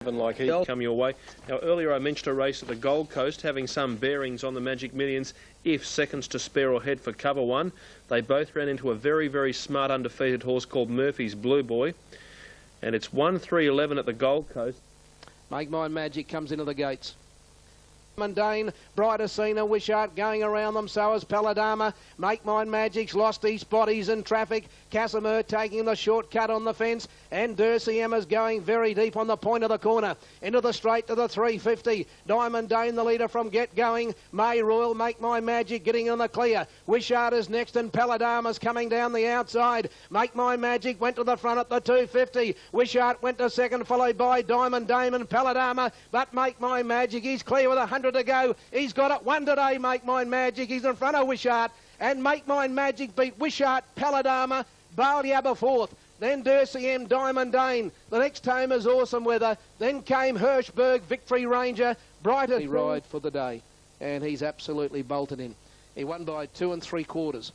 happen like he come your way. Now, earlier I mentioned a race at the Gold Coast having some bearings on the Magic Millions if seconds to spare or head for cover one. They both ran into a very, very smart undefeated horse called Murphy's Blue Boy. And it's 1-3-11 at the Gold Coast. Make Mine Magic comes into the gates. Mundane, Brighter Wishart going around them, so is Paladama. Make Mine Magic's lost his bodies in traffic. Casimir taking the shortcut on the fence, and Dercy Emma's going very deep on the point of the corner. Into the straight to the 350. Diamond Dane, the leader from Get Going. May Royal, Make Mine Magic getting on the clear. Wishart is next, and Paladama's coming down the outside. Make Mine Magic went to the front at the 250. Wishart went to second, followed by Diamond Dame and Paladama, but Make Mine Magic, he's clear with 100 to go. He's got it one today, Make Mine Magic. He's in front of Wishart, and Make Mine Magic beat Wishart, Paladama, Balyabba fourth. Then Dercy M, Diamond Dane. The next home is Awesome Weather. Then came Hirschberg, Victory Ranger, Brighter. He ride for the day, and he's absolutely bolted in. He won by 2 3/4.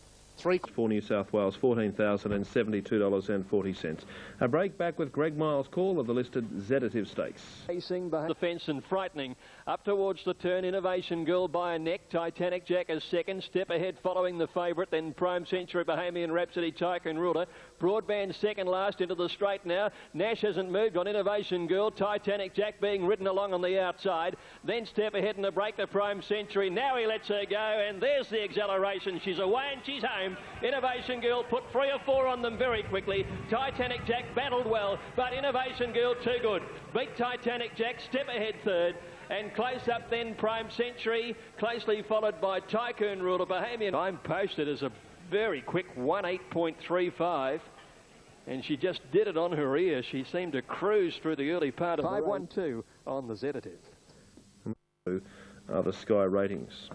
For New South Wales, $14,072.40. A break back with Greg Miles' call of the listed Zedative Stakes. Racing behind the fence and frightening. Up towards the turn, Innovation Girl by a neck. Titanic Jack is second. Step ahead following the favourite. Then Prime Century, Bohemian Rhapsody, Tycoon Ruler. Broadband second last into the straight now. Nash hasn't moved on Innovation Girl. Titanic Jack being ridden along on the outside. Then step ahead in the break to Prime Century. Now he lets her go, and there's the acceleration. She's away and she's home. Innovation Girl put 3 or 4 on them very quickly. Titanic Jack battled well, but Innovation Girl too good. Beat Titanic Jack, step ahead third. And close up then Prime Century, closely followed by Tycoon Ruler, Bohemian. I'm posted as a very quick 1:8.35. And she just did it on her ear. She seemed to cruise through the early part of 5-1-2 on the Zedative. Are the Sky ratings.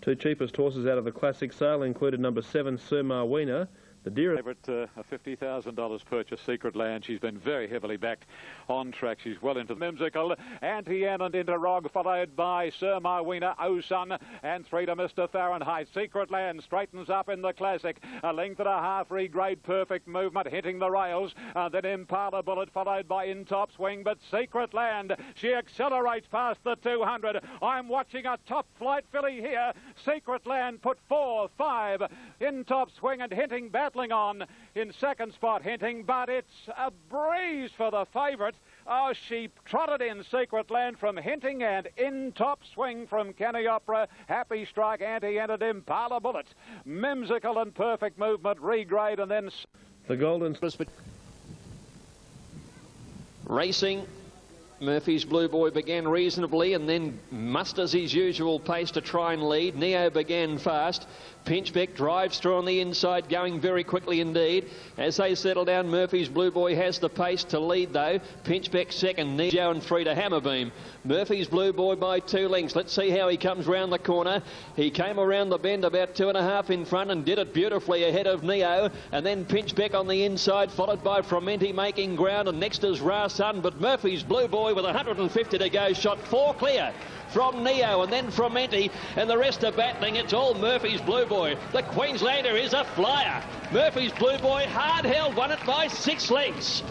2 cheapest horses out of the classic sale included number 7, Sir Marwina. The dear favourite, a $50,000 purchase, Secret Land. She's been very heavily backed on track. She's well into the Mimsicle. Anti-Ann and into Rog, followed by Sir Marwina, Osun, and 3 to Mr. Fahrenheit. Secret Land straightens up in the classic. A length and a half, regrade, perfect movement, hitting the rails. Then Impala Bullet, followed by In Top Swing. But Secret Land, she accelerates past the 200. I'm watching a top flight filly here. Secret Land put 4, 5. In Top Swing and Hinting battling on in second spot, Hinting, but it's a breeze for the favourite. Oh, she trotted in Secret Land from Hinting, and In Top Swing from Kenny Opera, Happy Strike, Anti-Ann and Impala Bullet. Mimsicle and Perfect Movement, regrade, and then the Golden Racing. Murphy's Blue Boy began reasonably and then musters his usual pace to try and lead. Neo began fast. Pinchbeck drives through on the inside, going very quickly indeed. As they settle down, Murphy's Blue Boy has the pace to lead though. Pinchbeck second, Neo and 3 to Hammerbeam. Murphy's Blue Boy by 2 lengths. Let's see how he comes round the corner. He came around the bend about 2.5 in front and did it beautifully ahead of Neo. And then Pinchbeck on the inside, followed by Fromenti making ground, and next is Ra Sun. But Murphy's Blue Boy with 150 to go, shot 4 clear from Neo, and then Fromenti, and the rest are battling. It's all Murphy's Blue Boy. The Queenslander is a flyer. Murphy's Blue Boy hard held, won it by 6 lengths.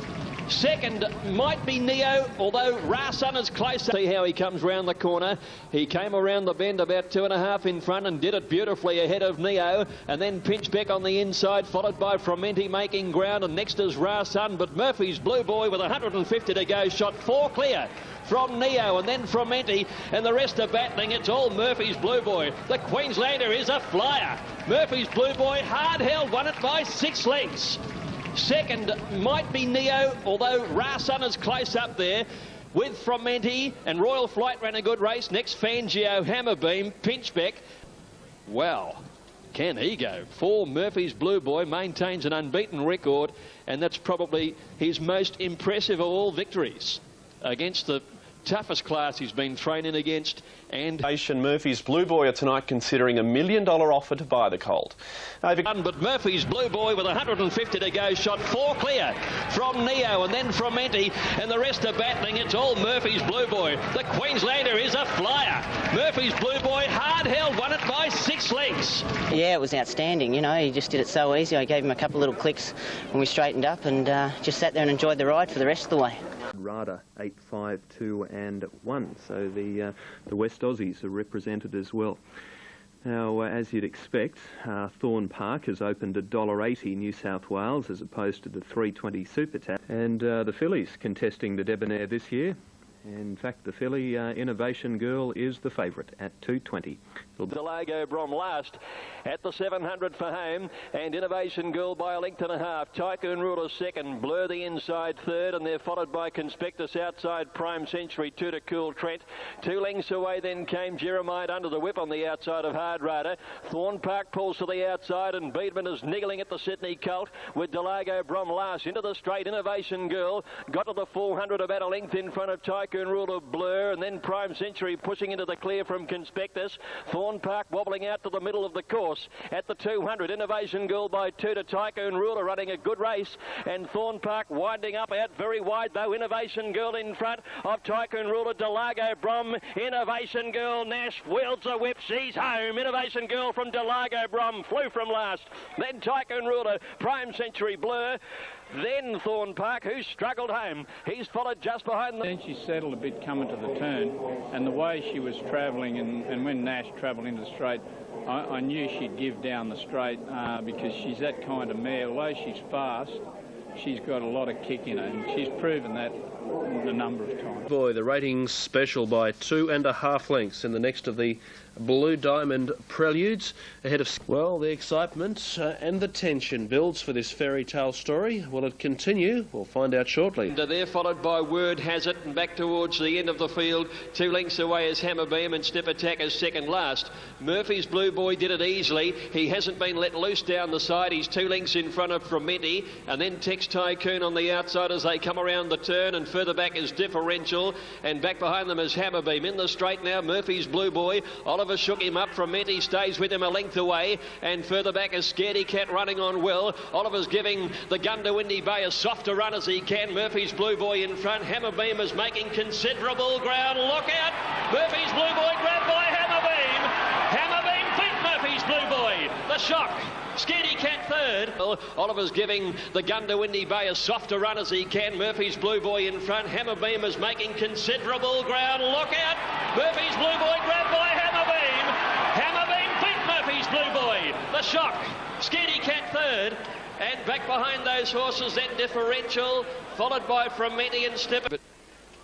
Second might be Neo, although Ra Sun is closer. See how he comes round the corner. He came around the bend about 2.5 in front and did it beautifully ahead of Neo. And then Pinchbeck on the inside, followed by Fromenti making ground, and next is Ra Sun. But Murphy's Blue Boy with 150 to go, shot 4 clear from Neo, and then Fromenti, and the rest are battling. It's all Murphy's Blue Boy. The Queenslander is a flyer. Murphy's Blue Boy hard held, won it by 6 lengths. Second might be Neo, although Ra Sun is close up there with Fromenti, and Royal Flight ran a good race. Next, Fangio, Hammerbeam, Pinchbeck. Well, can he go? 4 Murphy's Blue Boy maintains an unbeaten record, and that's probably his most impressive of all victories against the toughest class he's been thrown in against. And Murphy's Blue Boy are tonight considering $1 million offer to buy the colt. But Murphy's Blue Boy with 150 to go shot 4 clear from Neo and then from Menti, and the rest are battling. It's all Murphy's Blue Boy. The Queenslander is a flyer. Murphy's Blue Boy hard held, won it by 6 lengths. Yeah, it was outstanding. You know, he just did it so easy. I gave him a couple of little clicks when we straightened up and just sat there and enjoyed the ride for the rest of the way. Rada 8, 5, 2 and 1, so the West Aussies are represented as well. Now, as you'd expect, Thorn Park has opened at $1.80 New South Wales as opposed to the $3.20 Super Tap, and the fillies contesting the Debonair this year. In fact, the filly Innovation Girl is the favourite at $2.20. Delago Brom last at the 700 for home, and Innovation Girl by a length and a half. Tycoon Ruler second, Blur the inside third, and they're followed by Conspectus outside Prime Century, 2 to Cool Trent. 2 lengths away then came Jeremiah under the whip on the outside of Hard Rider. Thorn Park pulls to the outside, and Beedman is niggling at the Sydney Colt with Delago Brom last. Into the straight, Innovation Girl got to the 400 about a length in front of Tycoon Ruler, Blur, and then Prime Century pushing into the clear from Conspectus. Thorn Park wobbling out to the middle of the course at the 200. Innovation Girl by 2 to Tycoon Ruler, running a good race, and Thorn Park winding up out very wide though. Innovation Girl in front of Tycoon Ruler, Delago Brom. Innovation Girl, Nash wields a whip, she's home. Innovation Girl from Delago Brom flew from last, then Tycoon Ruler, Prime Century, Blur, then Thorn Park, who struggled home. He's followed just behind them. Then she settled a bit coming to the turn, and the way she was travelling, and when Nash travelled into the straight, I knew she'd give down the straight because she's that kind of mare. Although she's fast, she's got a lot of kick in her, and she's proven that a number of times. Boy, the ratings special by 2.5 lengths in the next of the Blue Diamond Preludes ahead of... Well, the excitement and the tension builds for this fairy tale story. Will it continue? We'll find out shortly. They're followed by Word Has It, and back towards the end of the field. 2 lengths away is Hammerbeam, and Step Attack is second last. Murphy's Blue Boy did it easily. He hasn't been let loose down the side. He's 2 lengths in front of Fromenti, and then Tex Tycoon on the outside as they come around the turn, and further back is Differential, and back behind them is Hammerbeam. In the straight now, Murphy's Blue Boy. Oliver shook him up. Fromenti stays with him a length away, and further back is Scaredy Cat running on well. Oliver's giving the gun to Windy Bay a softer run as he can. Murphy's Blue Boy in front. Hammerbeam is making considerable ground. Look out! Murphy's Blue Boy grabbed by Hammerbeam. Hammerbeam beat Murphy's Blue Boy. The shock. Scaredy Cat third. Oliver's giving the gun to Windy Bay a softer run as he can. Murphy's Blue Boy in front. Hammerbeam is making considerable ground. Look out! Murphy's Blue Boy grabbed by Hammerbeam. Hammerbeam beat Murphy's Blue Boy. The shock. Scaredy Cat third. And back behind those horses, then Differential, followed by Fromenti and Step. But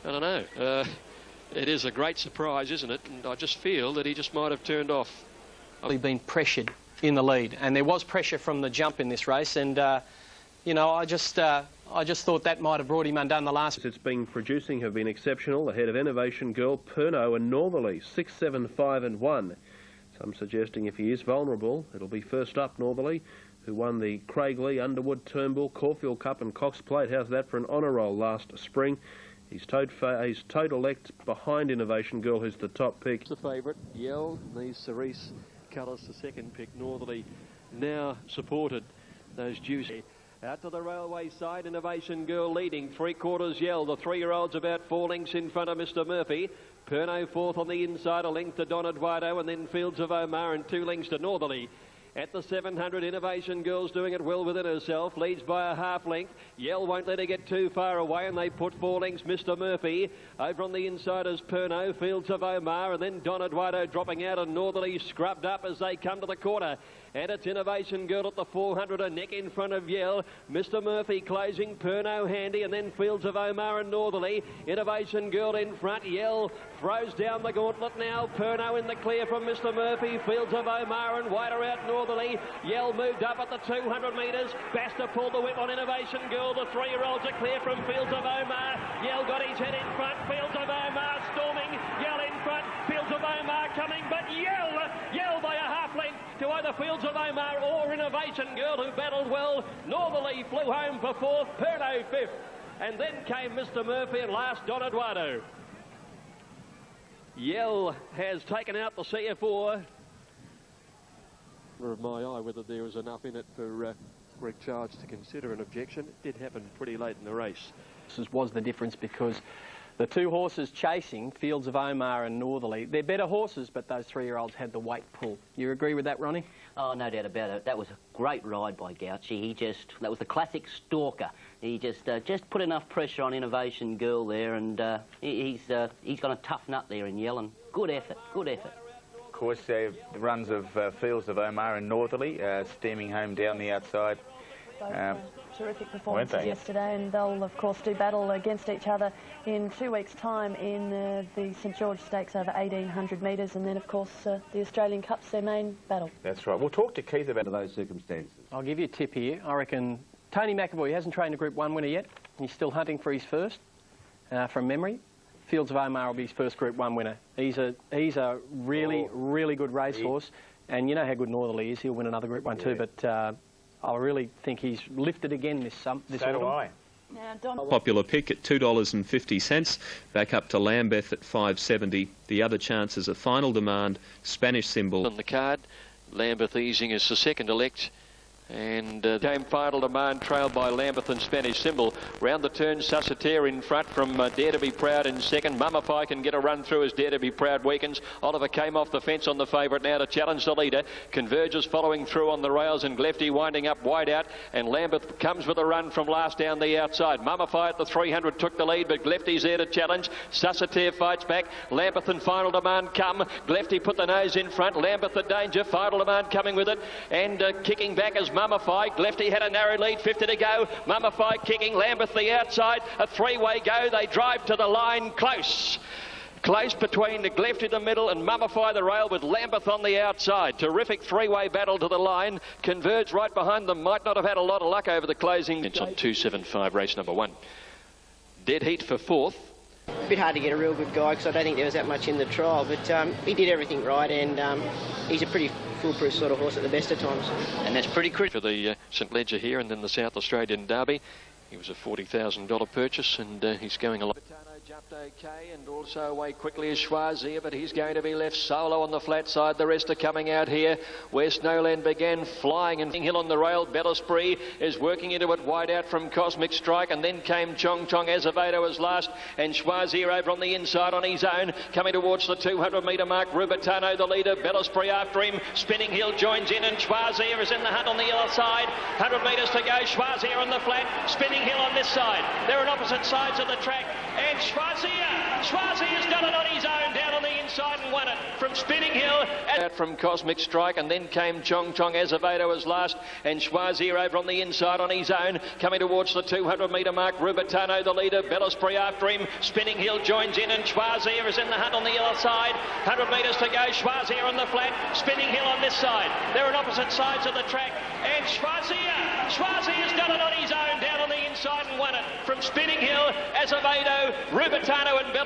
I don't know. It is a great surprise, isn't it? And I just feel that he just might have turned off. We've been pressured in the lead, and there was pressure from the jump in this race, and you know, I just thought that might have brought him undone the last. It's been producing have been exceptional ahead of Innovation Girl, Perno and Northerly, 6, 7, 5 and 1. Some suggesting if he is vulnerable, it'll be first up Northerly, who won the Craigley, Underwood, Turnbull, Caulfield Cup and Cox Plate. How's that for an honour roll last spring? He's total elect behind Innovation Girl, who's the top pick. The favourite, Yell, these Cerise colours, the second pick. Northerly now supported those juicy. Out to the railway side, Innovation Girl leading, 3/4 Yell. The 3-year-old's about 4 lengths in front of Mr. Murphy. Perno fourth on the inside, a length to Don Eduardo, and then Fields of Omagh and 2 lengths to Northerly. At the 700, Innovation Girl's doing it well within herself, leads by a half length. Yell won't let her get too far away, and they put 4 lengths Mr. Murphy. Over on the inside is Perno, Fields of Omagh, and then Don Eduardo dropping out, and Northerly scrubbed up as they come to the quarter. And it's Innovation Girl at the 400, a neck in front of Yell. Mr. Murphy closing, Perno handy, and then Fields of Omagh and Northerly. Innovation Girl in front. Yell throws down the gauntlet now. Perno in the clear from Mr. Murphy. Fields of Omagh and wider out Northerly. Yell moved up at the 200 metres. Basta pulled the whip on Innovation Girl. The 3-year-olds are clear from Fields of Omagh. Yell got his head in front. Fields of Omagh storming. Yell in front. Fields of Omagh coming, but Yell by a half length to either Fields of Omagh or Innovation Girl, who battled well. Northerly flew home for 4th, Perno 5th, and then came Mr. Murphy and last Don Eduardo. Yell has taken out the CF4. Of my eye whether there was enough in it for Greg Charge to consider an objection. It did happen pretty late in the race. This was the difference, because the two horses chasing, Fields of Omagh and Northerly, they're better horses, but those 3-year-olds had the weight pull. You agree with that, Ronnie? Oh, no doubt about it. That was a great ride by Gouchy. That was the classic stalker. He just put enough pressure on Innovation Girl there, and he's got a tough nut there in Yell, and good effort, good effort. Of course, the runs of Fields of Omagh and Northerly, steaming home down the outside. Terrific performances yesterday, and they'll of course do battle against each other in 2 weeks' time in the St George Stakes over 1,800 metres, and then of course the Australian Cup's their main battle. That's right. We'll talk to Keith about those circumstances. I'll give you a tip here. I reckon Tony McAvoy hasn't trained a Group 1 winner yet. He's still hunting for his first, from memory. Fields of Omagh will be his first Group 1 winner. He's a really good racehorse, and you know how good Northerly is. He'll win another Group 1 too, but I really think he's lifted again this autumn. So do I. Popular pick at $2.50, back up to Lambeth at $5.70. The other chances are Final Demand, Spanish Symbol. On the card, Lambeth easing as the second elect. And came Final Demand, trailed by Lambeth and Spanish Symbol. Round the turn, Susseter in front from Dare to Be Proud in second. Mummify can get a run through as Dare to Be Proud weakens. Oliver came off the fence on the favourite now to challenge the leader. Converges following through on the rails, and Glefty winding up wide out. And Lambeth comes with a run from last down the outside. Mummify at the 300 took the lead, but Glefty's there to challenge. Susseter fights back. Lambeth and Final Demand come. Glefty put the nose in front. Lambeth the danger. Final Demand coming with it. And kicking back as Mummify. Glefty had a narrow lead, 50 to go. Mummify kicking, Lambeth the outside. A three-way go. They drive to the line close. Close between the Glefty the middle and Mummify the rail, with Lambeth on the outside. Terrific three-way battle to the line. Converge right behind them. Might not have had a lot of luck over the closing. It's on 275, race number 1. Dead heat for fourth. A bit hard to get a real good guy because I don't think there was that much in the trial, but he did everything right, and he's a pretty foolproof sort of horse at the best of times. And that's pretty critical for the St Ledger here, and then the South Australian Derby. He was a $40,000 purchase, and he's going along. Rubitano jumped okay, and also away quickly is Choisir, but he's going to be left solo on the flat side. The rest are coming out here, where Snowland began flying, and Hill on the rail. Belle is working into it wide out from Cosmic Strike, and then came Chong Chong Azevedo as last, and Choisir over on the inside on his own, coming towards the 200-metre mark. Rubitano the leader, Belle after him. Spinning Hill joins in, and Choisir is in the hunt on the other side. 100 metres to go. Choisir on the flat, Spinning Hill on this side. They're on opposite sides of the track, and Choisir's done it on his own down on the inside and won it from Spinning Hill. Out from Cosmic Strike, and then came Chong Chong Azevedo as last, and Choisir over on the inside on his own, coming towards the 200-metre mark. Rubitano the leader, Belle after him. Spinning Hill joins in, and Choisir is in the hunt on the other side. 100 metres to go. Choisir on the flat, Spinning Hill on this side. They're on opposite sides of the track, and Choisir's done it on his own down on the inside and won it from Spinning Hill, Azevedo, Rubitano and Belle.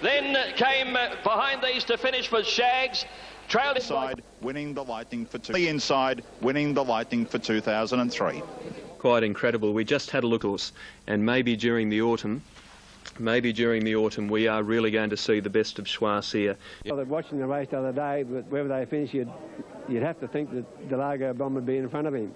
Then came behind these to finish was Shags. Trailed inside, winning the Lightning for the inside, winning the Lightning for 2003. Quite incredible. We just had a look at us, and maybe during the autumn we are really going to see the best of Choisir. Well, watching the race the other day, but wherever they finish, you'd have to think that Delago Bomb would be in front of him.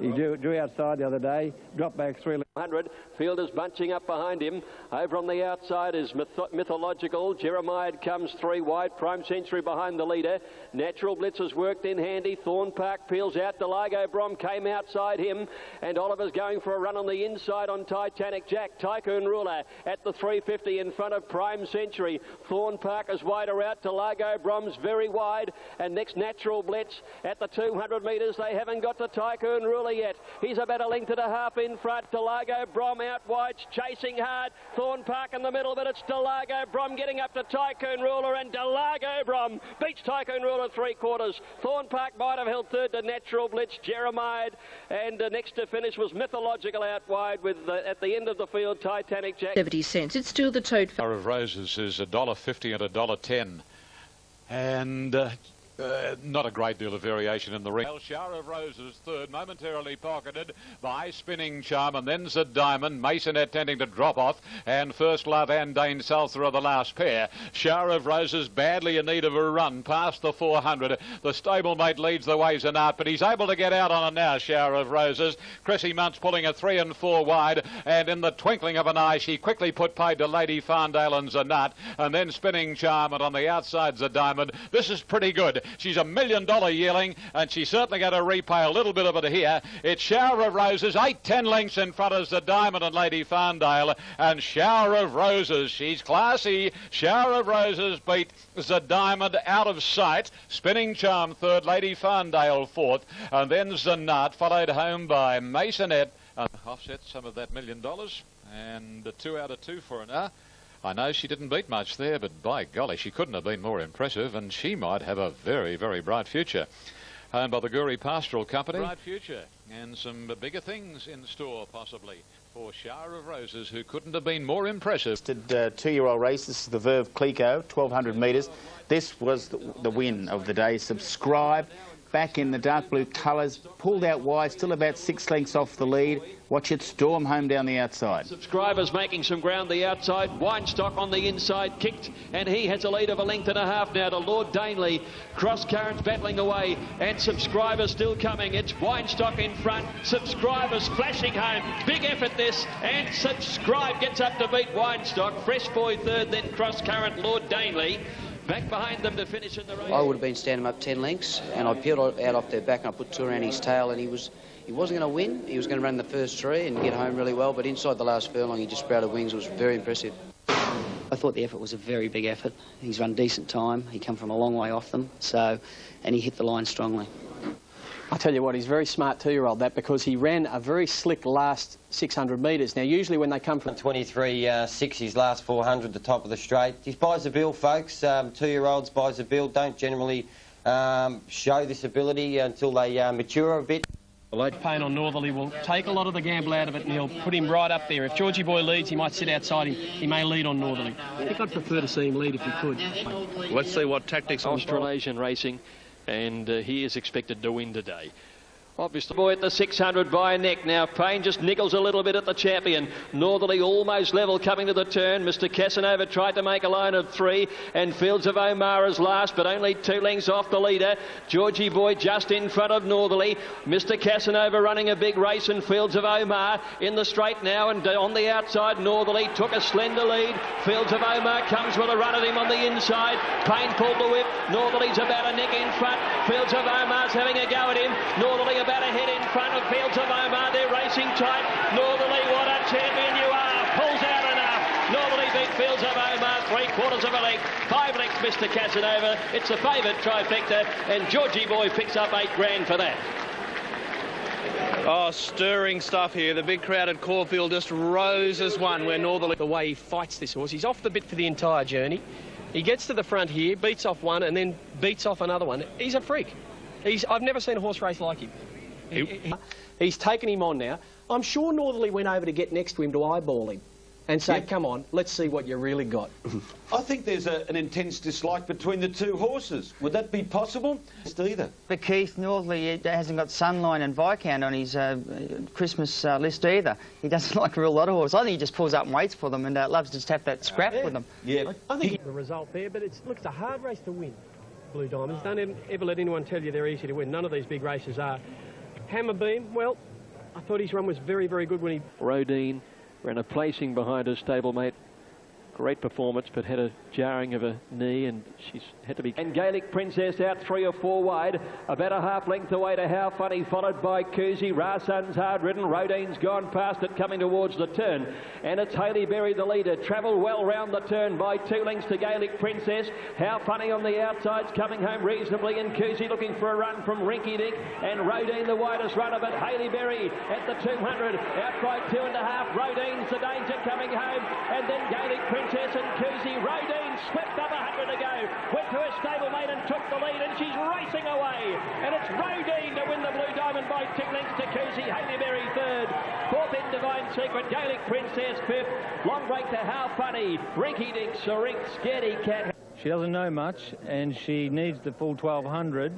He drew outside the other day, dropped back 300. Fielders bunching up behind him. Over on the outside is Mythological. Jeremiah comes 3 wide. Prime Century behind the leader. Natural Blitz has worked in handy. Thorn Park peels out. Delago Brom came outside him. And Oliver's going for a run on the inside on Titanic Jack. Tycoon Ruler at the 350 in front of Prime Century. Thorn Park is wider out. Delago Brom's very wide. And next Natural Blitz at the 200 metres. They haven't got to Tycoon Ruler yet. He's about a length and a half in front. Delago Brom out wide, chasing hard. Thorn Park in the middle, but it's Delago Brom getting up to Tycoon Ruler, and Delago Brom beats Tycoon Ruler 3/4. Thorn Park might have held third to Natural Blitz, Jeremiah, and next to finish was Mythological out wide with at the end of the field Titanic Jack. 70 cents. It's still the toad. Of roses is $1.50 and $1.10, and Not a great deal of variation in the ring. Shower of Roses third, momentarily pocketed by Spinning Charm, and then the Diamond. Masonette tending to drop off, and First Love and Dane Salter are the last pair. Shower of Roses badly in need of a run past the 400. The stablemate leads the way, Zanart, but he's able to get out on it now, Shower of Roses. Chrissy Muntz pulling a 3 and 4 wide, and in the twinkling of an eye, she quickly put paid to Lady Farndale and Zanart, and then Spinning Charm, and on the outside's the Diamond. This is pretty good. She's $1 million yearling, and she's certainly going to repay a little bit of it here. It's Shower of Roses, 8-10 lengths in front of the Diamond and Lady Farndale, and Shower of Roses, she's classy. Shower of Roses beat the Diamond out of sight. Spinning Charm third, Lady Farndale fourth, and then Zanart followed home by Masonette. Offset some of that $1 million, and 2 out of 2 for an hour. I know she didn't beat much there, but by golly, she couldn't have been more impressive, and she might have a very, very bright future. Owned by the Guri Pastoral Company. Bright future, and some bigger things in store, possibly, for Shower of Roses, who couldn't have been more impressive. Two-year-old race. This is the Verve Clico, 1,200 metres. This was the win of the day. Subscribe. Back in the dark blue colours, pulled out wide, still about 6 lengths off the lead. Watch it storm home down the outside. Subscribers making some ground the outside. Weinstock on the inside kicked, and he has a lead of 1.5 lengths now to Lord Daneley. Cross Currents battling away, and Subscribers still coming. It's Weinstock in front. Subscribers flashing home. Big effort this, and Subscribe gets up to beat Weinstock. Fresh Boy third, then Cross Current, Lord Daneley. Back behind them to finish in the race. I would have been standing up 10 lengths, and I peeled out off their back, and I put 2 around his tail, and he wasn't going to win. He was going to run the first 3 and get home really well, but inside the last furlong, he just sprouted wings. It was very impressive. I thought the effort was a very big effort. He's run decent time. He come from a long way off them, and he hit the line strongly. I tell you what, he's a very smart 2-year-old, that, because he ran a very slick last 600 metres. Now, usually when they come from 23.6 his last 400, the top of the straight. He buys the bill, folks. 2-year-olds buys the bill, don't generally show this ability until they mature a bit. The late pain on Northerly will take a lot of the gamble out of it, and he'll put him right up there. If Georgie Boy leads, he might sit outside him. He may lead on Northerly. I think I'd prefer to see him lead if he could. Let's see what tactics Australasian racing, and he is expected to win today. Obviously, boy at the 600 by a neck now. Payne just niggles a little bit at the champion. Northerly almost level coming to the turn. Mr. Casanova tried to make a line of 3, and Fields of Omagh is last, but only 2 lengths off the leader. Georgie Boy just in front of Northerly. Mr. Casanova running a big race, and Fields of Omagh in the straight now, and on the outside, Northerly took a slender lead. Fields of Omagh comes with a run at him on the inside. Payne pulled the whip. Northerly's about a neck in front. Fields of Omagh's having a go at him. Northerly about a head in front of Fields of Omagh. They're racing tight. Northerly, what a champion you are. Pulls out enough. Northerly beat Fields of Omagh 3/4 of a length. 5 lengths, Mr. Casanova. It's a favourite trifecta, and Georgie Boy picks up $8 grand for that. Oh, stirring stuff here. The big crowd at Caulfield just rose as one where Northerly... The way he fights this horse, he's off the bit for the entire journey. He gets to the front here, beats off one, and then beats off another one. He's a freak. I've never seen a horse race like him. He's taken him on now. I'm sure Northerly went over to get next to him to eyeball him and say, come on, let's see what you really got. I think there's an intense dislike between the 2 horses. Would that be possible? Either. But Keith, Northerly hasn't got Sunline and Viscount on his Christmas list either. He doesn't like a real lot of horses. I think he just pulls up and waits for them and loves to just have that scrap with them. Yeah. I think the result there, but look, it's a hard race to win, Blue Diamonds. Don't ever let anyone tell you they're easy to win. None of these big races are. Hammerbeam, well, I thought his run was very, very good when he... Rodine ran a placing behind her stablemate. Great performance, but had a jarring of a knee, and she's had to be... And Gaelic Princess out 3 or 4 wide, about a half length away to How Funny, followed by Koozie. Rarson's hard ridden. Rodine's gone past it, coming towards the turn. And it's Haley Berry, the leader. Travelled well round the turn by 2 lengths to Gaelic Princess. How Funny on the outside's coming home reasonably, and Koozie looking for a run from Rinky Dink. And Rodine the widest runner, but Haley Berry at the 200, out by 2.5. Rodine's the danger coming home, and then Gaelic Princess and Koozie. Rodine swept up 100 to go, went to her stablemate and took the lead, and she's racing away. And it's Rodine to win the Blue Diamond by 2 lengths to Koozie. Haley Berry third, 4th in Divine Secret. Gaelic Princess 5th. Long break to How Funny. Rinky Dink, Sarink, Scaredy Cat. She doesn't know much, and she needs the full 1200.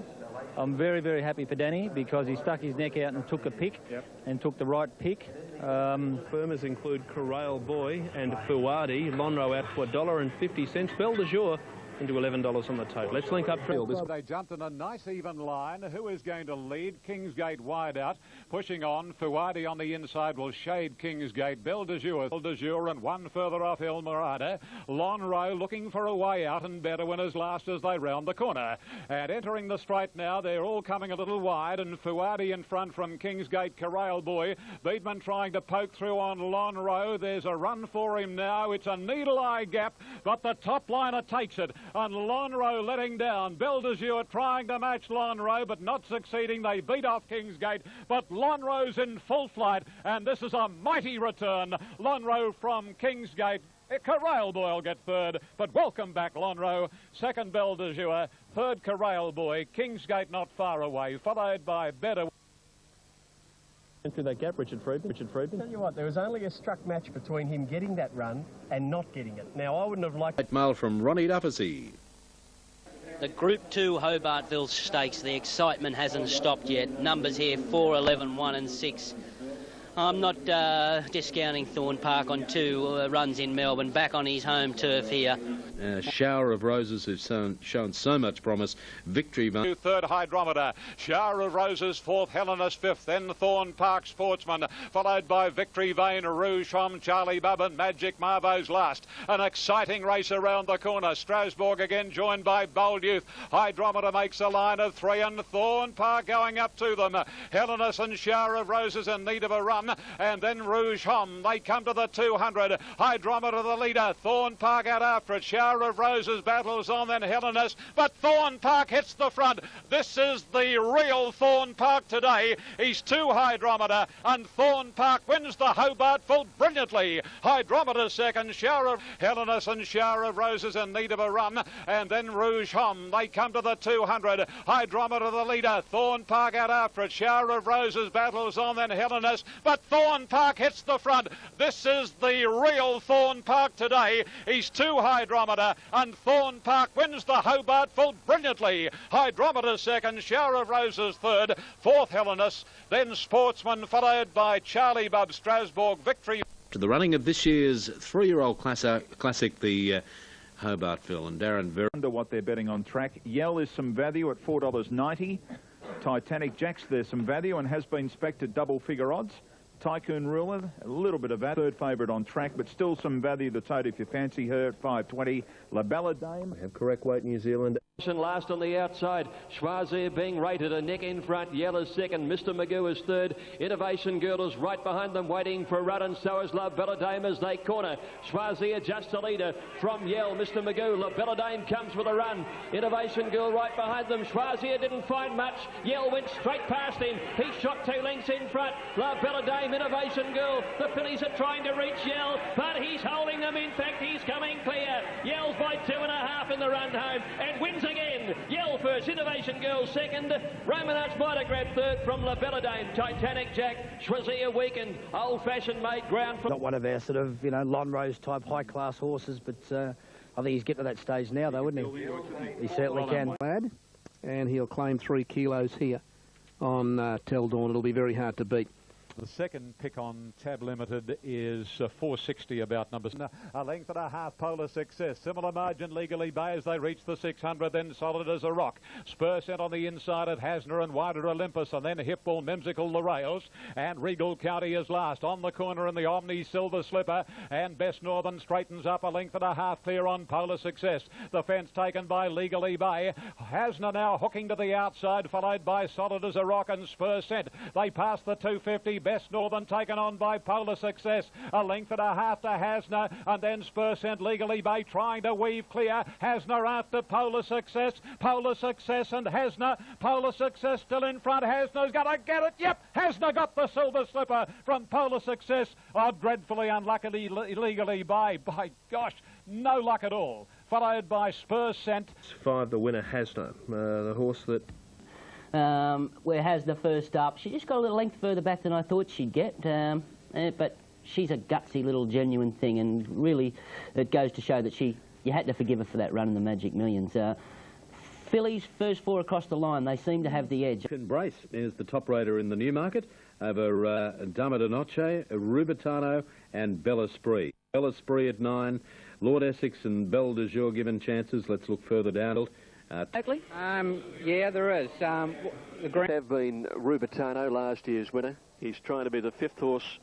I'm very, very happy for Danny because he stuck his neck out and took a pick and took the right pick. Firmers include Corral Boy and Fuadi. Lonhro out for $1.50. Belle de Jour into $11 on the total. Let's link up. They jumped in a nice even line. Who is going to lead? Kingsgate wide out. Pushing on. Fuadi on the inside will shade Kingsgate. Belle de Jour and one further off El Mirada. Lonhro looking for a way out and better winners last as they round the corner. And entering the straight now, they're all coming a little wide, and Fuadi in front from Kingsgate. Corral Boy. Beedman trying to poke through on Lonhro. There's a run for him now. It's a needle-eye gap, but the top liner takes it. And Lonhro letting down. Belle de Jour trying to match Lonhro, but not succeeding. They beat off Kingsgate, but Lonhro's in full flight, and this is a mighty return. Lonhro from Kingsgate. Corral Boy will get third, but welcome back Lonhro. Second Belle de Jour, third Corral Boy. Kingsgate not far away, followed by Better. Through that gap, Richard Friedman. Tell you what, there was only a struck match between him getting that run and not getting it. Now, I wouldn't have liked... Mail from Ronnie Duffy. The Group 2 Hobartville Stakes, the excitement hasn't stopped yet. Numbers here, 4, 11, 1 and 6. I'm not discounting Thorne Park on 2 runs in Melbourne, back on his home turf here. Shower of Roses who've shown so much promise. Victory. Third Hydrometer. Shower of Roses, fourth Helenus, fifth. Then Thorne Park Sportsman, followed by Victory Vane, Rouge from Charlie Bub and Magic Marvo's last. An exciting race around the corner. Strasbourg again joined by Bold Youth. Hydrometer makes a line of 3 and Thorne Park going up to them. Helenus and Shower of Roses in need of a run. And then Rouge Hom. They come to the 200. Hydrometer the leader. Thorne Park out after it. Shower of Roses battles on, then Helenus, but Thorne Park hits the front. This is the real Thorne Park today. He's 2 Hydrometer, and Thorne Park wins the Hobartville brilliantly. Hydrometer second, Shower of Helenus and Shower of Roses in need of a run, and then Rouge Hom. They come to the 200. Hydrometer the leader. Thorne Park out after it. Shower of Roses battles on, then Helenus, but Thorne Park hits the front. This is the real Thorne Park today. He's 2 Hydrometer, and Thorne Park wins the Hobartville brilliantly. Hydrometer second, Shower of Roses third, fourth Helenus, then Sportsman, followed by Charlie Bub. Strasbourg Victory. To the running of this year's 3-year-old classic, the Hobartville, and Darren Ver. Under what they're betting on track. Yell is some value at $4.90. Titanic Jacks, there's some value and has been spec'd at double-figure odds. Tycoon Ruler, a little bit of that. Third favourite on track, but still some value the tote if you fancy her at $5.20. La Belle Dame. Have correct weight, New Zealand. Last on the outside, Choisir being rated a neck in front, Yell is second, Mr. Magoo is third, Innovation Girl is right behind them waiting for a run, and so is La Belle Dame as they corner. Choisir just the leader from Yell, Mr. Magoo. La Belle Dame comes with a run, Innovation Girl right behind them. Choisir didn't find much, Yell went straight past him, he shot 2 lengths in front. La Belle Dame, Innovation Girl, the fillies are trying to reach Yell, but he's holding them. In fact, he's coming clear. Yell's by 2.5 in the run home and wins again. Yell first, Innovation Girl second, Romanat Spider grab third from La Belle Dame. Titanic Jack, Choisir weakened, old-fashioned made ground from... Not one of our sort of, you know, Lonhro's type high-class horses, but I think he's getting to that stage now, though, wouldn't he? He certainly can. And he'll claim 3 kilos here on Tell Dawn. It'll be very hard to beat. The second pick on Tab Limited is 460 about numbers. A length and a half, Polar Success. Similar margin, Legally Bay as they reach the 600, then Solid as a Rock. Spur sent on the inside at Hasna and wider Olympus, and then Hipball, Memsical, the rails. And Regal County is last. On the corner in the Omni Silver Slipper, and Best Northern straightens up a length and a half clear on Polar Success. The fence taken by Legally Bay. Hasna now hooking to the outside, followed by Solid as a Rock and Spur sent. They pass the 250. Best Northern taken on by Polar Success. A length and a half to Hasna, and then Spur sent Legally Bay trying to weave clear. Hasna after Polar Success. Polar Success and Hasna. Polar Success still in front. Hasna's got to get it. Yep, Hasna got the Silver Slipper from Polar Success. Oh, dreadfully unluckily Legally Bay. By gosh, no luck at all. Followed by Spur sent. 5, the winner, Hasna, the horse that... where Hasna first up. She just got a little length further back than I thought she'd get, but she's a gutsy little genuine thing, and really it goes to show that she you had to forgive her for that run in the Magic Millions. Fillies, first four across the line, they seem to have the edge. Brace is the top raider in the Newmarket over Dama de Noche, Rubitano and Belle Espirit. Belle Espirit at 9, Lord Essex and Belle de Jour given chances. Let's look further down. Yeah, there is. The have been Rubitano, last year's winner. He's trying to be the 5th horse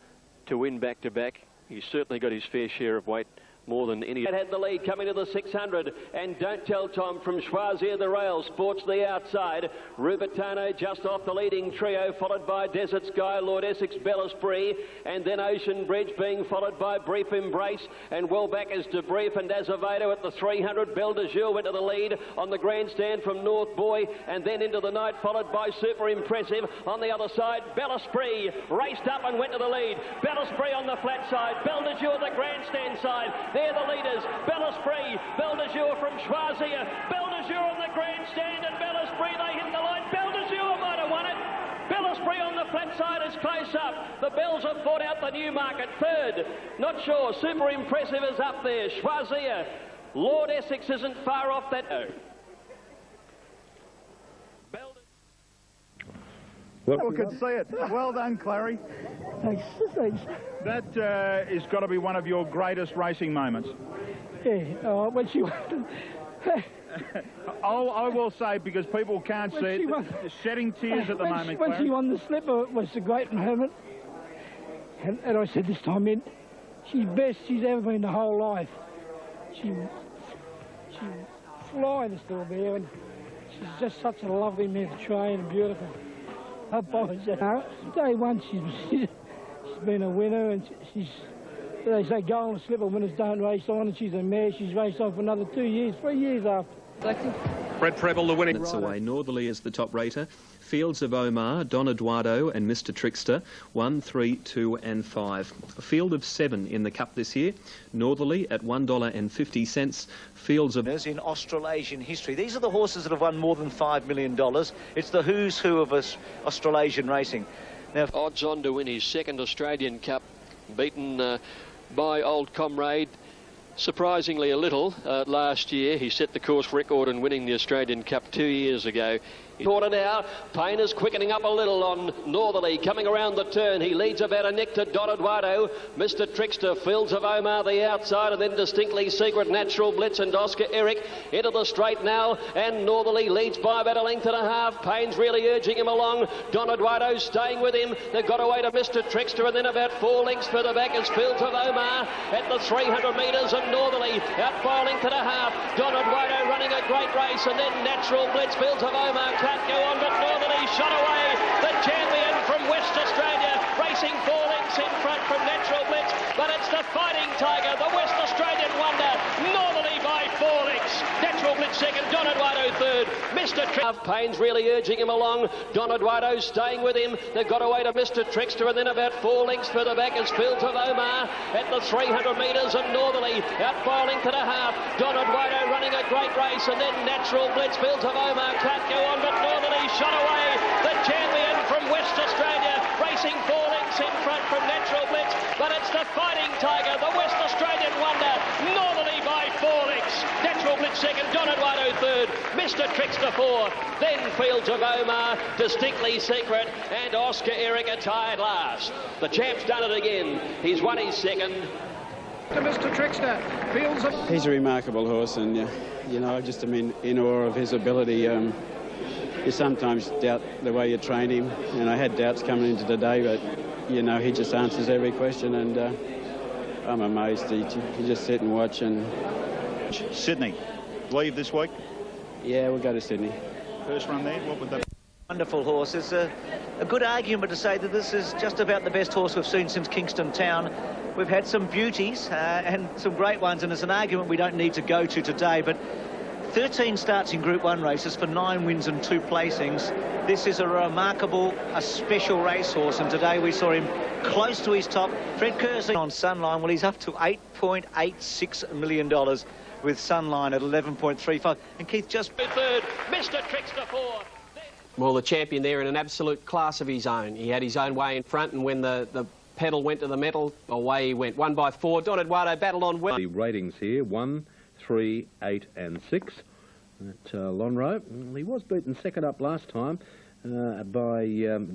to win back-to-back. He's certainly got his fair share of weight, more than any. It had the lead coming to the 600, and Don't Tell Tom from Choisir the rail sports the outside. Rubitano just off the leading trio, followed by Desert Sky, Lord Essex, Belle Espirit, and then Ocean Bridge being followed by Brief Embrace, and well back is Debrief and Azevedo at the 300. Belle de Jour went to the lead on the grandstand from North Boy, and then into the night, followed by Super Impressive. On the other side, Belle Espirit raced up and went to the lead. Belle Espirit on the flat side, Belle de Jour the grandstand side. They're the leaders. Belle Espirit, Belle de Jour from Choisir. Belle de Jour on the grandstand, and Belle Espirit, they hit the line. Belle de Jour might have won it. Belle Espirit on the flat side is close up. The Bells have fought out the Newmarket. Third, not sure. Super Impressive is up there. Choisir. Lord Essex isn't far off that. Well, could see it. Well done, Clary. Thanks. That is got to be one of your greatest racing moments. Yeah, when she won. I will say, because people can't see it, shedding tears at the moment, When Clary. she won the slipper, it was a great moment. And I said this time in, she's best she's ever been the whole life. She fly the still there, and she's just such a lovely mare to train and beautiful. Day one, she's been a winner, and they say golden slipper winners don't race on, and she's a mare. She's raced on for another 2 years, 3 years after. Fred Preble, the winning. Minutes away. Northerly is the top rater. Fields of Omagh, Don Eduardo and Mr Trickster, 1, 3, 2 and 5. A field of 7 in the Cup this year. Northerly at $1.50. Fields of... In Australasian history. These are the horses that have won more than $5 million. It's the who's who of Australasian racing. Now, odds on to win his 2nd Australian Cup, beaten by old comrade surprisingly a little last year. He set the course record in winning the Australian Cup 2 years ago. Quarter now, Payne is quickening up a little on Northerly, coming around the turn. He leads about a neck to Don Eduardo. Mr Trickster, Fields of Omagh the outside, and then Distinctly Secret, Natural Blitz and Oscar Eric into the straight now, and Northerly leads by about a length and a half. Payne's really urging him along. Don Eduardo staying with him. They've got away to Mr Trickster, and then about 4 lengths further back is Fields of Omagh at the 300 metres, and Northerly out by a length and a half. Don Eduardo running a great race, and then Natural Blitz. Fields of Omagh can't go on, but Northerly shot away. The champion from West Australia, racing 4 lengths in front from Natural Blitz, but it's the Fighting Tiger, the West Australian wonder. Northerly by 4 lengths. Natural Blitz second, Don Eduardo third. Mr Payne's really urging him along. Don Eduardo staying with him. They've got away to Mr Trickster, and then about 4 lengths further back is Fields of Omagh at the 300 metres, and Northerly out by a length and a half. Don Eduardo running a great race, and then Natural Blitz. Fields of Omagh can't go on, but Northerly shot away. The champion from West Australia, racing 4 lengths in front from Natural Blitz, but it's the Fighting Tiger, the West Australian wonder. Northerly by 4 lengths. Natural Blitz second, Don Eduardo third, Mr Trickster 4, then Fields of Omagh, Distinctly Secret, and Oscar Eric are tied last. The champ's done it again. He's won his 2nd. To Mr Trickster, Fields of... He's a remarkable horse, and you know, I just am in awe of his ability. You sometimes doubt the way you train him, and I had doubts coming into today, but you know, he just answers every question, and I'm amazed. You just sit and watch. And Sydney, leave this week? Yeah, we'll go to Sydney. First run there, what would that be? wonderful horse. It's a good argument to say that this is just about the best horse we've seen since Kingston Town. We've had some beauties and some great ones, and it's an argument we don't need to go to today, but 13 starts in Group 1 races for 9 wins and 2 placings. This is a remarkable, a special racehorse, and today we saw him close to his top. Fred Kersey on Sunline, well, he's up to $8.86 million with Sunline at 11.35. And Keith just... Third, Mr. Trickster 4. Well, the champion there in an absolute class of his own. He had his own way in front, and when the pedal went to the metal, away he went. 1 by 4. Don Eduardo battled on well. The ratings here, 1, 3, 8 and 6. At Lonhro. He was beaten second up last time by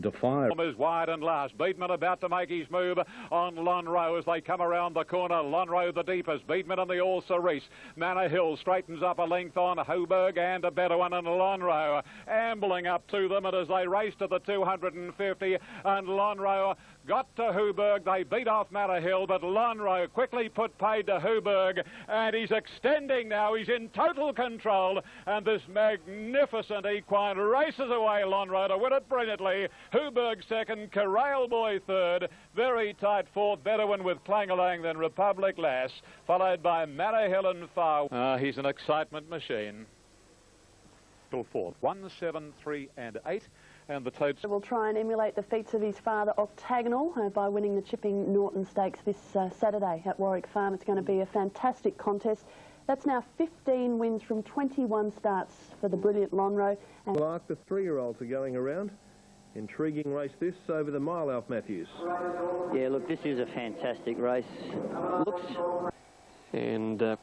Defier. Is wide and last. Beatman about to make his move on Lonhro as they come around the corner. Lonhro the deepest. Beatman on the All Cerise. Manor Hill straightens up a length on Hoburg and a better one, and Lonhro ambling up to them, and as they race to the 250, and Lonhro got to Hoburg. They beat off Manor Hill, but Lonhro quickly put paid to Hoburg, and he's extending now. He's in total control, and this magnificent equine races away Lonhro to win it brilliantly. Hoburg second, Corral Boy third, very tight fourth, better one with Clangalang than Republic Lass, followed by Manor Hill and Far. He's an excitement machine. Till fourth, 1, 7, 3 and 8. And the Toads will try and emulate the feats of his father Octagonal by winning the Chipping Norton Stakes this Saturday at Warwick Farm. It's going to be a fantastic contest. That's now 15 wins from 21 starts for the brilliant Lonhro. And Lark, the 3-year-olds are going around. Intriguing race this over the mile, Alf Matthews. Yeah, look, this is a fantastic race. Looks... And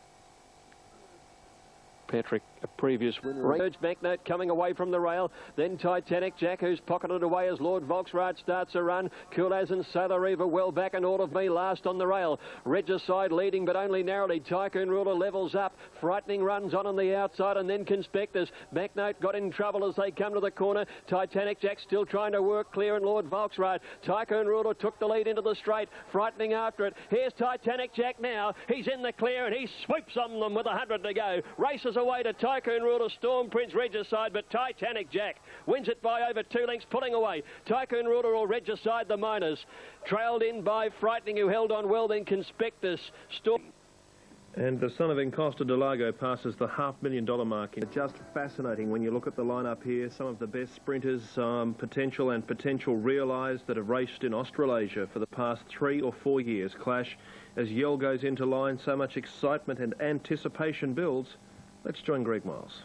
Patrick, a previous winner. Urge Banknote coming away from the rail. Then Titanic Jack, who's pocketed away as Lord Volksrad starts a run. Cool as and Souther Eva well back, and All of Me last on the rail. Regicide leading, but only narrowly. Tycoon Ruler levels up. Frightening runs on the outside, and then Conspectus. Banknote got in trouble as they come to the corner. Titanic Jack still trying to work clear, and Lord Volksrad. Tycoon Ruler took the lead into the straight. Frightening after it. Here's Titanic Jack now. He's in the clear, and he swoops on them with 100 to go. Races away to Tycoon Ruler, Storm Prince, Regicide, but Titanic Jack wins it by over 2 lengths, pulling away. Tycoon Ruler or Regicide, the miners. Trailed in by Frightening, who held on well, then Conspectus. Storm... And the son of Encosta de Lago passes the $500,000 mark. Just fascinating when you look at the lineup here. Some of the best sprinters, potential realised that have raced in Australasia for the past 3 or 4 years clash. As Yell goes into line, so much excitement and anticipation builds. Let's join Greg Miles.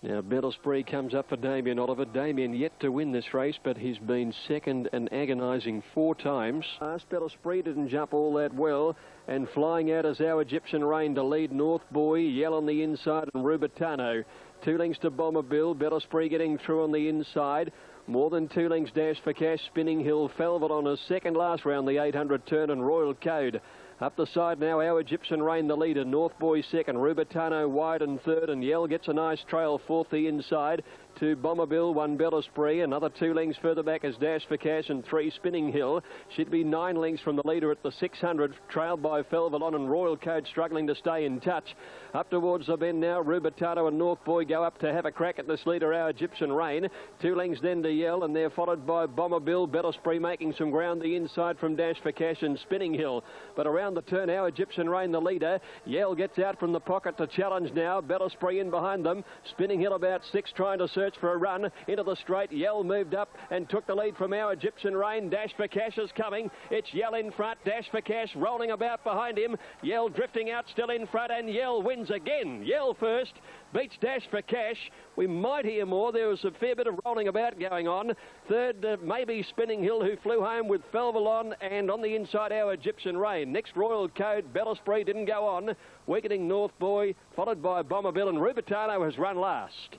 Now, Belle Spree comes up for Damien Oliver. Damien yet to win this race, but he's been second and agonising 4 times. Belle Spree didn't jump all that well, and flying out is Our Egyptian Rain to lead North Boy, Yell on the inside, and Rubitano. 2 lengths to Bomber Bill. Belle Spree getting through on the inside. More than 2 lengths Dash for Cash, Spinning Hill, Falvelon is second last round, the 800 turn, and Royal Code. Up the side now, Our Egyptian Rain the leader, North Boy second, Rubitano wide and third, and Yell gets a nice trail fourth the inside. 2 Bomber Bill, 1 Belle Spree, another 2 lengths further back is Dash for Cash, and 3 Spinning Hill. Should be 9 lengths from the leader at the 600, trailed by Falvelon, and Royal Code struggling to stay in touch. Up towards the bend now, Rubitano and North Boy go up to have a crack at this leader, Our Egyptian Rain. 2 lengths then to Yell, and they're followed by Bomber Bill, Belle Spree making some ground the inside from Dash for Cash and Spinning Hill. But around the turn, Our Egyptian Rain the leader. Yell gets out from the pocket to challenge now. Belle Spree in behind them. Spinning Hill about 6, trying to search for a run into the straight. Yell moved up and took the lead from Our Egyptian Rain. Dash for Cash is coming. It's Yell in front. Dash for Cash rolling about behind him. Yell drifting out still in front, and Yell wins again. Yell first. Beats Dash for Cash. We might hear more. There was a fair bit of rolling about going on. Third, maybe Spinning Hill, who flew home with Falvelon, and on the inside, Our Egyptian Rain. Next, Royal Code. Belle Spree didn't go on. Weakening North Boy, followed by Bomber Bill, and Rubitano has run last.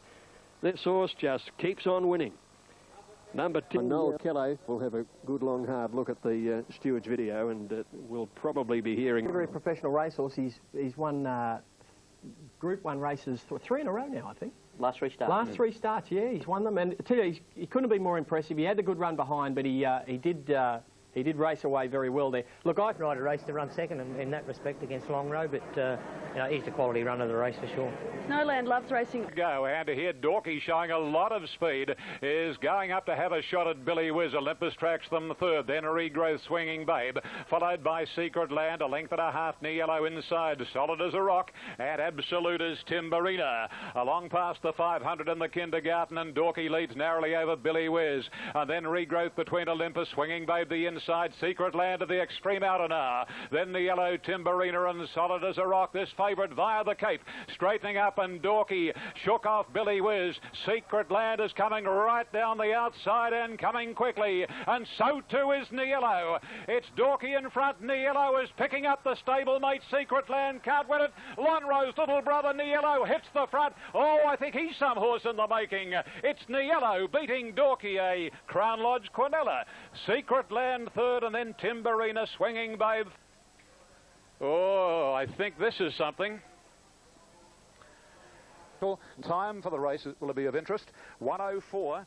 This horse just keeps on winning. Number 2, Noel Kelly will have a good long hard look at the steward's video, and we'll probably be hearing... A very professional racehorse. He's won Group 1 races 3 in a row now, I think. Last 3 starts. Last 3 starts, yeah, he's won them. And I tell you, he couldn't have been more impressive. He had the good run behind, but he did race away very well there. Look, I ride a race to run second in that respect against Lonhro, but you know, he's the quality runner of the race for sure. Snowland loves racing. Go, and here Dorky, showing a lot of speed, is going up to have a shot at Billy Whiz. Olympus tracks them third, then Regrowth Swinging Babe, followed by Secret Land, a length and a half near Yellow inside, Solid as a Rock, and Absolute as Timberina. Along past the 500 in the Kindergarten, and Dorky leads narrowly over Billy Whiz, and then Regrowth between Olympus, Swinging Babe the inside. inside, Secret Land of the extreme outer now. Then the yellow Timberina and solid as a rock. This favourite via the Cape. Straightening up and Dorky shook off Billy Whiz. Secret Land is coming right down the outside and coming quickly. And so too is Niello. It's Dorky in front. Niello is picking up the stablemate. Secret Land can't win it. Lonhro's little brother Niello hits the front. Oh, I think he's some horse in the making. It's Niello beating Dorky, a Crown Lodge Quinella. Secret Land third, and then Timberina swinging babe. Oh, I think this is something. Time for the race will be of interest. 1:04.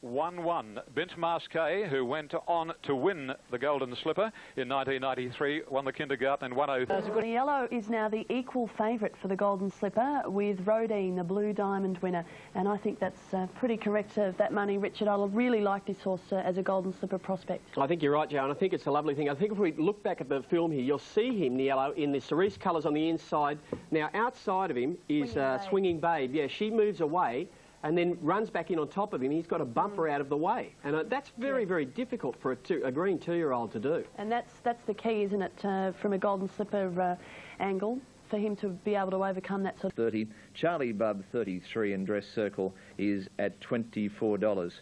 1-1. Bint Masquet, who went on to win the Golden Slipper in 1993, won the Kindergarten in 1:03. Yellow is now the equal favourite for the Golden Slipper with Rodine, the Blue Diamond winner, and I think that's pretty correct of that money, Richard. I really like this horse as a Golden Slipper prospect. I think you're right, Joe, and I think it's a lovely thing. I think if we look back at the film here, you'll see him, Niello, in the cerise colours on the inside. Now, outside of him is Swinging Babe. Yeah, she moves away and then runs back in on top of him. He's got a bumper out of the way. And that's very, very difficult for a green two-year-old to do. And that's the key, isn't it, from a Golden Slipper angle, for him to be able to overcome that sort of... 30. Charlie Bub, 33, in Dress Circle, is at $24.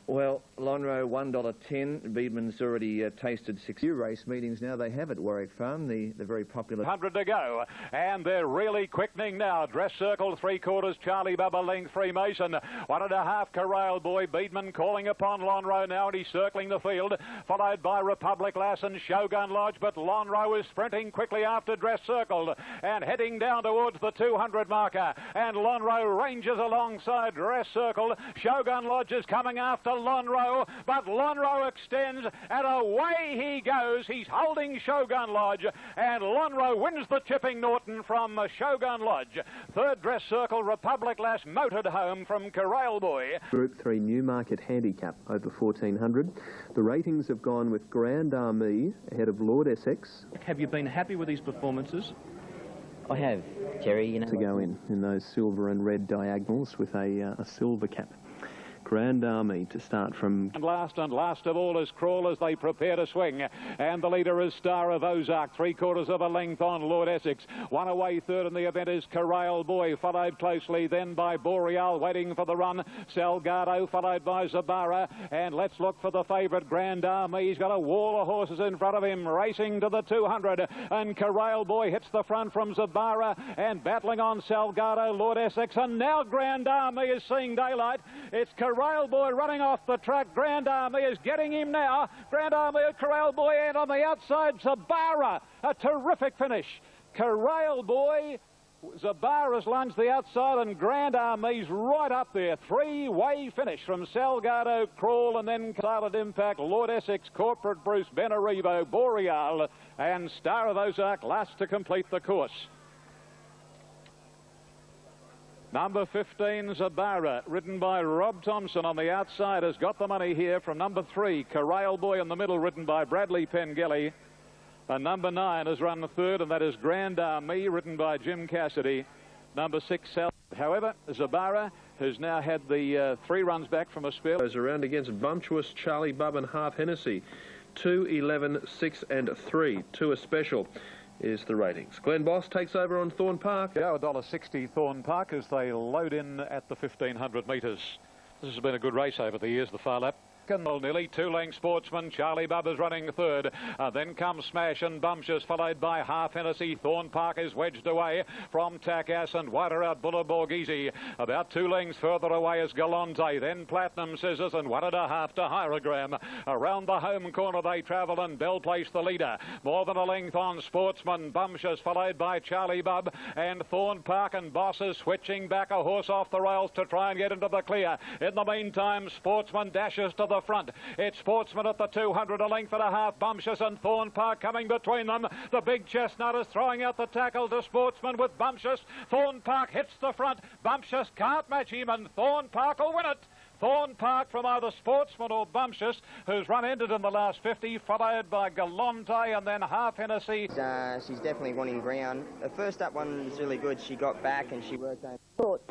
Well, Lonhro, $1.10. Beedman's already tasted 6 race meetings now. They have at Warwick Farm, the very popular... 100 to go, and they're really quickening now. Dress Circle, 3/4, Charlie Bubba, length, Freemason. 1.5, Corral Boy. Beedman calling upon Lonhro now, and he's circling the field, followed by Republic Lass and Shogun Lodge, but Lonhro is sprinting quickly after Dress Circle and heading down towards the 200 marker, and Lonhro ranges alongside Dress Circle. Shogun Lodge is coming after Lonhro, but Lonhro extends, and away he goes. He's holding Shogun Lodge, and Lonhro wins the Chipping Norton from Shogun Lodge. Third, Dress Circle, Republic Lass motored home from Corral Boy. Group 3 Newmarket Handicap over 1400. The ratings have gone with Grand Armee ahead of Lord Essex. Have you been happy with these performances? I have, Terry. You know, to go in those silver and red diagonals with a silver cap. Grand Armee to start from... And last of all is Crawl as they prepare to swing. And the leader is Star of Ozark, 3/4 of a length on Lord Essex. One away third in the event is Corral Boy, followed closely then by Boreal, waiting for the run. Salgado, followed by Zabara. And let's look for the favourite, Grand Armee. He's got a wall of horses in front of him, racing to the 200. And Corral Boy hits the front from Zabara, and battling on Salgado, Lord Essex. And now Grand Armee is seeing daylight. It's Corral Boy running off the track. Grand Armee is getting him now. Grand Armee, Corral Boy, and on the outside, Zabara. A terrific finish. Corral Boy, Zabara's lunged the outside, and Grand Armee's right up there. Three-way finish from Salgado, Crawl, and then Silent Impact, Lord Essex, Corporate Bruce, Benarivo, Boreal, and Star of Ozark last to complete the course. Number 15, Zabara, ridden by Rob Thompson on the outside, has got the money here from number 3, Corral Boy in the middle, ridden by Bradley Pengelly. And number 9 has run third, and that is Grand Armee, ridden by Jim Cassidy. Number 6, Sal. However, Zabara has now had the 3 runs back from a spell. Goes around against Bumptuous, Charlie Bub and Half Hennessy. 2, 11, 6 and 3. 2 a special is the ratings. Glenn Boss takes over on Thorne Park. Yeah, $1.60 Thorne Park as they load in at the 1,500 metres. This has been a good race over the years, the far lap. Nearly 2-length Sportsman, Charlie Bubba's running third. Then comes Smash and Bumptious, followed by Half Hennessy. Thorne Park is wedged away from Takass and wider out Buller Borghese. About 2 lengths further away is Galante, then Platinum Scissors, and 1.5 to Hierogram. Around the home corner they travel, and Belle placed the leader. More than a length on Sportsman, Bumptious, followed by Charlie Bub, and Thorne Park and Bosses switching back a horse off the rails to try and get into the clear. In the meantime, Sportsman dashes to the front. It's Sportsman at the 200, a length and a half. Bumptious and Thorne Park coming between them. The big chestnut is throwing out the tackle to Sportsman with Bumptious. Thorne Park hits the front. Bumptious can't match him, and Thorne Park will win it. Thorne Park from either Sportsman or Bumptious, who's run ended in the last 50, followed by Galante and then Half Hennessy. She's definitely winning ground. The first up one was really good. She got back and she worked on... Thought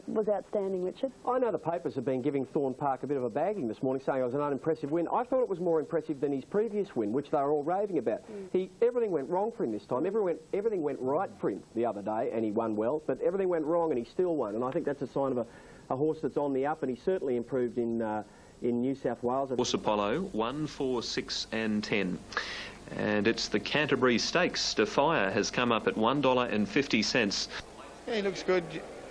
was outstanding, Richard. I know the papers have been giving Thorne Park a bit of a bagging this morning, saying it was an unimpressive win. I thought it was more impressive than his previous win, which they were all raving about. Everything went wrong for him this time. Everything went right for him the other day, and he won well, but everything went wrong and he still won. And I think that's a sign of a horse that's on the up, and he certainly improved in New South Wales. Horse Apollo, 1, 4, 6 and 10. And it's the Canterbury Stakes. Defier has come up at $1.50. Yeah, he looks good.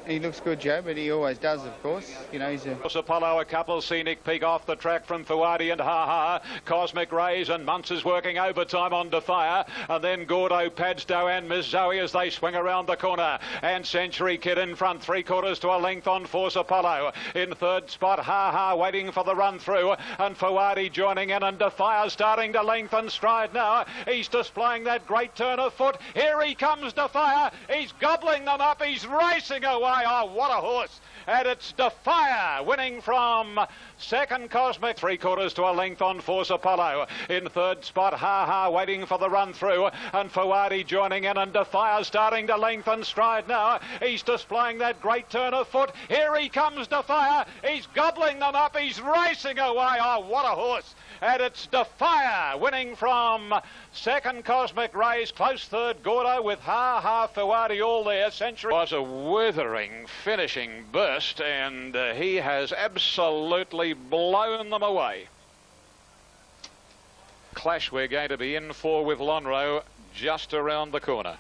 He looks good, Joe, but he always does, of course. You know, he's a... Apollo, a couple, Scenic Peak off the track from Fuadi and Ha Ha. Cosmic Rays and Muntz is working overtime on Defier. And then Gordo, Padstow and Miss Zoe as they swing around the corner. And Century Kid in front, 3/4 to a length on Force Apollo. In third spot, Ha Ha waiting for the run through. And Fuadi joining in, and Defier starting to lengthen stride now. He's displaying that great turn of foot. Here he comes, Defier. He's gobbling them up. He's racing away. Oh, what a horse. And it's Defier winning from second, Cosmic, 3/4 to a length on Force Apollo. In third spot, Ha Ha waiting for the run through, and Fuadi joining in, and Defier starting to lengthen stride now. He's displaying that great turn of foot. Here he comes, Defier. He's gobbling them up. He's racing away. Oh, what a horse. And it's Defier winning from second, Cosmic Rays, close third, Gordo with Ha Ha, Fuadi all there. Century was a withering finishing burst, and he has absolutely blown them away. Clash we're going to be in for with Lonhro just around the corner.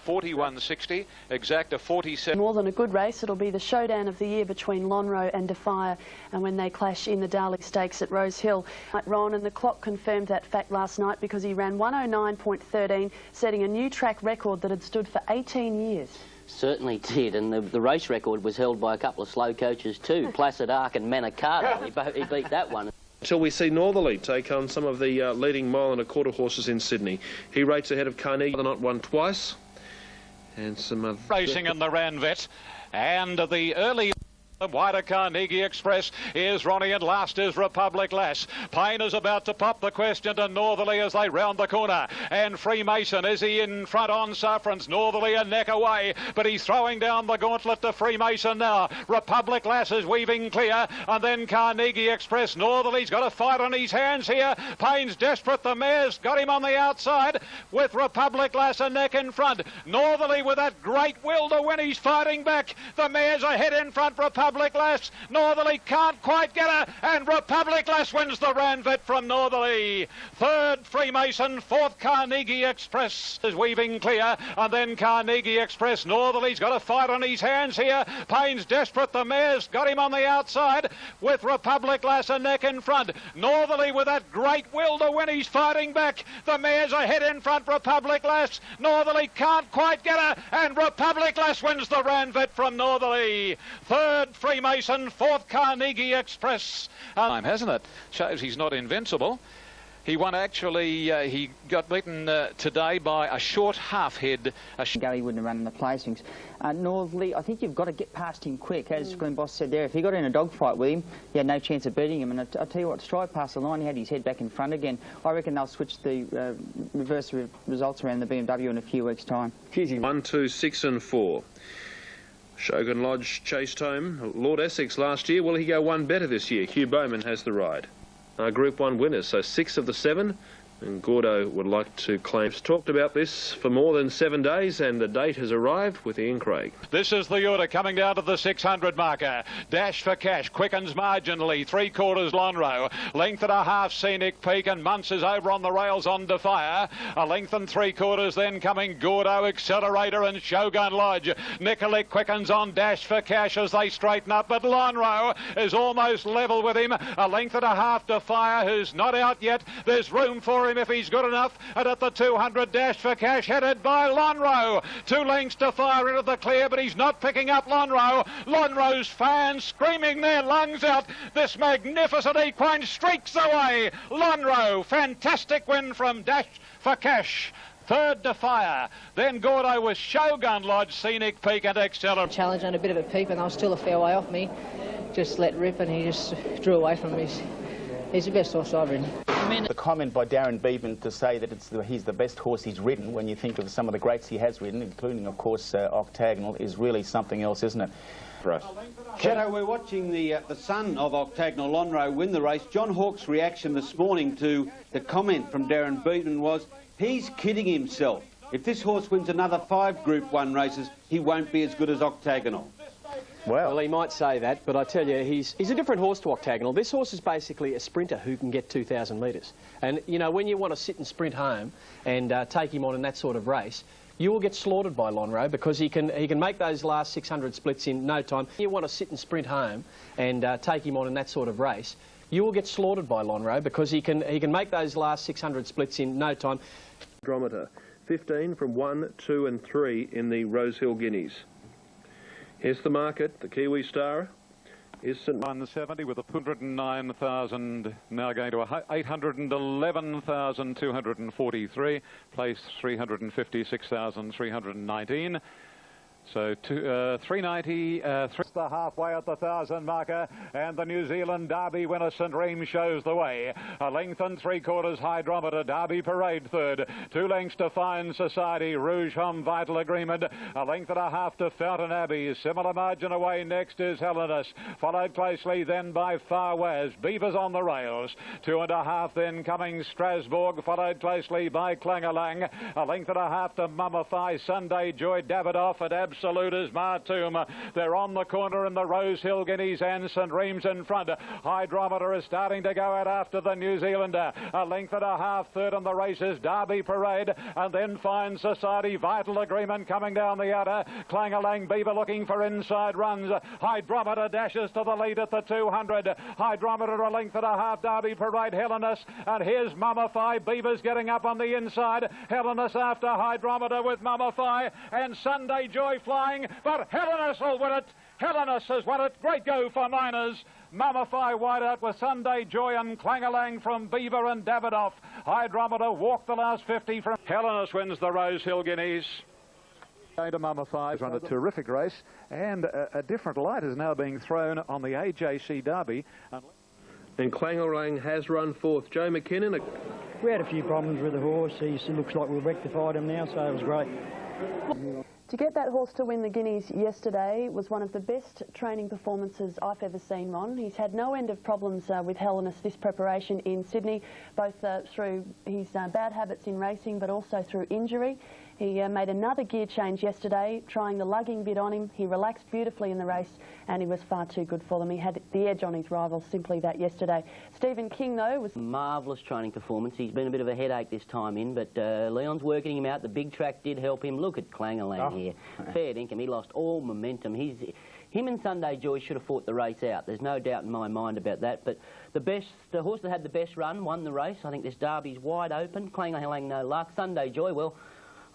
41.60, exact a 47. More than a good race, it'll be the showdown of the year between Lonhro and Defier, and when they clash in the Darling Stakes at Rose Hill. Ron, and the clock confirmed that fact last night because he ran 109.13, setting a new track record that had stood for 18 years. Certainly did, and the race record was held by a couple of slow coaches too, Placid Arc and Manicato. He beat that one. Until we see Northerly take on some of the leading mile and a quarter horses in Sydney. He rates ahead of Carnegie, not won twice. And some other... Racing in the Ranvet, and the early... The wider Carnegie Express is Ronnie, and last is Republic Lass. Payne is about to pop the question to Northerly as they round the corner. And Freemason, is he in front on Saffron's? Northerly a neck away, but he's throwing down the gauntlet to Freemason now. Republic Lass is weaving clear, and then Carnegie Express. Northerly's got a fight on his hands here. Payne's desperate. The mare's got him on the outside with Republic Lass a neck in front. Northerly with that great will to win. He's fighting back. The mare's ahead in front. Republic Lass. Northerly can't quite get her, and Republic Lass wins the Ranvet from Northerly. Third, Freemason. Fourth, Carnegie Express is weaving clear, and then Carnegie Express. Northerly's got a fight on his hands here. Payne's desperate. The mare's got him on the outside with Republic Lass a neck in front. Northerly with that great will to win. He's fighting back. The mare's ahead in front. Republic Lass. Northerly can't quite get her, and Republic Lass wins the Ranvet from Northerly. Third, Freemason. Fourth, Carnegie Express. Time, hasn't it? Shows he's not invincible. He won actually, he got beaten today by a short half head. Gary wouldn't have run in the placings. Northerly, I think you've got to get past him quick. As Glenn Boss said there, if he got in a dogfight with him, he had no chance of beating him. And I'll tell you what, stride past the line, he had his head back in front again. I reckon they'll switch the reverse results around the BMW in a few weeks' time. 1, 2, 6 and 4. Shogun Lodge chased home Lord Essex last year. Will he go one better this year? Hugh Bowman has the ride. Group 1 winners, so 6 of the 7. And Gordo would like to claim. He's talked about this for more than 7 days, and the date has arrived with Ian Craig. This is the order coming down to the 600 marker. Dash for Cash quickens marginally. 3/4 Lonhro. Length and a half Scenic Peak, and Muntz is over on the rails on Defier. A length and 3/4 then coming Gordo, Accelerator and Shogun Lodge. Nikolic quickens on Dash for Cash as they straighten up, but Lonhro is almost level with him. A length and a half Defier, who's not out yet. There's room for him if he's good enough, and at the 200 Dash for Cash headed by Lonhro. 2 lengths to fire into the clear, but he's not picking up Lonhro. Lonhro's fans screaming their lungs out. This magnificent equine streaks away. Lonhro, fantastic win from Dash for Cash. Third, Defier. Then Gordo with Shogun Lodge, Scenic Peak and Accelerator. Challenge on a bit of a peep, and I was still a fair way off me. Just let rip, and he just drew away from me. He's the best horse I've ridden. mean, the comment by Darren Bevan to say that he's the best horse he's ridden, when you think of some of the greats he has ridden, including, of course, Octagonal, is really something else, isn't it? For us. Shadow, we're watching the son of Octagonal, Lonhro, win the race. John Hawke's reaction this morning to the comment from Darren Bevan was, he's kidding himself. If this horse wins another 5 Group 1 races, he won't be as good as Octagonal. Well, he might say that, but I tell you, he's a different horse to Octagonal. This horse is basically a sprinter who can get 2,000 metres. And, you know, when you want to sit and sprint home and take him on in that sort of race, you will get slaughtered by Lonhro because he can make those last 600 splits in no time. You want to sit and sprint home and take him on in that sort of race, you will get slaughtered by Lonhro because he can make those last 600 splits in no time. Hydrometer, 15 from 1, 2 and 3 in the Rosehill Guineas. Here's the market. The Kiwi Star is St. 170 with 109,000, now going to 811,243, place 356,319. So 390, the halfway at the 1,000 marker, and the New Zealand Derby winner St. Reem shows the way. A length and 3/4 Hydrometer, Derby Parade third. 2 lengths to Fine Society, Rouge Homme, Vital Agreement. A length and a half to Fountain Abbey. Similar margin away next is Helenus, followed closely then by Far Waz. Beavers on the rails. 2 1/2 then coming Strasbourg, followed closely by Clangalang. A length and a half to Mummify, Sunday Joy, Davidoff at Absolute as Martoum. They're on the corner in the Rosehill Guineas and St. Reem's in front. Hydrometer is starting to go out after the New Zealander. A length and a half third on the races, Derby Parade, and then Fine Society, Vital Agreement coming down the outer. Clangalang Beaver looking for inside runs. Hydrometer dashes to the lead at the 200. Hydrometer a length and a half, Derby Parade, Helenus, and here's Mummify. Beaver's getting up on the inside. Helenus after Hydrometer with Mummify, and Sunday Joy flying, but Helenus will win it. Helenus has won it. Great go for Miners. Mummify wide out with Sunday Joy and Clangalang from Beaver and Davidoff. Hydrometer walked the last 50 from Helenus wins the Rosehill Guineas. Going to Mummify. He's run a terrific race, and a different light is now being thrown on the AJC Derby. And Clangalang has run fourth. Joe McKinnon. We had a few problems with the horse. It looks like we've rectified him now, so it was great. To get that horse to win the Guineas yesterday was one of the best training performances I've ever seen, Ron. He's had no end of problems with Helenus this preparation in Sydney, both through his bad habits in racing but also through injury. He made another gear change yesterday, trying the lugging bit on him. He relaxed beautifully in the race and he was far too good for them. He had the edge on his rivals, simply that yesterday. Stephen King, though, was... Marvellous training performance. He's been a bit of a headache this time in, but Leon's working him out. The big track did help him. Look at Clangalang here. Fair dinkum. He lost all momentum. Him and Sunday Joy should have fought the race out. There's no doubt in my mind about that. But the horse that had the best run won the race. I think this Derby's wide open. Clangalang no luck. Sunday Joy, well,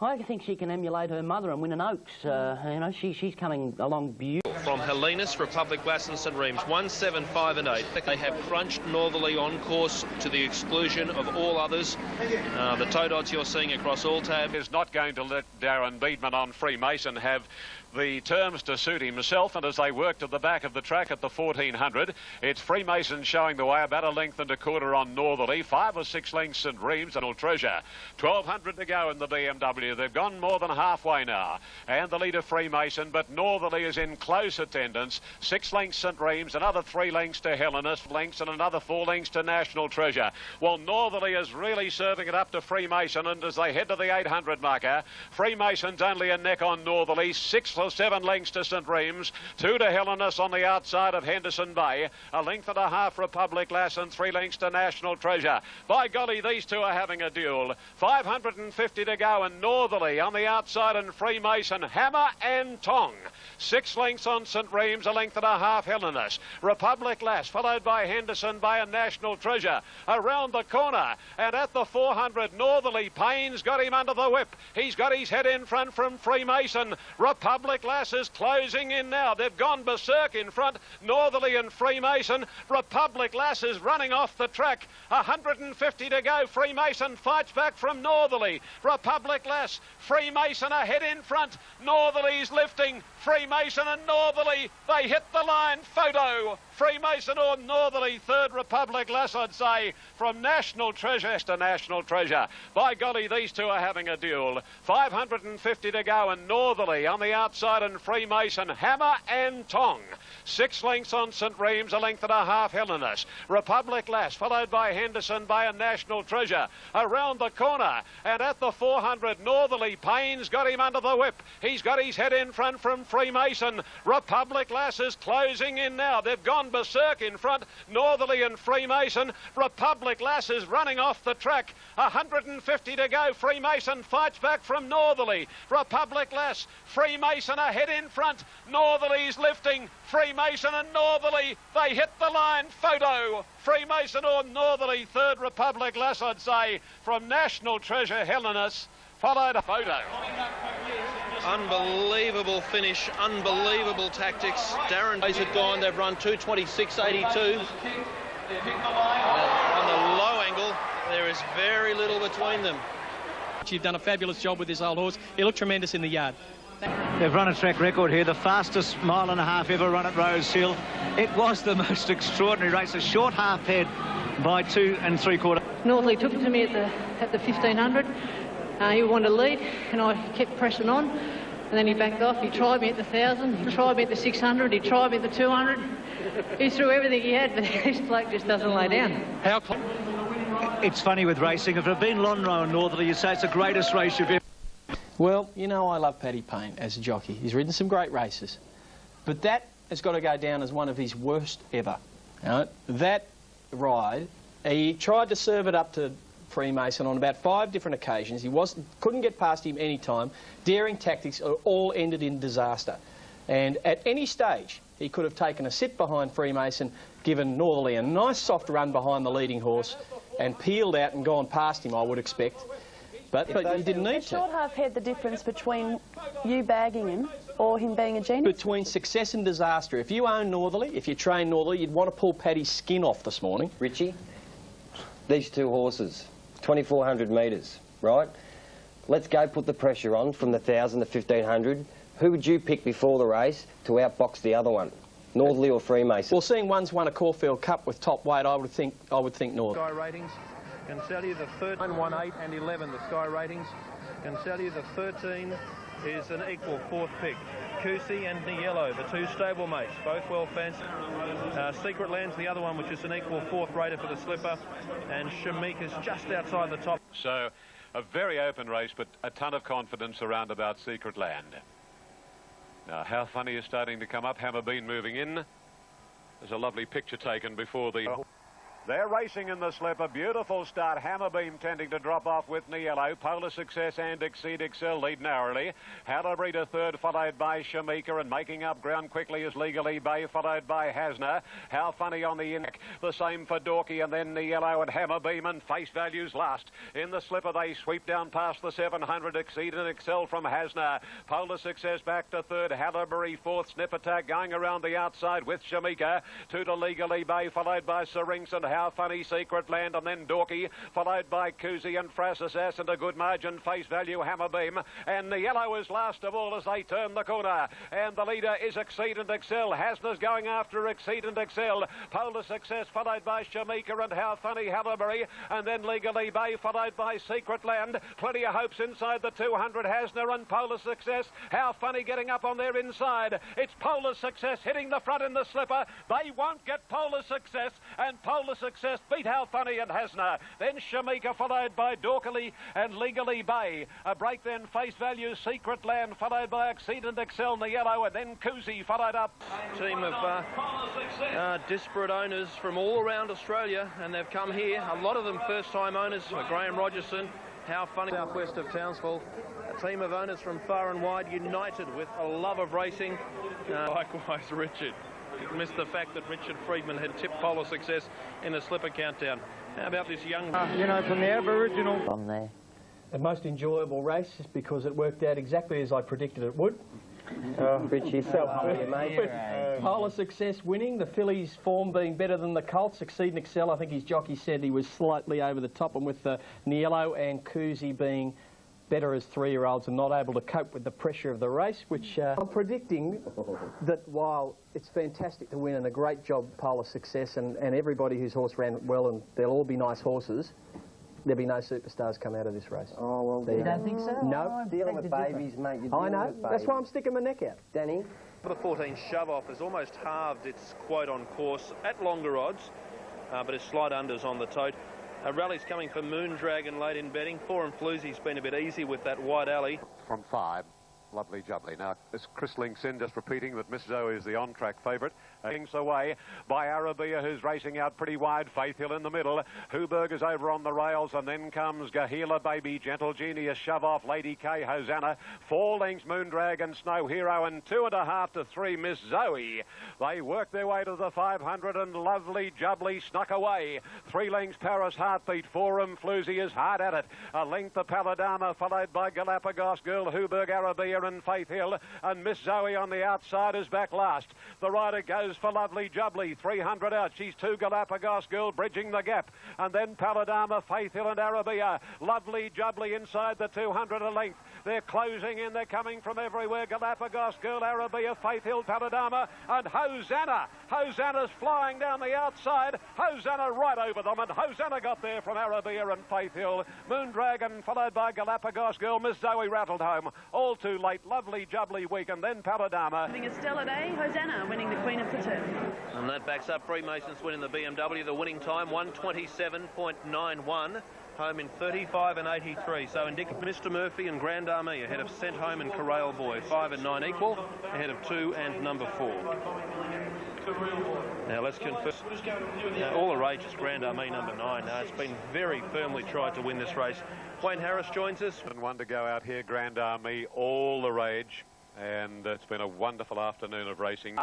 I think she can emulate her mother and win an Oaks. You know, she's coming along beautiful. From Helenus, Republic Glass and St. Reem's, 1, 7, 5 and 8. They have crunched Northerly on course to the exclusion of all others. The tote odds you're seeing across all tabs. Is not going to let Darren Beedman on Freemason have the terms to suit himself, and as they work to the back of the track at the 1400, it's Freemason showing the way, about a length and a quarter on Northerly, 5 or 6 lengths St. Reem's and Treasure. 1200 to go in the BMW. They've gone more than halfway now, and the leader Freemason, but Northerly is in close attendance. 6 lengths St. Reem's, another 3 lengths to Helenus, lengths and another 4 lengths to National Treasure. Well, Northerly is really serving it up to Freemason, and as they head to the 800 marker, Freemason's only a neck on Northerly, 6 or 7 lengths to St. Reem's, 2 to Helenus on the outside of Henderson Bay, a length and a half Republic Lass and 3 lengths to National Treasure. By golly, these two are having a duel. 550 to go, and Northerly on the outside and Freemason, hammer and tong. 6 lengths on St. Reem's, a length and a half Helenus. Republic Lass, followed by Henderson Bay and National Treasure. Around the corner, and at the 400, Northerly, Payne's got him under the whip. He's got his head in front from Freemason. Republic Lass is closing in now. They've gone berserk in front. Northerly and Freemason. Republic Lass is running off the track. 150 to go. Freemason fights back from Northerly. Republic Lass. Freemason ahead in front. Northerly's lifting. Freemason and Northerly. They hit the line. Photo. Freemason or Northerly, Third Republic Lass, I'd say, from National Treasure to National Treasure. By golly, these two are having a duel. 550 to go, and Northerly on the outside, and Freemason, hammer and tong. 6 lengths on St. Reems, a length and a half Helenus. Republic Lass, followed by Henderson Bay and National Treasure. Around the corner, and at the 400, Northerly, Payne's got him under the whip. He's got his head in front from Freemason. Republic Lass is closing in now. They've gone berserk in front, Northerly and Freemason. Republic Lass is running off the track. 150 to go. Freemason fights back from Northerly. Republic Lass, Freemason ahead in front. Northerly's lifting. Freemason and Northerly, they hit the line. Photo. Freemason or Northerly, Third Republic Lass, I'd say, from National Treasure Helenus, followed a photo. Unbelievable finish, unbelievable tactics. Darren Days had gone, they've run 2:26.82. On the low angle, there is very little between them. You've done a fabulous job with this old horse. He looked tremendous in the yard. They've run a track record here, the fastest mile and a half ever run at Rose Hill. It was the most extraordinary race, a short half head by 2 3/4. Northerly took it to me at the 1500. He wanted to lead, and I kept pressing on. And then he backed off. He tried me at the 1000. He tried me at the 600. He tried me at the 200. He threw everything he had, but this bloke just doesn't lay down. It's funny with racing. If it had been Lonhro and Northerly, you'd say it's the greatest race you've ever. Well, you know I love Paddy Payne as a jockey. He's ridden some great races. But that has got to go down as one of his worst ever. You know, that ride, he tried to serve it up to Freemason on about 5 different occasions. He couldn't get past him any time. Daring tactics all ended in disaster. And at any stage, he could have taken a sit behind Freemason, given Northerly a nice soft run behind the leading horse, and peeled out and gone past him, I would expect. But you didn't need to. Short half head the difference between you bagging him or him being a genius? Between success and disaster. If you own Northerly, if you train Northerly, you'd want to pull Paddy's skin off this morning. Richie, these two horses, 2,400 metres, right? Let's go put the pressure on from the 1,000 to 1,500. Who would you pick before the race to outbox the other one, Northerly or Freemason? Well, seeing one's won a Caulfield Cup with top weight, I would think Northerly. Sky ratings can tell you the 13, 1, 8 and 11, the Sky ratings can tell you the 13 is an equal 4th pick. Kusi and Niello, the 2 stablemates, both well fenced. Secret Land's the other one, which is an equal 4th rater for the slipper, and Shamika's just outside the top. So a very open race, but a ton of confidence around about Secret Land. Now, How Funny is starting to come up. Hammerbean moving in. There's a lovely picture taken before the... They're racing in the slipper. Beautiful start. Hammerbeam tending to drop off with Niello. Polar Success and Exceed Excel lead narrowly. Hallaberry to third, followed by Shamika, and making up ground quickly is Legally Bay, followed by Hasna. How Funny on the in. The same for Dorky, and then Niello and Hammerbeam, and Face Values last. In the slipper, they sweep down past the 700. Exceed and Excel from Hasna. Polar Success back to third. Hallaberry fourth. Snip Attack going around the outside with Shamika. 2 to Legally Bay, followed by Syrinx and How Funny, Secret Land, and then Dorky, followed by Kusi and Frassus Ass, and a good margin, Face Value, Hammerbeam, and the yellow is last of all as they turn the corner, and the leader is Exceed and Excel. Hasna's going after Exceed and Excel. Polar Success, followed by Shamika and How Funny, Hallaberry, and then Legally Bay, followed by Secret Land. Plenty of hopes inside the 200, Hasna and Polar Success. How Funny getting up on their inside. It's Polar Success hitting the front in the slipper. They won't get Polar Success, and Polar Success beat How Funny and Hasna. Then Shamika, followed by Dorkily and Legally Bay. A break then, Face Value, Secret Land, followed by Exceed and Excel in the yellow, and then Kusi followed up. Team of disparate owners from all around Australia, and they've come here. A lot of them first-time owners. Graham Rogerson, How Funny, southwest of Townsville. A team of owners from far and wide, united with a love of racing. Likewise, Richard. Missed the fact that Richard Friedman had tipped Polar Success in the slipper countdown. How about this young... you know, from the Aboriginal... On there. The most enjoyable race because it worked out exactly as I predicted it would. Richie, so hungry, mate. Polar Success winning, the fillies' form being better than the Colts. Exceed and Excel, I think his jockey said he was slightly over the top, and with Niello and Kusi being better as 3-year-olds and not able to cope with the pressure of the race, which I'm predicting that while it's fantastic to win and a great job, pole of success, and everybody whose horse ran well, and they'll all be nice horses, there'll be no superstars come out of this race. Oh, well, You don't think so? No. Dealing with babies, mate. I know. That's why I'm sticking my neck out. Danny? The 14 Shove-Off has almost halved its quote on course at longer odds, but it's slight unders on the tote. Rally's coming for Moondragon late in betting. 4 and Floozy's been a bit easy with that wide alley. From 5. Lovely jubbly. Now, this Chris Links in, just repeating that Miss Zoe is the on-track favourite. Kings away by Arabia, who's racing out pretty wide. Faith Hill in the middle. Huberger's over on the rails, and then comes Gahila Baby, Gentle Genius, Shove Off, Lady K, Hosanna. 4 lengths, Moondragon, Snow Hero, and 2.5 to 3, Miss Zoe. They work their way to the 500, and Lovely Jubbly snuck away. 3 lengths, Paris Heartbeat. 4 Floozy is hard at it. A length, the Paladama, followed by Galapagos Girl, Huberg, Arabia, and Faith Hill, and Miss Zoe on the outside is back last. The rider goes for Lovely Jubbly, 300 out. She's 2 Galapagos Girl bridging the gap, and then Paladama, Faith Hill, and Arabia. Lovely Jubbly inside the 200 a length. They're closing in. They're coming from everywhere. Galapagos Girl, Arabia, Faith Hill, Paladama, and Hosanna. Hosanna's flying down the outside. Hosanna right over them, and Hosanna got there from Arabia and Faith Hill. Moondragon followed by Galapagos Girl. Miss Zoe rattled home. All too late. Lovely Jubbly weak, and then Paladama. Having a stellar day, Hosanna winning the Queen of the Turf. And that backs up Freemasons winning the BMW. The winning time, 1:27.91. Home in 35 and 83. So indicative Mr. Murphy and Grand Armee ahead of Sent Home and Corral Boy. 5 and 9 equal, ahead of 2 and number 4. Now let's confirm. All the rage is Grand Armee number 9. It's been very firmly tried to win this race. Wayne Harris joins us. And one to go out here, Grand Armee, all the rage. And it's been a wonderful afternoon of racing.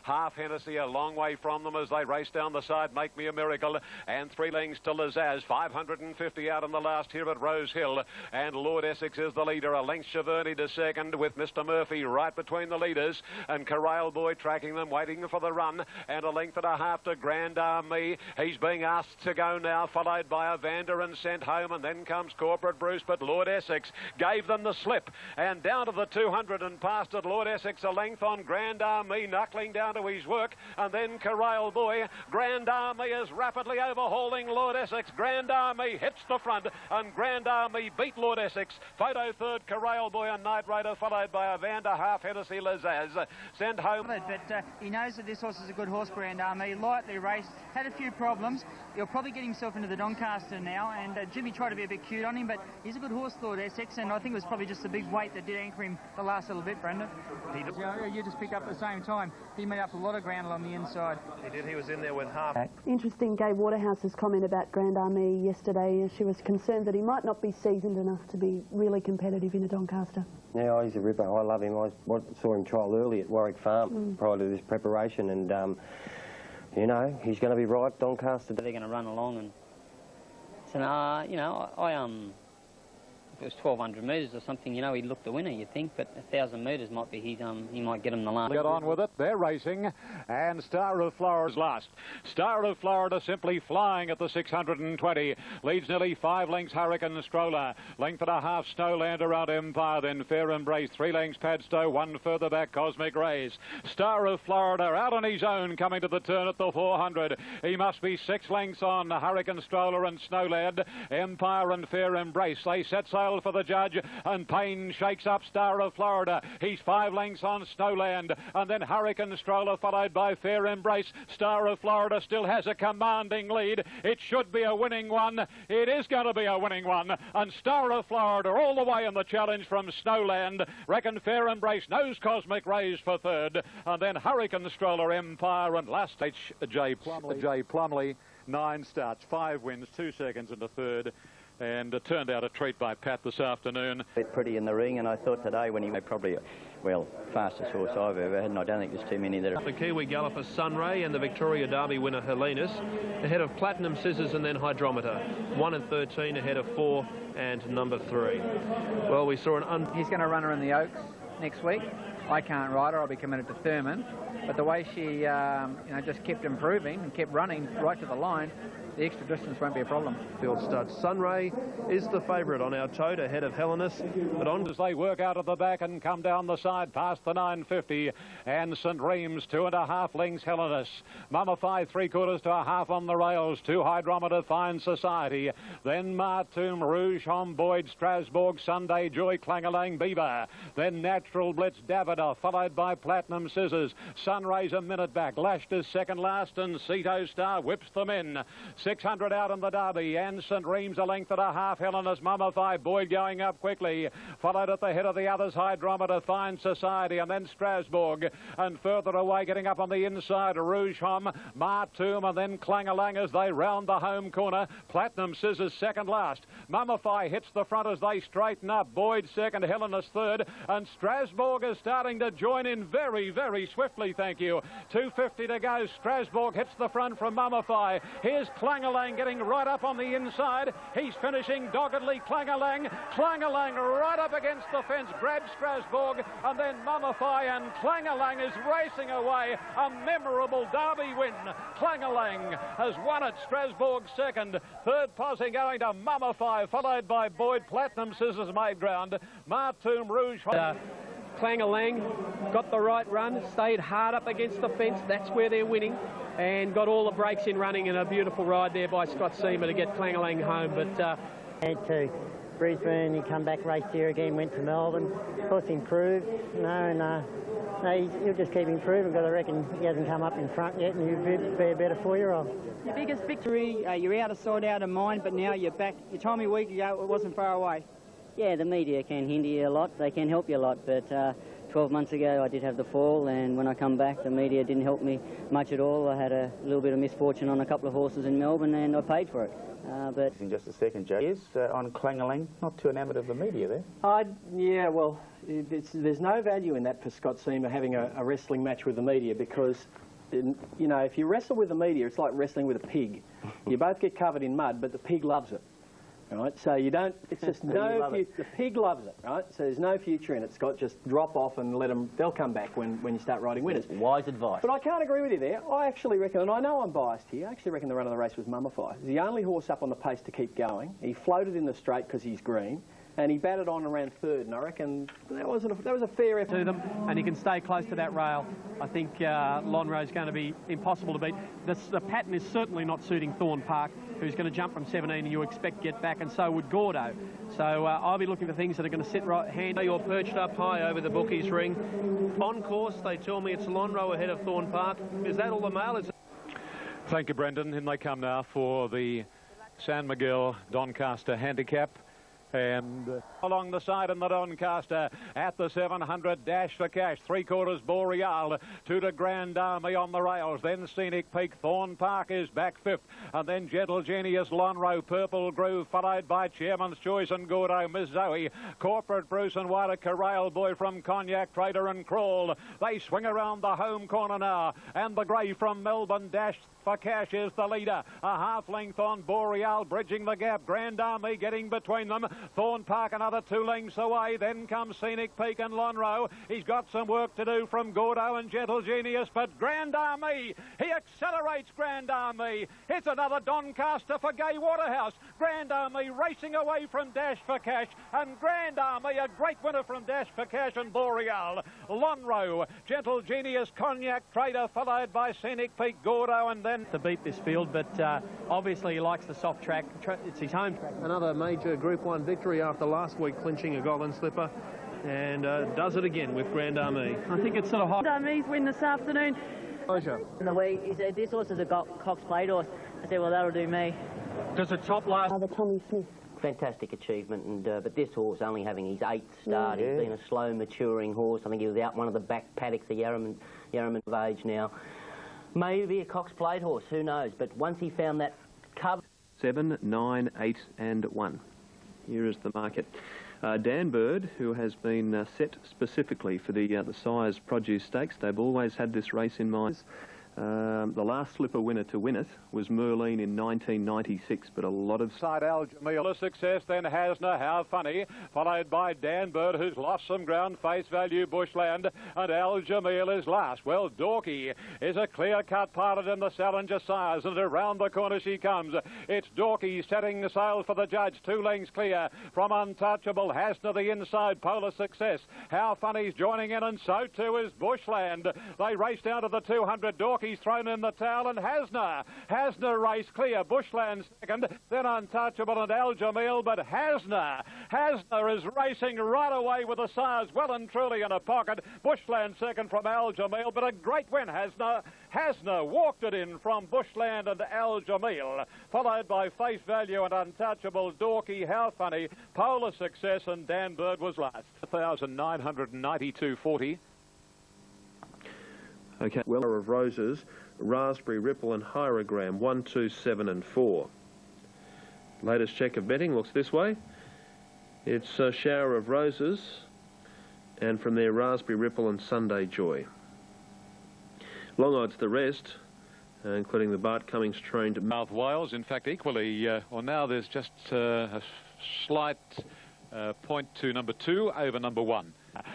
Half Hennessy a long way from them as they race down the side. Make Me a Miracle, and 3 lengths to Lazaz. 550 out in the last here at Rose Hill, and Lord Essex is the leader. A length Cheverny to second, with Mr. Murphy right between the leaders, and Corral Boy tracking them, waiting for the run, and a length and a half to Grand Armee. He's being asked to go now, followed by Evander and Sent Home, and then comes Corporate Bruce, but Lord Essex gave them the slip, and down to the 200 and past it. Lord Essex a length on Grand Armee, knuckling down to his work, and then Corral Boy. Grand Armee is rapidly overhauling Lord Essex. Grand Armee hits the front, and Grand Armee beat Lord Essex. Photo third, Corral Boy and Night Raider, followed by Evander, Half Hennessy, Lazaz. Send home. But he knows that this horse is a good horse, Grand Armee. Lightly raced, had a few problems. He'll probably get himself into the Doncaster now, and Jimmy tried to be a bit cute on him, but he's a good horse, Lord Essex, and I think it was probably just the big weight that did anchor him the last little bit, Brendan. You just picked up at the same time. He made up a lot of ground along the inside. He did. He was in there with half. Interesting, Gay Waterhouse's comment about Grand Armee yesterday. She was concerned that he might not be seasoned enough to be really competitive in a Doncaster. Yeah, he's a ripper. I love him. I saw him trial early at Warwick Farm prior to this preparation, and you know, he's going to be right Doncaster. They're going to run along, and so you know, if it was 1,200 metres or something, you know, he'd look the winner, you'd think, but 1,000 metres might be his, he might get him the last. Get on with it. They're racing, and Star of Florida's last. Star of Florida simply flying at the 620. Leads nearly 5 lengths Hurricane Stroller. Length and a half Snowland around Empire, then Fair Embrace. 3 lengths Padstow, 1 further back Cosmic Rays. Star of Florida out on his own, coming to the turn at the 400. He must be 6 lengths on Hurricane Stroller and Snowland. Empire and Fair Embrace. They set sail for the judge, and Payne shakes up Star of Florida. He's 5 lengths on Snowland, and then Hurricane Stroller followed by Fair Embrace. Star of Florida still has a commanding lead. It should be a winning one. It is going to be a winning one, and Star of Florida all the way in the challenge from Snowland. Reckon Fair Embrace knows Cosmic Rays for third, and then Hurricane Stroller, Empire, and last J. Plumley. 9 starts, 5 wins, 2 seconds in the third. And it turned out a treat by Pat this afternoon. Pretty in the ring, and I thought today when he made probably, well, fastest horse I've ever had, and I don't think there's too many that are... The Kiwi galloper Sunray and the Victoria Derby winner Helenus ahead of Platinum Scissors and then Hydrometer. 1 and 13 ahead of 4 and number 3. Well, we saw He's going to run her in the Oaks next week. I can't ride her. I'll be committed to Thurman. But the way she, you know, just kept improving and kept running right to the line, the extra distance won't be a problem. Field stud Sunray is the favourite on our tote ahead of Helenus, but on as they work out of the back and come down the side past the 950, and St Reems 2.5 lengths Helenus. Mummify 3/4 to a half on the rails. 2 Hydrometer Fine Society. Then Martoum, Rouge, Boyd, Strasbourg, Sunday Joy, Clangalang, Beaver. Then Natural Blitz, Davidoff, followed by Platinum Scissors. Sunrays a minute back. Lashed is second last, and Ceto Star whips them in. 600 out in the Derby, and St Reems a length and a half. Helenus, Mummify, Boyd going up quickly. Followed at the head of the others, Hydrometer Fine Society, and then Strasbourg. And further away, getting up on the inside, Rouge Hom, Martoum, and then Clangalang as they round the home corner. Platinum Scissors second last. Mummify hits the front as they straighten up. Boyd second, Helenus third, and Strasbourg is starting to join in very, very swiftly, thank you. 250 to go. Strasbourg hits the front from Mummify. Here's Clangalang getting right up on the inside. He's finishing doggedly, Clangalang. Clangalang right up against the fence, grabs Strasbourg, and then Mummify, and Clangalang is racing away. A memorable Derby win. Clangalang has won it. Strasbourg second. Third posse going to Mummify, followed by Boyd. Platinum Scissors made ground. Martoum, Rouge. Clangalang got the right run, stayed hard up against the fence. That's where they're winning, and got all the brakes in running, and a beautiful ride there by Scott Seamer to get Clangalang home. But Had to Brisbane, he come back, raced here again, went to Melbourne. Of course, improved. He'll just keep improving, because I reckon he hasn't come up in front yet, and he'll be a better 4-year-old. Your biggest victory, you're out of sight, out of mind, but now you're back. You told me a week ago it wasn't far away. Yeah, the media can hinder you a lot. They can help you a lot, but 12 months ago I did have the fall, and when I come back the media didn't help me much at all. I had a little bit of misfortune on a couple of horses in Melbourne, and I paid for it. But in just a second, Jay, is on Clangalang not too enamoured of the media there? Yeah, well, there's no value in that for Scott Seamer having a wrestling match with the media, because, you know, if you wrestle with the media, it's like wrestling with a pig. You both get covered in mud, but the pig loves it. Right, so you don't, it's just the pig loves it, right? So there's no future in it, Scott. Just drop off and let them, they'll come back when you start riding winners. Wise advice. But I can't agree with you there. I actually reckon, and I know I'm biased here, I actually reckon the run of the race was Mummify. He's the only horse up on the pace to keep going. He floated in the straight because he's green, and he batted on around third, and I reckon that was a fair effort to them, and he can stay close to that rail. I think Lonhro's going to be impossible to beat. The pattern is certainly not suiting Thorne Park, who's going to jump from 17 and you expect get back, and so would Gordo. So I'll be looking for things that are going to sit right hand. You're perched up high over the bookies ring. On course, they tell me it's Lonhro ahead of Thorne Park. Is that all the mail? Thank you, Brendan. In they come now for the San Miguel Doncaster Handicap. And along the side in the Doncaster at the 700, Dash for Cash, 3/4 Boreal, 2 to Grand Armee on the rails, then Scenic Peak. Thorne Park is back fifth, and then Gentle Genius, Lonhro, Purple Groove, followed by Chairman's Choice and Gordo, Miss Zoe, Corporate Bruce and Wider Corral Boy from Cognac Trader and Crawl. They swing around the home corner now, and the grey from Melbourne, Dash for Cash is the leader. A half length on Boreal, bridging the gap. Grand Armee getting between them. Thorne Park another 2 lengths away. Then comes Scenic Peak and Lonhro. He's got some work to do from Gordo and Gentle Genius, but Grand Armee, he accelerates Grand Armee. It's another Doncaster for Gay Waterhouse. Grand Armee racing away from Dash for Cash, and Grand Armee a great winner from Dash for Cash and Boreal. Lonhro, Gentle Genius, Cognac Trader, followed by Scenic Peak, Gordo, and then to beat this field, but obviously he likes the soft track. It's his home track. Another major Group 1 victory after last week clinching a golden slipper, and does it again with Grand Armee. I think it's sort of hot. Grand Armee's win this afternoon. Pleasure. In the week, he said, this horse is a Cox Plate horse. I said, well, that'll do me. Does it top last? The Tommy Smith. Fantastic achievement, and but this horse only having his 8th start. He's been a slow maturing horse. I think he was out one of the back paddocks, the Yarraman of age now. Maybe a Cox Plate horse, who knows? But once he found that cover... 7, 9, 8 and 1. Here is the market. Dan Bird, who has been set specifically for the Sires Produce Stakes. They've always had this race in mind. The last slipper winner to win it was Merlin in 1996, but a lot of... Side Al Jamil, a success, then Hasna, How Funny, followed by Dan Bird, who's lost some ground, Face Value, Bushland, and Al Jamil is last. Well, Dorky is a clear-cut pilot in the Salinger Sires, and around the corner she comes. It's Dorky setting sail for the judge, 2 lengths clear from Untouchable. Hasna the inside, Polar Success. How Funny's joining in, and so too is Bushland. They race down to the 200. Dorky's thrown in the towel, and Hasna race clear. Bushland second, then Untouchable and Al Jamil, but Hasna is racing right away with the Sires well and truly in a pocket. Bushland second from Al Jamil, but a great win. Hasna walked it in from Bushland and Al Jamil, followed by Face Value and Untouchable, Dorky, How Funny, Polar Success, and Dan Bird was last. 1,992.40. Okay, Weller of Roses, Raspberry Ripple and Hierogram, 1, 2, 7 and 4. Latest check of betting looks this way. It's a Shower of Roses, and from there Raspberry Ripple and Sunday Joy. Long odds the rest, including the Bart Cummings trained South Wales, in fact, equally, or now there's just a slight point to number 2 over number 1.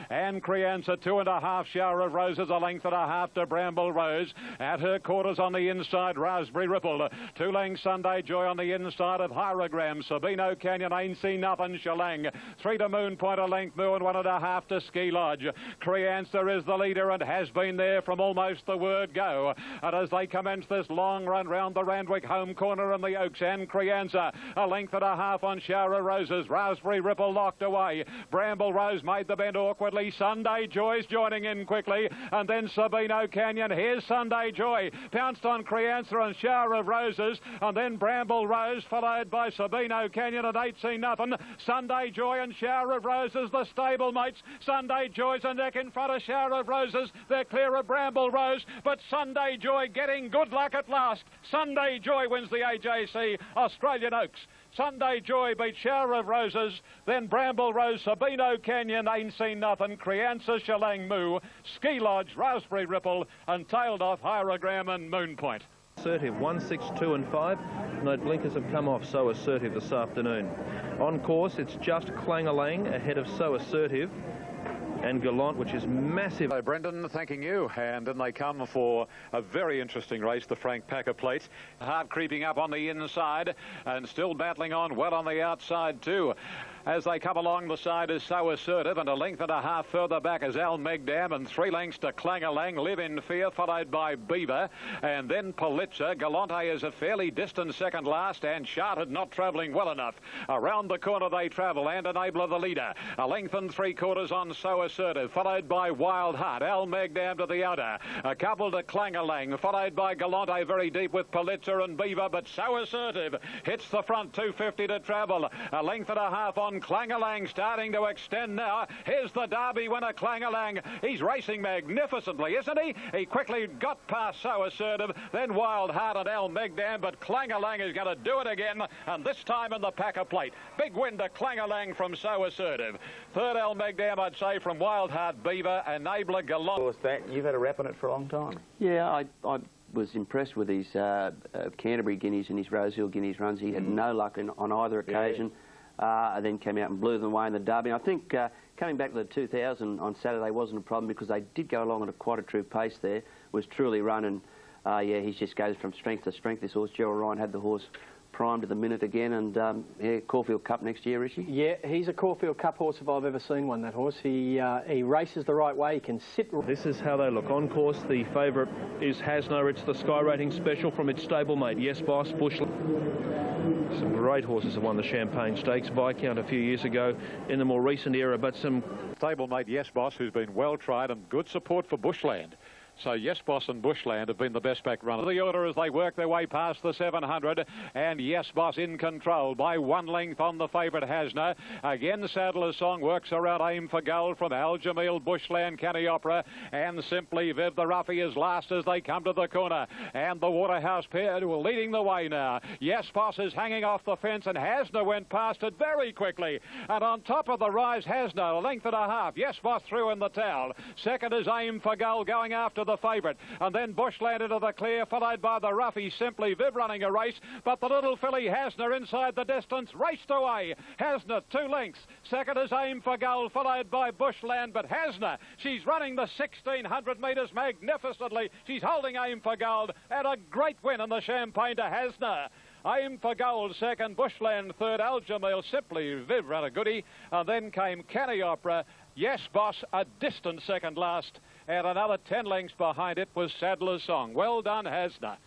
And Creanza, 2.5, Shower of Roses, a length and a half to Bramble Rose. At her quarters on the inside, Raspberry Ripple. 2 lengths, Sunday Joy on the inside of Hierogram. Sabino Canyon, Ain't Seen Nothing, Shalang. 3 to Moon Point, a length more, and 1.5 to Ski Lodge. Creanza is the leader and has been there from almost the word go. And as they commence this long run round the Randwick home corner and the Oaks, and Creanza, a length and a half on Shower of Roses. Raspberry Ripple locked away. Bramble Rose made the bend awkwardly. Sunday Joy's joining in quickly, and then Sabino Canyon. Here's Sunday Joy, pounced on Creanza and Shower of Roses, and then Bramble Rose, followed by Sabino Canyon and Ain't Seen Nothing. Sunday Joy and Shower of Roses, the stable mates. Sunday Joy's a neck in front of Shower of Roses. They're clear of Bramble Rose, but Sunday Joy getting good luck at last. Sunday Joy wins the AJC Australian Oaks. Sunday Joy beat Shower of Roses, then Bramble Rose, Sabino Canyon, Ain't Seen Nothing, Creanza, Shalang Moo, Ski Lodge, Raspberry Ripple, and tailed off Hierogram and Moon Point. Assertive, 1, 6, 2 and 5. Note blinkers have come off So Assertive this afternoon. On course, it's just Clangalang ahead of So Assertive and Gallant, which is massive. Hello, Brendan, thanking you. And then they come for a very interesting race, the Frank Packer Plate. Hard creeping up on the inside and still battling on well on the outside too. As they come along, the side is So Assertive, and a length and a half further back is Al Megdam, and 3 lengths to Clangalang, Live in Fear, followed by Beaver, and then Pulitzer. Galante is a fairly distant second last, and Chartered not travelling well enough. Around the corner they travel, and Enabler the leader. A length and 3/4 on So Assertive, followed by Wild Heart. Al Megdam to the outer. A couple to Clangalang, followed by Galante very deep with Pulitzer and Beaver, but So Assertive hits the front, 250 to travel. A length and a half on Clangalang, starting to extend now. Here's the Derby winner, Clangalang. He's racing magnificently, isn't he? He quickly got past So Assertive, then Wild Heart and Al Megdam, but Clangalang is going to do it again, and this time in the Packer Plate. Big win to Clangalang from So Assertive. Third, Al Megdam, I'd say, from Wild Heart, Beaver, Enabler, Gallant. Of course, you've had a rap on it for a long time. Yeah, I was impressed with his Canterbury Guineas and his Rosehill Guineas runs. He had no luck on either occasion. And then came out and blew them away in the Derby. I think coming back to the 2000 on Saturday wasn't a problem because they did go along at quite a true pace there. Was truly run, and yeah, he just goes from strength to strength. This horse, Gerald Ryan, had the horse primed to the minute again, and yeah, Caulfield Cup next year, is he? Yeah, he's a Caulfield Cup horse if I've ever seen one, that horse. He races the right way, he can sit... This is how they look. On course, the favourite is Hasna. It's the Sky Rating Special from its stablemate, Yes Boss, Bushland. Some great horses have won the Champagne Stakes, Viscount a few years ago in the more recent era, but some... Stablemate Yes Boss, who's been well tried, and good support for Bushland. So Yes Boss and Bushland have been the best back runners. The order as they work their way past the 700, and Yes Boss in control by 1 length on the favourite Hasna. Again, Saddler's Song works around Aim for Gold from Al Jamil, Bushland, Canny Opera, and Simply Viv. The roughie is last as they come to the corner, and the Waterhouse pair leading the way now. Yes Boss is hanging off the fence, and Hasna went past it very quickly. And on top of the rise, Hasna, a length and a half. Yes Boss through in the towel. Second is Aim for Gold going after to the favourite. And then Bushland into the clear, followed by the roughy Simply Viv running a race. But the little filly Hasna inside the distance raced away. Hasna 2 lengths. Second is Aim for Gold, followed by Bushland. But Hasna, she's running the 1600 metres magnificently. She's holding Aim for Gold, and a great win in the Champagne to Hasna. Aim for Gold second, Bushland third, Aljamil, Simply Viv ran a goodie, and then came Canny Opera, Yes Boss, a distant second last, and another 10 lengths behind it was Sadler's Song. Well done, Hasna.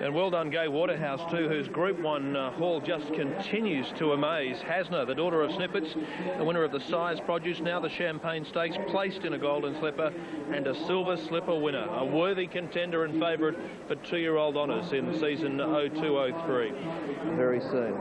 And well done, Gay Waterhouse too, whose Group 1 haul just continues to amaze. Hasna, the daughter of Snippets, the winner of the Size Produce, now the Champagne Stakes, placed in a golden slipper and a silver slipper winner. A worthy contender and favourite for 2-year-old honours in season 02-03. Very soon.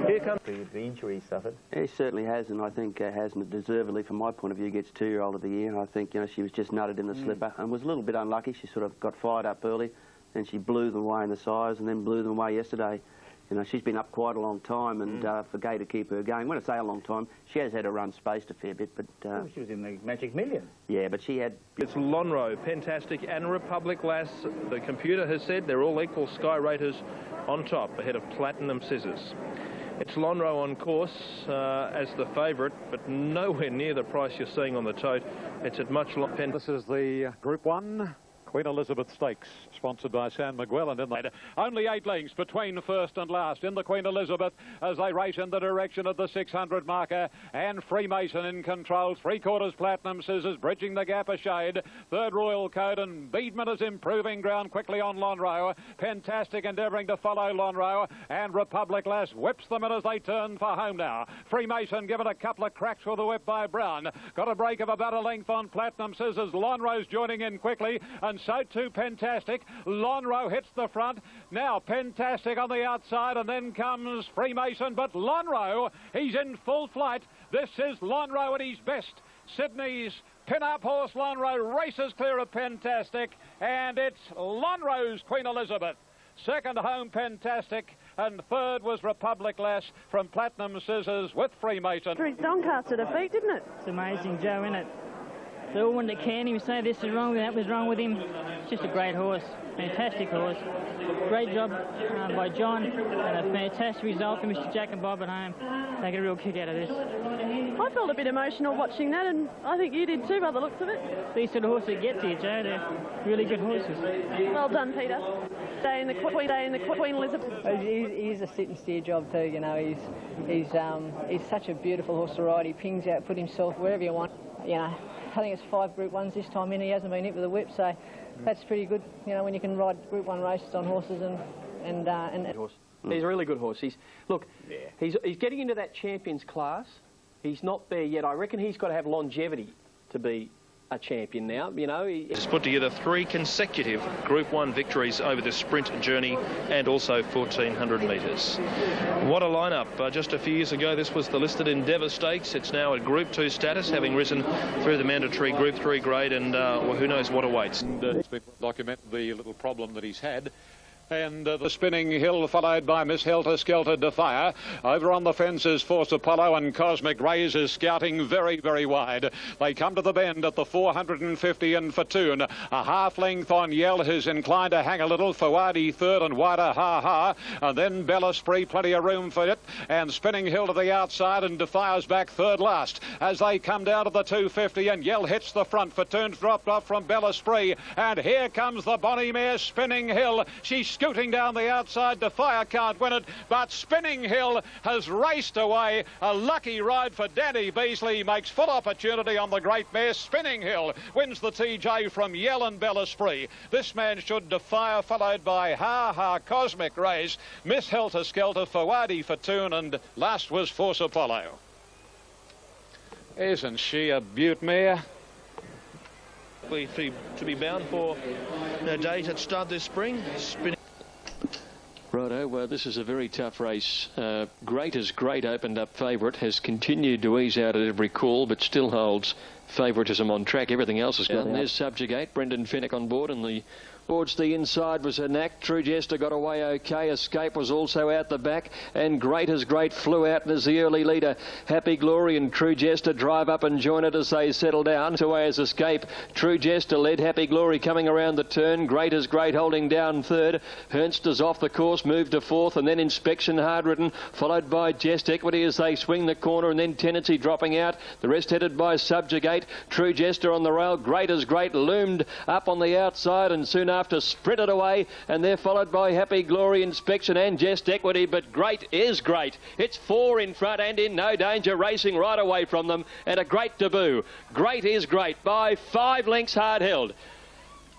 Here comes the injury he suffered. He certainly has, and I think Hasna deservedly, from my point of view, gets 2-year-old of the year. I think, you know, she was just nutted in the slipper and was a little bit unlucky. She sort of got fired up early. And she blew them away in the Size and then blew them away yesterday. You know, she's been up quite a long time, and for Gay to keep her going, when I say a long time, she has had her run spaced a fair bit, but... she was in the Magic Million. Yeah, but she had... It's Lonhro, Fantastic and Republic Lass. The computer has said they're all equal Sky Raters on top, ahead of Platinum Scissors. It's Lonhro on course as the favourite, but nowhere near the price you're seeing on the tote. It's at much longer. This is the Group 1 Queen Elizabeth Stakes, sponsored by San Miguel, and in the only 8 lengths between first and last in the Queen Elizabeth as they race in the direction of the 600 marker, and Freemason in control, 3/4 Platinum Scissors bridging the gap a shade, third Royal Code, and Beedman is improving ground quickly on Lonhro. Fantastic endeavouring to follow Lonhro, and Republic Lass whips them in as they turn for home now. Freemason given a couple of cracks with the whip by Brown, got a break of about a length on Platinum Scissors. Lonhro's joining in quickly, and so too Fantastic. Lonhro hits the front. Now Fantastic on the outside, and then comes Freemason. But Lonhro, he's in full flight. This is Lonhro at his best. Sydney's pin-up horse Lonhro races clear of Fantastic, and it's Lonhro's Queen Elizabeth. Second home Fantastic, and third was Republic Lass from Platinum Scissors with Freemason. It's Doncaster defeat, didn't it? It's amazing, Joe, isn't it? They all wanted to can him, say this is wrong, that was wrong with him. It's just a great horse, fantastic horse. Great job by John, and a fantastic result for Mr. Jack and Bob at home. They get a real kick out of this. I felt a bit emotional watching that, and I think you did too by the looks of it. These sort of horses that get to you, Joe, they're really good horses. Well done, Peter. Day in the Queen Elizabeth. He's a sit and steer job too, you know. He's such a beautiful horse to ride. He pings out, put himself wherever you want, you know. I think it's 5 Group 1s this time in. He hasn't been hit with a whip, so that's pretty good, you know, when you can ride Group 1 races on horses and He's a really good horse. He's getting into that champions class. He's not there yet. I reckon he's got to have longevity to be a champion now, you know. He's put together 3 consecutive Group 1 victories over the sprint journey and also 1400 metres. What a lineup. Just a few years ago, this was the listed Endeavour Stakes. It's now at Group 2 status, having risen through the mandatory Group 3 grade, and well, who knows what awaits. It's been document the little problem that he's had. And the Spinning Hill, followed by Miss Helter Skelter Defier. Over on the fences, Force Apollo, and Cosmic Rays is scouting very, very wide. They come to the bend at the 450 and Fatoon. A half length on Yell, who's inclined to hang a little. Fawadi third, and wider Ha Ha. And then Belle Spree, plenty of room for it. And Spinning Hill to the outside, and Defier's back third last. As they come down to the 250, and Yell hits the front. Fatoon's dropped off from Belle Spree. And here comes the bonny mare, Spinning Hill. She's scooting down the outside. Defier can't win it, but Spinning Hill has raced away. A lucky ride for Danny Beasley. Makes full opportunity on the great mare. Spinning Hill wins the TJ from Yell and Belle Spree. This man should Defier, followed by Ha Ha, Cosmic Rays, Miss Helter Skelter, Fawadi Fatoon, and last was Force Apollo. Isn't she a beaut mare? To be bound for days at stud this spring. Righto, well, this is a very tough race. Great as Great opened up favourite, has continued to ease out at every call, but still holds favouritism on track. Everything else is gone. There's Subjugate, Brendan Fennick on board, and the towards the inside was a knack. True Jester got away okay. Escape was also out the back, and Great as Great flew out as the early leader. Happy Glory and True Jester drive up and join it as they settle down. Away as Escape. True Jester led. Happy Glory coming around the turn. Great as Great holding down third. Hernster's off the course, moved to fourth, and then Inspection Hard Ridden, followed by Jest Equity as they swing the corner, and then Tendency dropping out. The rest headed by Subjugate. True Jester on the rail. Great as Great loomed up on the outside, and soon after sprinted away, and they're followed by Happy Glory, Inspection and Jest Equity, but Great is Great. It's 4 in front and in no danger, racing right away from them, and a great debut. Great is Great by 5 lengths hard held.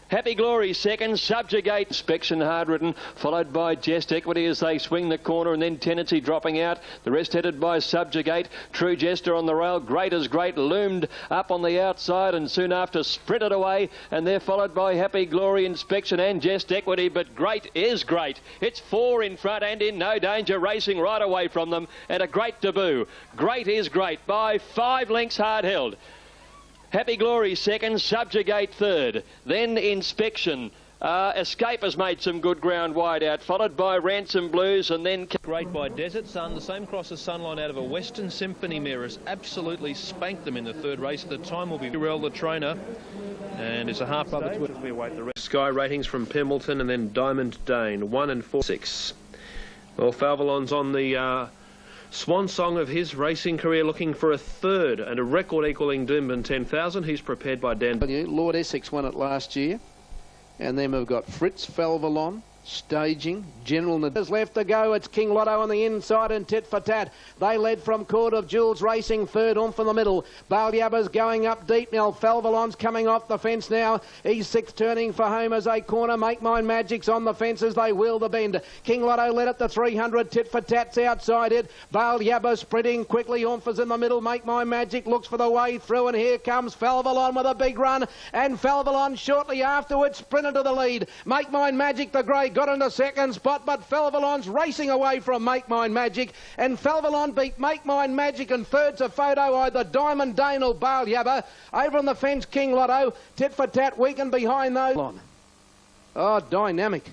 Happy Glory second, Subjugate, Inspection Hard Ridden, followed by Jest Equity as they swing the corner, and then Tendency dropping out. The rest headed by Subjugate. True Jester on the rail. Great as Great loomed up on the outside, and soon after sprinted away, and they're followed by Happy Glory, Inspection and Jest Equity, but Great is Great. It's 4 in front and in no danger, racing right away from them, and a great debut. Great is Great by 5 lengths hard held. Happy Glory second, Subjugate third, then Inspection. Escape has made some good ground wide out, followed by Ransom Blues, and then Great by Desert Sun, the same cross as Sunline out of a Western Symphony mare, has absolutely spanked them in the third race. The time will be Rel the trainer, and it's a half brother as we await the rest. Sky ratings from Pembleton, and then Diamond Dane 1 and 4 6. Well, Falvelon's on the swan song of his racing career, looking for a third and a record equalling Doomben 10,000. He's prepared by Dan. Lord Essex won it last year, and then we've got Fritz Falvelon, Staging, General Nadal. Left to go, it's King Lotto on the inside and Tit for Tat. They led from Court of Jewels racing third on from the middle. Belle Yabba's going up deep now. Falvelon's coming off the fence now. He's sixth, turning for home as a corner. Make Mine Magic's on the fence as they wheel the bend. King Lotto led at the 300. Tit for Tat's outside it. Belle Yabba sprinting quickly. Orpha's in the middle. Make Mine Magic looks for the way through, and here comes Falvelon with a big run, and Falvelon shortly afterwards sprinted to the lead. Make Mine Magic, the grey, got into second spot, but Falvelon's racing away from Make Mine Magic, and Falvelon beat Make Mine Magic, and third's a photo either Diamond Dane or Belle Yabba. Over on the fence, King Lotto. Tit for Tat weakened behind those. Oh, dynamic.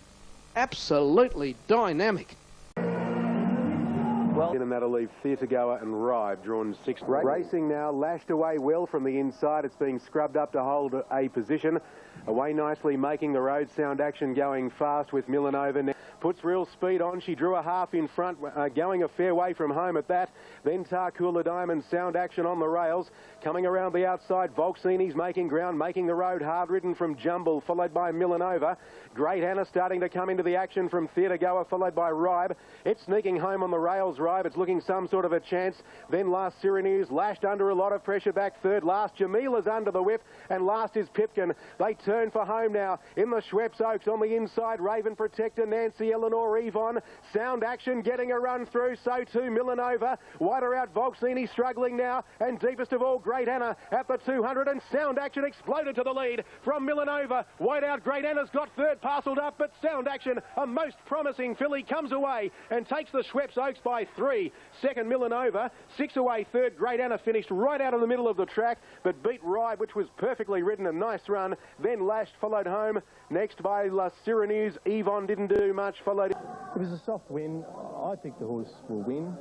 Absolutely dynamic. Well, and that'll leave Theatre Goer and Ribe drawn 6th. Racing now, lashed away well from the inside. It's being scrubbed up to hold a position. Away nicely, making the road. Sound Action going fast with Millanova now. Puts real speed on. She drew a half in front, going a fair way from home at that. Then Tarkula Diamond, Sound Action on the rails. Coming around the outside, Volksini's making ground, making the road. Hard Ridden from Jumble, followed by Millanova. Great Hannah starting to come into the action from Theatre Goer, followed by Ribe. It's sneaking home on the rails, Ribe. It's looking some sort of a chance. Then last Cyrenews, lashed under a lot of pressure back third. Last Jamila's under the whip, and last is Pipkin. They turn for home now in the Schweppes Oaks on the inside. Raven Protector, Nancy Eleanor, Yvonne. Sound Action getting a run through, so too Millanova. Wider out, Volksini struggling now, and deepest of all, Great Anna at the 200, and Sound Action exploded to the lead from Millanova. Wide out, Great Anna's got third, parcelled up, but Sound Action, a most promising filly, comes away and takes the Schweppes Oaks by 3. Second, Millanova. 6 away, third. Great Anna finished right out of the middle of the track, but beat Ribe, which was perfectly ridden, a nice run. Then Lashed followed home. Next by La Cyrenews. Yvonne didn't do much, followed. It was a soft win. I think the horse will win,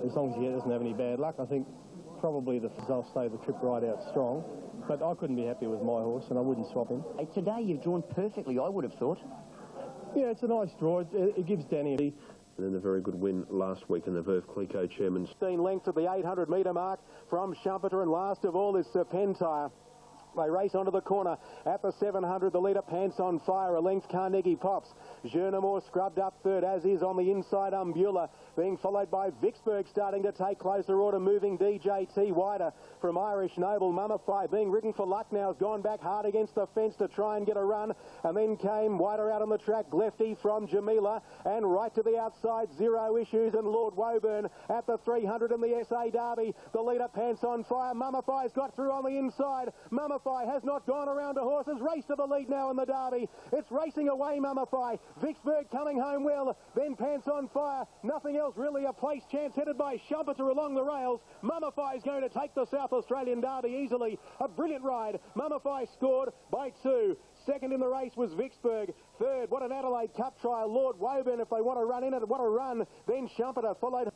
as long as he doesn't have any bad luck. I think probably I'll stay the trip right out strong, but I couldn't be happy with my horse, and I wouldn't swap him. Hey, today you've drawn perfectly, I would have thought. Yeah, it's a nice draw. It gives Danny a... And then a very good win last week in the Verve Clico Chairman's. 15 lengths at the 800 metre mark from Schumpeter, and last of all is Serpentire. They race onto the corner at the 700. The leader, Pants on Fire, a length. Carnegie Pops. Journamore scrubbed up third, as is on the inside Umbula, being followed by Vicksburg, starting to take closer order, moving DJT wider from Irish Noble. Mummify being ridden for luck now, has gone back hard against the fence to try and get a run, and then came wider out on the track Glefty from Jamila, and right to the outside Zero Issues and Lord Woburn at the 300 in the SA Derby. The leader, Pants on Fire. Mummify's got through on the inside. Mummify Mummify has not gone around to horses. Race to the lead now in the Derby. It's racing away, Mummify. Vicksburg coming home well. Then Pants on Fire. Nothing else really a place chance, headed by Schumpeter along the rails. Mummify is going to take the South Australian Derby easily. A brilliant ride. Mummify scored by 2. Second in the race was Vicksburg. Third, what an Adelaide Cup trial. Lord Woburn, if they want to run in it, what a run. Then Schumpeter followed.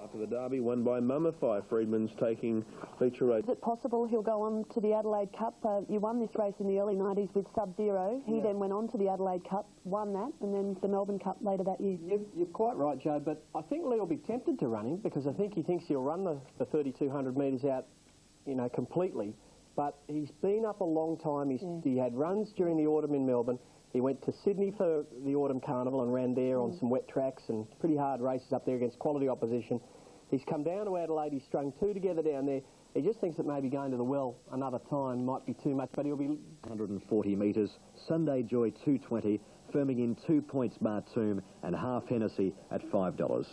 After the Derby, won by Mummify. Friedman's taking feature race. Is it possible he'll go on to the Adelaide Cup? You won this race in the early 90s with Sub-Zero. He then went on to the Adelaide Cup, won that, and then the Melbourne Cup later that year. You're quite right, Joe, but I think Lee will be tempted to run him because I think he thinks he'll run the 3,200 metres out, you know, completely. But he's been up a long time. He had runs during the autumn in Melbourne. He went to Sydney for the Autumn Carnival and ran there on some wet tracks and pretty hard races up there against quality opposition. He's come down to Adelaide. He's strung 2 together down there. He just thinks that maybe going to the well another time might be too much, but he'll be... 140 metres. Sunday Joy 220, firming in 2 points Martoom and Half Hennessy at $5.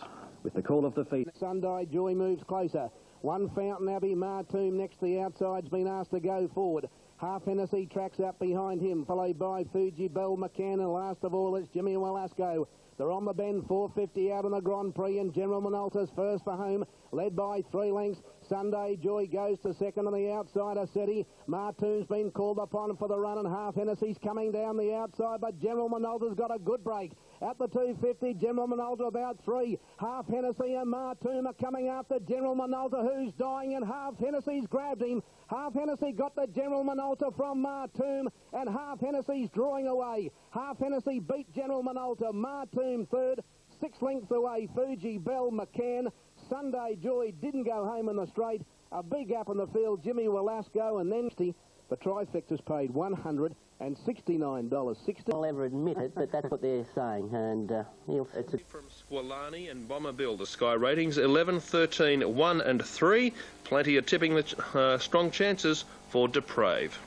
With the call of the feet. Sunday Joy moves closer. One Fountain Abbey, Martoom next to the outside's been asked to go forward. Half Hennessy tracks up behind him, followed by Fuji, Belle, McCann, and last of all it's Jimmy Velasco. They're on the bend, 450 out in the Grand Prix, and General Minolta's first for home, led by 3 lengths. Sunday Joy goes to second on the outside. Assetti. Martoom's been called upon for the run, and Half Hennessy's coming down the outside, but General Minolta's got a good break. At the 250, General Minolta about 3. Half Hennessy and Martoom are coming after General Minolta, who's dying, and Half Hennessy's grabbed him. Half Hennessy got the General Minolta from Martoom, and Half Hennessy's drawing away. Half Hennessy beat General Minolta. Martoom third, 6 lengths away. Fuji, Belle, McCann. Sunday Joy didn't go home in the straight. A big gap in the field, Jimmy Velasco, and then the trifecta's paid $169.60. I'll ever admit it, but that's what they're saying. And it's from Squalani and Bomber Bill, the Sky ratings 11, 13, 1 and 3. Plenty of tipping the strong chances for Deprave.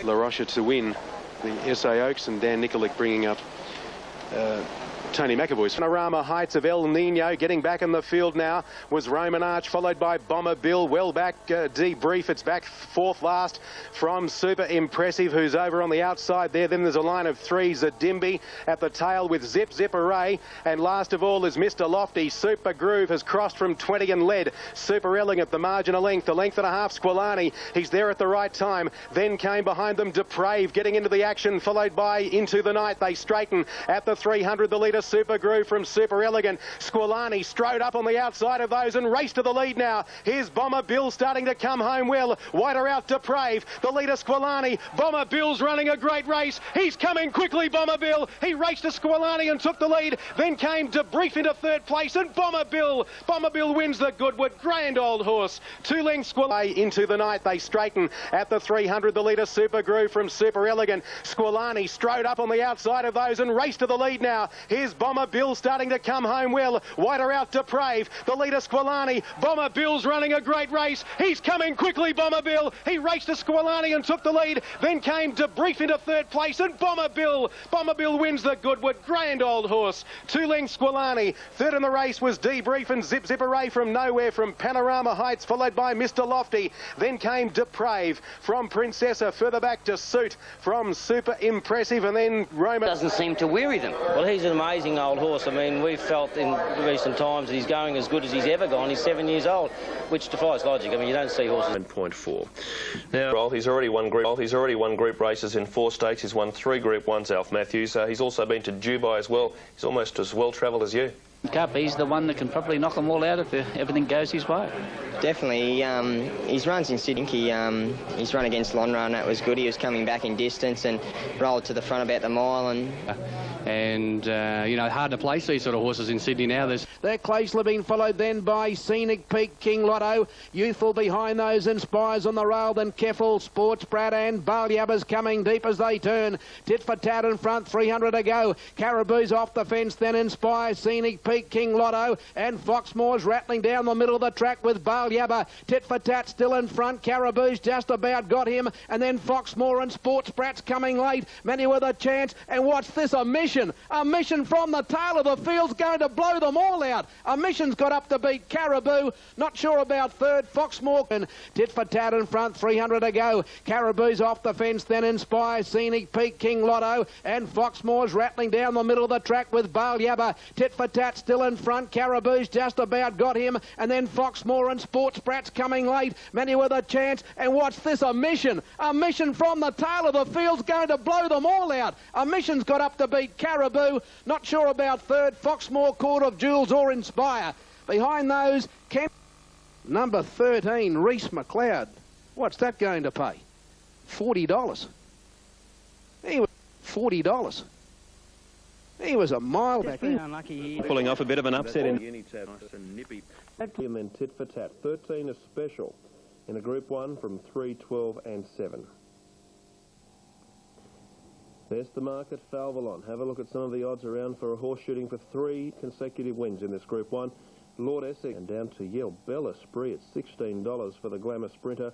La Rocha to win the SA Oaks, and Dan Nikolic bringing up Tony McAvoy's. Panorama Heights of El Nino getting back in the field now was Roman Arch, followed by Bomber Bill. Well back, debrief. It's back 4th last from Super Impressive, who's over on the outside there. Then there's a line of 3. Zadimbi at the tail with Zip Array. And last of all is Mr. Lofty. Super Groove has crossed from 20 and led. Super Elling at the margin of length. A length and a half, Squalani. He's there at the right time. Then came behind them Deprave getting into the action, followed by Into the Night. They straighten at the 300. The leader Super Groove from Super Elegant. Squalani strode up on the outside of those and raced to the lead now. Here's Bomber Bill starting to come home well. Wider out Deprave. The leader Squalani. Bomber Bill's running a great race. He's coming quickly, Bomber Bill. He raced to Squalani and took the lead. Then came Debrief into 3rd place, and Bomber Bill wins the Goodwood. Grand old horse. 2 lengths Squalani. Into the Night. They straighten at the 300. The leader Super Groove from Super Elegant. Squalani strode up on the outside of those and raced to the lead now. Here's Bomber Bill starting to come home well. Wider out Deprave. The leader Squalani. Bomber Bill's running a great race. He's coming quickly, Bomber Bill. He raced to Squalani and took the lead. Then came Debrief into 3rd place, and Bomber Bill wins the Goodwood. Grand old horse. 2 lengths Squalani. 3rd in the race was Debrief and Zip Array from nowhere from Panorama Heights, followed by Mr. Lofty. Then came Deprave from Princessa. Further back to Suit from Super Impressive, and then Roman. Doesn't seem to weary them. Well, he's an amazing old horse. I mean, we've felt in recent times that he's going as good as he's ever gone. He's 7 years old, which defies logic. I mean, you don't see horses. 9.4. Now, he's already won group races in 4 states. He's won 3 Group 1s, Alf Matthews. He's also been to Dubai as well. He's almost as well travelled as you. Cup, he's the one that can probably knock them all out if everything goes his way. Definitely. His runs in Sydney, his run against Lonhro, and that was good. He was coming back in distance and rolled to the front about the mile. And you know, hard to place these sort of horses in Sydney now. They're closely being followed then by Scenic Peak, King Lotto. Youthful behind those, Inspires on the rail, then Keffel, Sports Brad and Balyabba's coming deep as they turn. Tit for tat in front, 300 to go. Caribou's off the fence, then Inspire, Scenic Peak King Lotto, and Foxmore's rattling down the middle of the track with Belle. Tit for Tat still in front. Caribou's just about got him, and then Foxmore and Sports Brats coming late. Many with a chance, and watch this, a mission from the tail of the field's going to blow them all out. A mission's got up to beat Caribou, not sure about third. Foxmore and Tit for Tat in front, 300 to go. Caribou's off the fence, then Inspire, Scenic, Peak King Lotto, and Foxmore's rattling down the middle of the track with Belle. Tit for Tat still in front. Caribou's just about got him, and then Foxmore and Sports Brats coming late. Many with a chance, and watch this, a mission from the tail of the field's going to blow them all out. A mission's got up to beat Caribou, not sure about third. Foxmore, Court of Jewels or Inspire. Behind those, number 13, Reese McLeod. What's that going to pay? $40. He was $40. He was a mile back. Pulling off a bit of an upset in. Nice and nippy. And then Tit for Tat. 13 is special in a Group 1 from 3, 12 and 7. There's the mark at Falvelon. Have a look at some of the odds around for a horse shooting for 3 consecutive wins in this Group 1. Lord Essex and down to Yell. Belle at $16 for the Glamour Sprinter.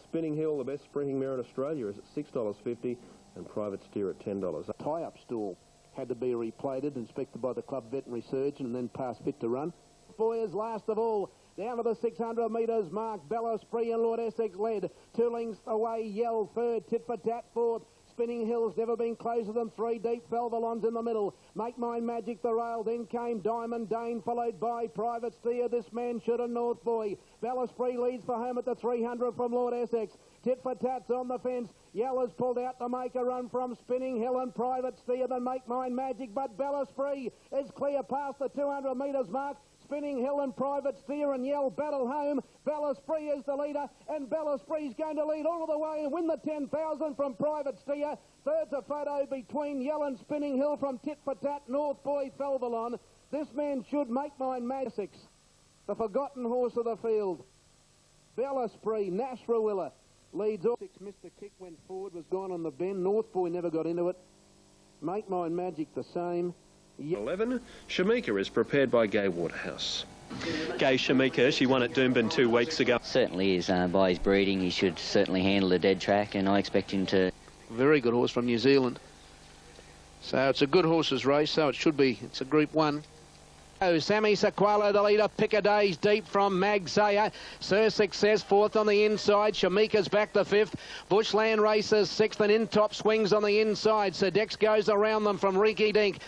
Spinning Hill, the best sprinting mare in Australia, is at $6.50, and Private Steer at $10. Tie-up stool had to be replated, inspected by the club veterinary surgeon, and then passed fit to run. Boyers last of all. Down to the 600 metres mark. Belle Esprit and Lord Essex led. 2 lengths away. Yell third. Tit for Tat fourth. Spinning Hill's never been closer than 3 deep. Falvelon's in the middle. Make Mine Magic the rail. Then came Diamond Dane, followed by Private Steer. This man should have North Boy. Belle Esprit leads for home at the 300 from Lord Essex. Tit for Tat's on the fence. Yell has pulled out to make a run from Spinning Hill and Private Steer. Then Make Mine Magic, but Belle Esprit is clear past the 200 metres mark. Spinning Hill and Private Steer and Yell battle home. Belle Esprit is the leader, and Belle Esprit's going to lead all the way and win the 10,000 from Private Steer. Third's a photo between Yell and Spinning Hill from Tit for Tat, North Boy, Falvelon. This man should Make Mine Magic, the forgotten horse of the field. Belle Esprit, Nash Rawilla leads all. Mr. Kick went forward, was gone on the bend. North Boy never got into it. Make Mine Magic the same. 11, Shamika is prepared by Gay Waterhouse. Gay Shamika, she won at Doomben 2 weeks ago. Certainly is. By his breeding, he should certainly handle a dead track, and I expect him to. Very good horse from New Zealand. So it's a good horses race, so it should be. It's a Group 1. Oh, Sammy Sequalo, the leader. Piccaday's deep from Magsayer. Sir Success fourth on the inside. Shamika's back to fifth. Bushland Races sixth, and In Top swings on the inside. Sedex goes around them from Reeky Dink.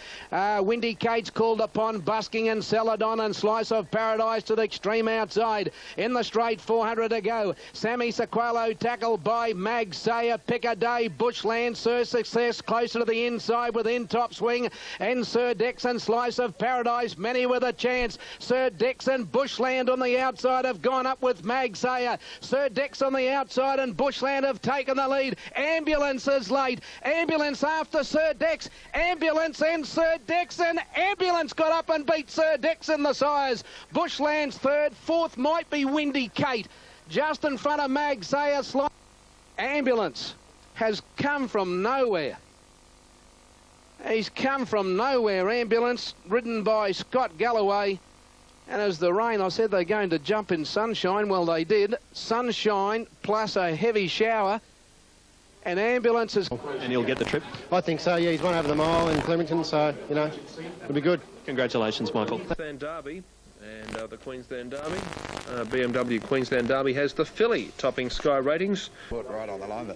Windy Cates called upon. Busking and Celadon and Slice of Paradise to the extreme outside. In the straight, 400 to go. Sammy Sequalo tackled by Magsayer. Piccaday, Bushland, Sir Success closer to the inside with In Top swing. And Sir Dex and Slice of Paradise. Many with a chance. Sir Dex and Bushland on the outside have gone up with Magsayer. Sir Dex on the outside and Bushland have taken the lead. Ambulance is late. Ambulance after Sir Dex. Ambulance and Sir Dex, and Ambulance got up and beat Sir Dex in the sires. Bushland's third. Fourth might be Windy Kate. Just in front of Magsayer. Ambulance has come from nowhere. He's come from nowhere. Ambulance, ridden by Scott Galloway. And as the rain, I said they're going to jump in sunshine. Well, they did. Sunshine plus a heavy shower. And Ambulance is... And he'll get the trip? I think so, yeah. He's won over the mile in Clementon, so, you know, it'll be good. Congratulations, Michael. Queensland Derby, and the Queensland Derby, BMW Queensland Derby has the filly topping Sky ratings. Right on the line,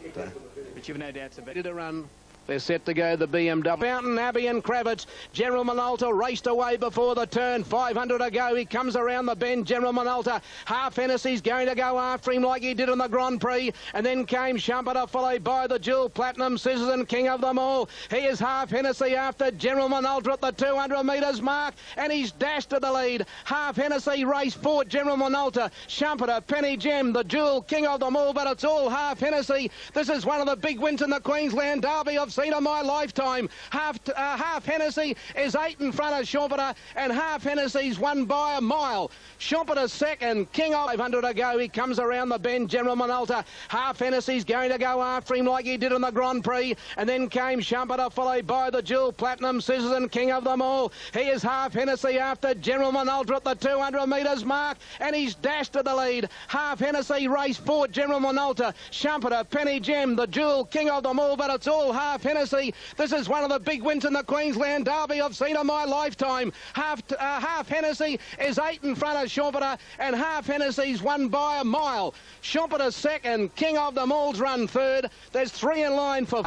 but you've no doubts about it. Did a run. They're set to go, the BMW. Fountain Abbey and Kravitz. General Minolta raced away before the turn. 500 to go. He comes around the bend. General Minolta. Half Hennessy's going to go after him like he did in the Grand Prix. And then came Schumpeter, followed by the Jewel, Platinum, Scissors and King of them all. He is Half Hennessy after General Minolta at the 200 metres mark. And he's dashed to the lead. Half Hennessy race for General Minolta. Schumpeter, Penny Gem, the Jewel, King of them all. But it's all Half Hennessy. This is one of the big wins in the Queensland Derby of seen in my lifetime. Half Hennessy is 8 in front of Schumpeter, and Half Hennessy's won by a mile. Schumpeter's second, King of 500 to go. He comes around the bend, General Minolta. Half Hennessy's going to go after him like he did in the Grand Prix, and then came Schumpeter, followed by the Jour, Platinum, Scissors and King of them all. He is Half Hennessy after General Minolta at the 200 metres mark, and he's dashed to the lead. Half Hennessy race 4, General Minolta, Schumpeter, Penny Gem, the Jewel, King of them all, but it's all Half Hennessy. This is one of the big wins in the Queensland Derby I've seen in my lifetime. Half Hennessy is 8 in front of Schumpeter, and Half Hennessy's won by a mile. Schumpeter's second, King of them all's run third. There's 3 in line for...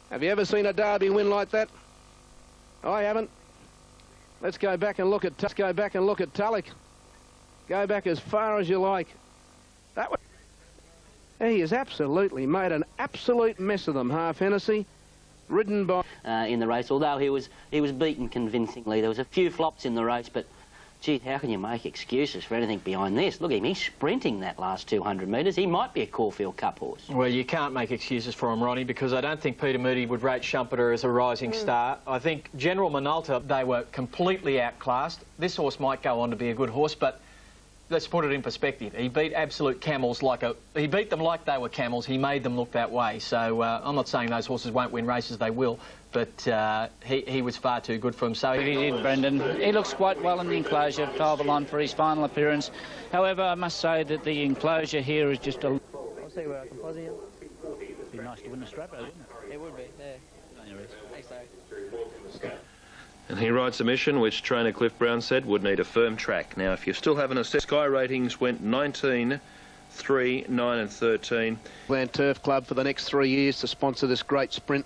Have you ever seen a Derby win like that? I haven't. Let's go back and look at Tulloch. Go back as far as you like. That was... He has absolutely made an absolute mess of them, Half Hennessy. Ridden by... in the race, although he was beaten convincingly. There was a few flops in the race, but gee, how can you make excuses for anything behind this? Look at him, he's sprinting that last 200 metres. He might be a Caulfield Cup horse. Well, you can't make excuses for him, Ronnie, because I don't think Peter Moody would rate Schumpeter as a rising star. I think General Minolta, they were completely outclassed. This horse might go on to be a good horse, but let's put it in perspective. He beat Absolute Camels he beat them like they were camels. He made them look that way. So I'm not saying those horses won't win races, they will, but he was far too good for him. So He did, Brendan. He looks quite well in the enclosure, Falvelon, for his final appearance. However, I must say that the enclosure here is just a... I'll see where I can pause here. It'd be nice to win a strap, wouldn't it? It would be, yeah. Thanks, so. And he rides a mission which trainer Cliff Brown said would need a firm track. Now, if you still haven't assessed, Sky ratings went 19, 3, 9 and 13. Land Turf Club for the next 3 years to sponsor this great sprint.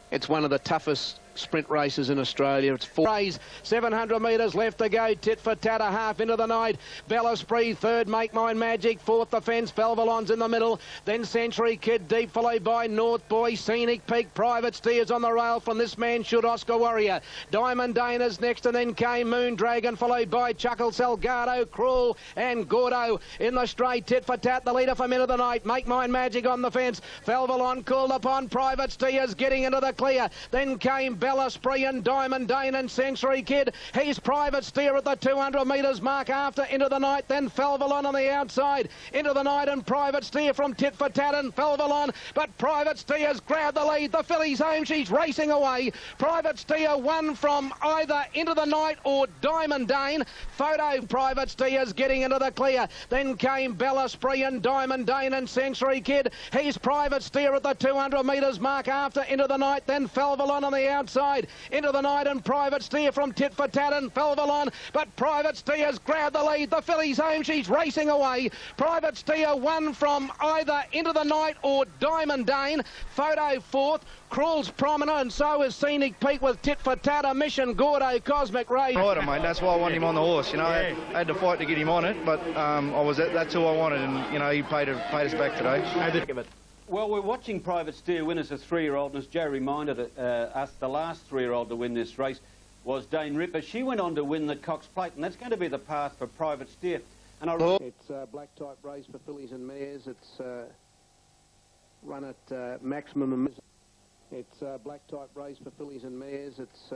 It's one of the toughest sprint races in Australia. It's 4 rays, 700 metres left to go. Tit for tat, a half into the night. Belle, Espirit, third, Make Mine Magic. Fourth, the fence, Falvelon's in the middle. Then Century Kid deep, followed by North Boy, Scenic Peak, Private Steers on the rail from This Man Should Oscar Warrior. Diamond Dana's next, and then came Moon Dragon, followed by Chuckle, Salgado, Cruel and Gordo in the straight. Tit for tat, the leader from Into the Night. Make Mine Magic on the fence. Falvelon called upon. Private Steers getting into the clear. Then came Belle, Espirit and Diamond Dane and Century Kid. He's Private Steer at the 200 metres mark after Into the Night. Then Falvelon on the outside. Into the Night and Private Steer from Tit for Tat and Falvelon. But Private Steer's grabbed the lead. The filly's home. She's racing away. Private Steer won from either Into the Night or Diamond Dane. Photo Private Steer's getting into the clear. Then came Belle, Espirit and Diamond Dane and Century Kid. He's Private Steer at the 200 metres mark after Into the Night. Then Falvelon on the outside. Into the Night and Private Steer from Tit for Tat and Falvelon. But Private Steer's grabbed the lead. The filly's home. She's racing away. Private Steer won from either Into the Night or Diamond Dane. Photo fourth. Cruel's prominent, and so is Scenic Peak with Tit for Tat, a Mission, Gordo, Cosmic Ray. Right, mate. That's why I wanted him on the horse. You know, I had to fight to get him on it, but that's who I wanted, and you know, he paid us back today. Well, we're watching Private Steer win as a 3-year-old, and as Joe reminded us, the last 3-year-old to win this race was Dane Ripper. She went on to win the Cox Plate, and that's going to be the path for Private Steer. And It's a black type race for fillies and mares. It's run at maximum. It's a black type race for fillies and mares. It's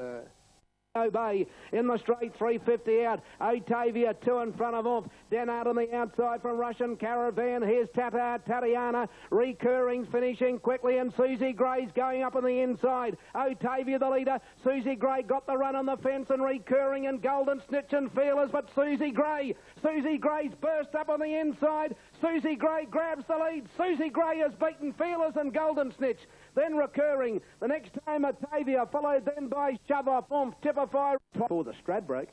Bay in the straight, 350 out. Otavia 2 in front of off. Then out on the outside from Russian Caravan. Here's Tatiana. Recurring's finishing quickly, and Susie Gray's going up on the inside. Otavia the leader. Susie Gray got the run on the fence, and Recurring and Golden Snitch and Feelers, but Susie Gray's burst up on the inside. Susie Gray grabs the lead. Susie Gray has beaten Feelers and Golden Snitch. Then Recurring. The next time Otavia, followed then by Shove Off on Typify for the Stradbroke.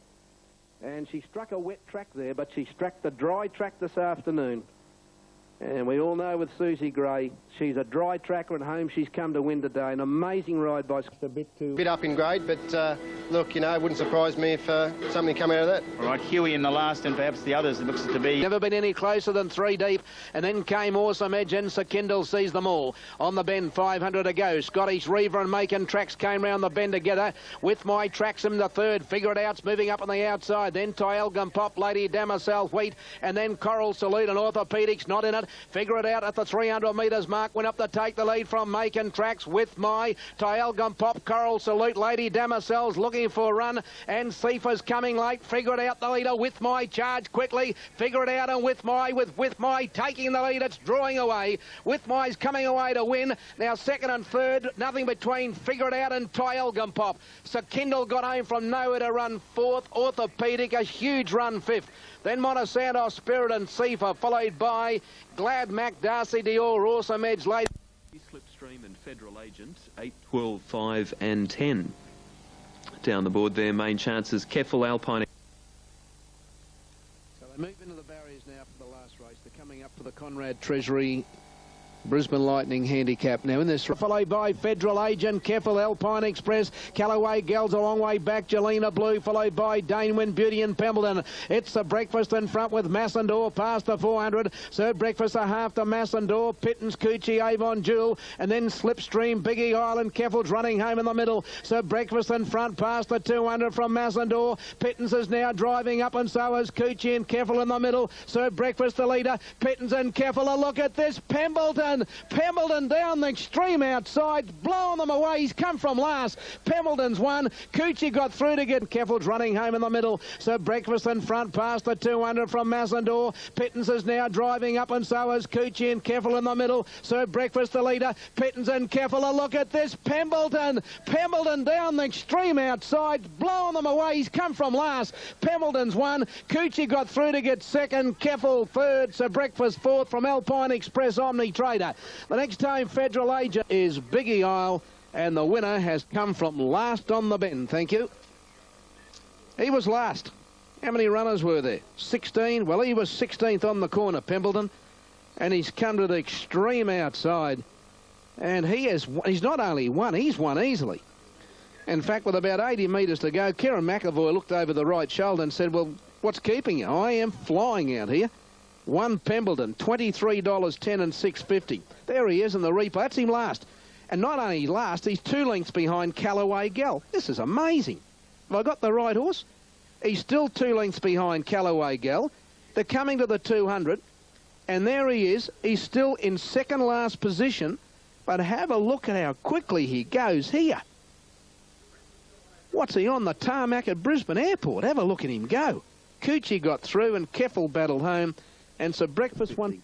And she struck a wet track there, but she struck the dry track this afternoon. And we all know with Susie Gray, she's a dry tracker at home. She's come to win today. An amazing ride by... A bit up in grade, but look, you know, it wouldn't surprise me if something come out of that. All right, Huey in the last, and perhaps the others, it looks to be... Never been any closer than 3 deep. And then came Awesome Edge, and Sir Kindle sees them all. On the bend, 500 to go. Scottish Reaver and Macon Tracks came round the bend together. With My Tracks in the third. Figure It Out's moving up on the outside. Then Tyelgum Pop, Lady Damascene Wheat, and then Coral Salute and Orthopedics not in it. Figure It Out at the 300 metres mark. Went up to take the lead from Macon Tracks with my Tyalgum Pop, Coral Salute, Lady Damasel's looking for a run, and Thiefers coming late. Figure It Out the leader with my charge quickly. Figure It Out and with my taking the lead. It's drawing away. With my's coming away to win. Now second and third, nothing between Figure It Out and Tyalgum Pop. Sir Kindle got home from nowhere to run fourth. Orthopedic, a huge run fifth. Then Monsanto, Spirit and Thief followed by Glad Mac, Darcy Dior, Awesome Edge, Lady Slipstream and Federal Agent, 8, 12, 5 and 10. Down the board there, main chances, Keffel, Alpine. So they move into the barriers now for the last race. They're coming up for the Conrad Treasury Brisbane Lightning handicap now in this, followed by Federal Agent, Keffel, Alpine Express, Callaway Gals a long way back, Jelena Blue, followed by Danewin, Beauty and Pembleton. It's the Breakfast in front with Massendor past the 400. Sir Breakfast a half to Massendor, Pittance, Coochie, Avon, Jewel, and then Slipstream, Biggie Island, Keffel's running home in the middle. Sir Breakfast in front past the 200 from Massendor. Pittance is now driving up and so is Coochie and Keffel in the middle. Sir Breakfast the leader, Pittance and Keffel. A look at this, Pembleton down the extreme outside, blowing them away. He's come from last. Pembleton's won. Coochie got through to get Keffel's running home in the middle. So Breakfast in front past the 200 from Massendor. Pittance is now driving up and so is Coochie and Keffel in the middle. So Breakfast the leader, Pittance and Keffel. A look at this, Pembleton down the extreme outside, blowing them away. He's come from last. Pembleton's won. Coochie got through to get second. Keffel third. So Breakfast fourth from Alpine Express Omni Trader. The next time Federal Agent is Biggie Isle, and the winner has come from last on the bend. Thank you. He was last. How many runners were there? 16. Well, he was 16th on the corner, Pembleton, and he's come to the extreme outside, and he's not only won, he's won easily. In fact, with about 80 metres to go, Kieran McAvoy looked over the right shoulder and said, well, what's keeping you? I am flying out here. One Pembleton, $23.10 and $6.50. There he is in the replay. That's him last. And not only last, he's 2 lengths behind Callaway Gal. This is amazing. Have I got the right horse? He's still 2 lengths behind Callaway Gal. They're coming to the 200. And there he is. He's still in second last position. But have a look at how quickly he goes here. What's he on the tarmac at Brisbane Airport? Have a look at him go. Coochie got through and Keffel battled home. And so Breakfast won.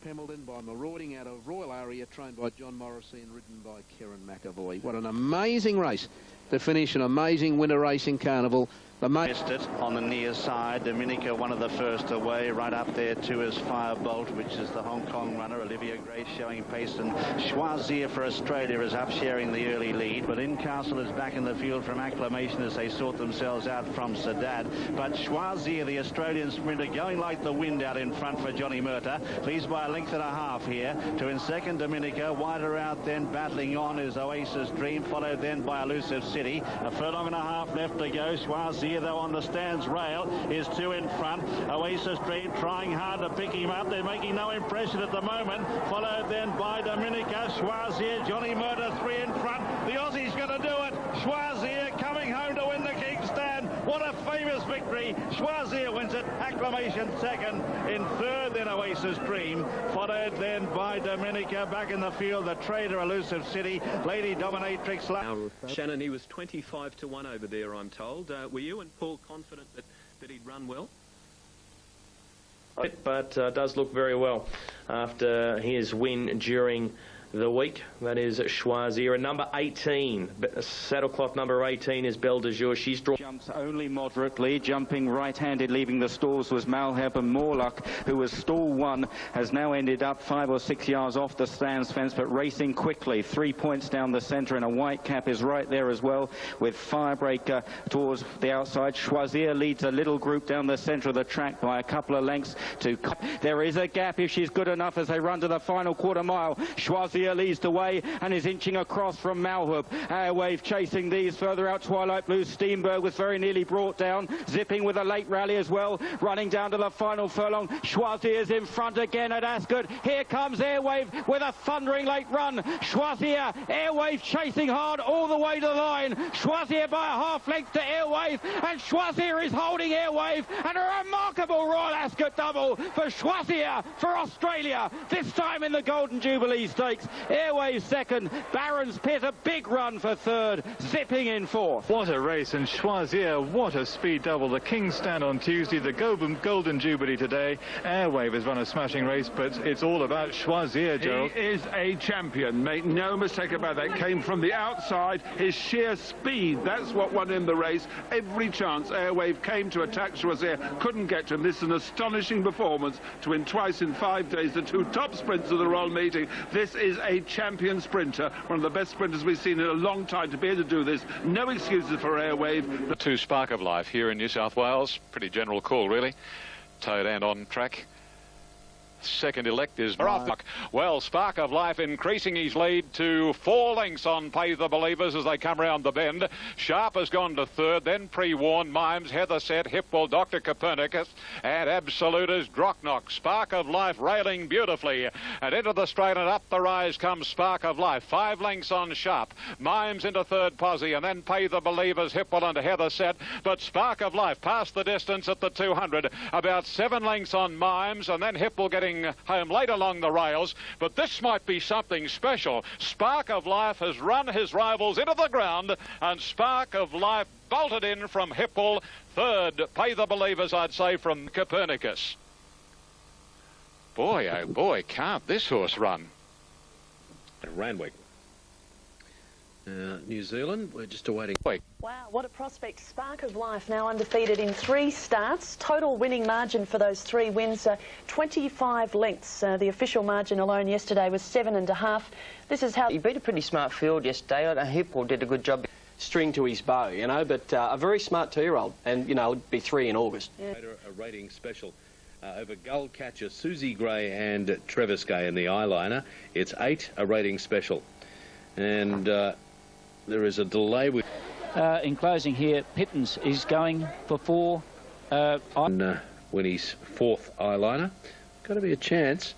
Pembleton by marauding out of Royal Aria, trained by John Morrissey and ridden by Kieran McAvoy. What an amazing race to finish an amazing winter racing carnival. Missed it on the near side. Dominica, one of the first away. Right up there too is Firebolt, which is the Hong Kong runner. Olivia Grace showing pace, and Choisir for Australia is up, sharing the early lead. But Incastle is back in the field from acclamation as they sort themselves out from Sadat. But Choisir, the Australian sprinter, going like the wind out in front for Johnny Murtagh. Leads by a length and a half here. To in second, Dominica. Wider out then, battling on, is Oasis Dream, followed then by Elusive City. A furlong and a half left to go. Choisir, though, on the stands rail, is 2 in front. Oasis Dream trying hard to pick him up. They're making no impression at the moment. Followed then by Dominica, Choisir, Johnny Murtagh 3 in front. The Aussie's going to do it. Choisir coming home to win the King Stand. What a famous victory. Choisir wins it. Acclamation second. In third then Oasis Dream. Followed then by Dominica. Back in the field, the Trader, Elusive City, Lady Dominatrix. Shannon, he was 25 to 1 over there, I'm told. Were you and Paul confident that he'd run well? But does look very well after his win during the week. That is Choisir. And number 18, saddlecloth number 18 is Belle de Jour. She's drawn. Jumps only moderately, jumping right-handed, leaving the stalls was Malhab, and Morlock, who was stall 1, has now ended up 5 or 6 yards off the stands fence, but racing quickly. 3 points down the centre, and a white cap is right there as well, with Firebreaker towards the outside. Choisir leads a little group down the centre of the track by a couple of lengths to... There is a gap if she's good enough as they run to the final quarter mile. Choisir Choisir leads the way and is inching across from Malhub. Airwave chasing these further out. Twilight Blue Steenberg was very nearly brought down. Zipping with a late rally as well. Running down to the final furlong. Choisir's in front again at Ascot. Here comes Airwave with a thundering late run. Choisir, Airwave chasing hard all the way to the line. Choisir by a half length to Airwave, and Choisir is holding Airwave, and a remarkable Royal Ascot double for Choisir for Australia, this time in the Golden Jubilee Stakes. Airwave second, Barron's Pit a big run for third, zipping in fourth. What a race, and Choisir, what a speed double. The King's Stand on Tuesday, the Golden Jubilee today. Airwave has run a smashing race, but it's all about Choisir, Gerald. He is a champion, make no mistake about that. Came from the outside, his sheer speed, that's what won him the race. Every chance Airwave came to attack Choisir, couldn't get to him. This is an astonishing performance to win twice in 5 days, the two top sprinters of the Royal Meeting. This is a champion sprinter, one of the best sprinters we've seen in a long time to be able to do this. No excuses for Airwave. The 2 Spark of Life here in New South Wales, pretty general call really, towed and on track. Second elect is Rothbuck. Well, Spark of Life increasing his lead to 4 lengths on Pay the Believers as they come round the bend. Sharp has gone to third, then Pre-Warn, Mimes, Heather Set, Hipwell, Dr. Copernicus, and Absolute is Drocknock. Spark of Life railing beautifully. And into the straight and up the rise comes Spark of Life. 5 lengths on Sharp. Mimes into third posse, and then Pay the Believers, Hipwell and Heather Set. But Spark of Life past the distance at the 200. About 7 lengths on Mimes, and then Hipwell getting home late along the rails, but this might be something special. Spark of Life has run his rivals into the ground, and Spark of Life bolted in from Hipwell. Third, Pay the Believers, I'd say, from Copernicus. Boy, oh boy, can't this horse run. Randwick. New Zealand, we're just awaiting. Wow, what a prospect. Spark of Life now undefeated in 3 starts. Total winning margin for those 3 wins, 25 lengths. The official margin alone yesterday was 7.5. This is how... He beat a pretty smart field yesterday. I know Hipwell did a good job. String to his bow, you know, but a very smart 2-year-old, and, you know, it'd be 3 in August. Yeah. A rating special over Gull Catcher, Susie Gray and Travis Gay in the eyeliner. It's 8, a rating special. And there is a delay with... in closing here, Pittons is going for 4. When he's 4th eyeliner, got to be a chance.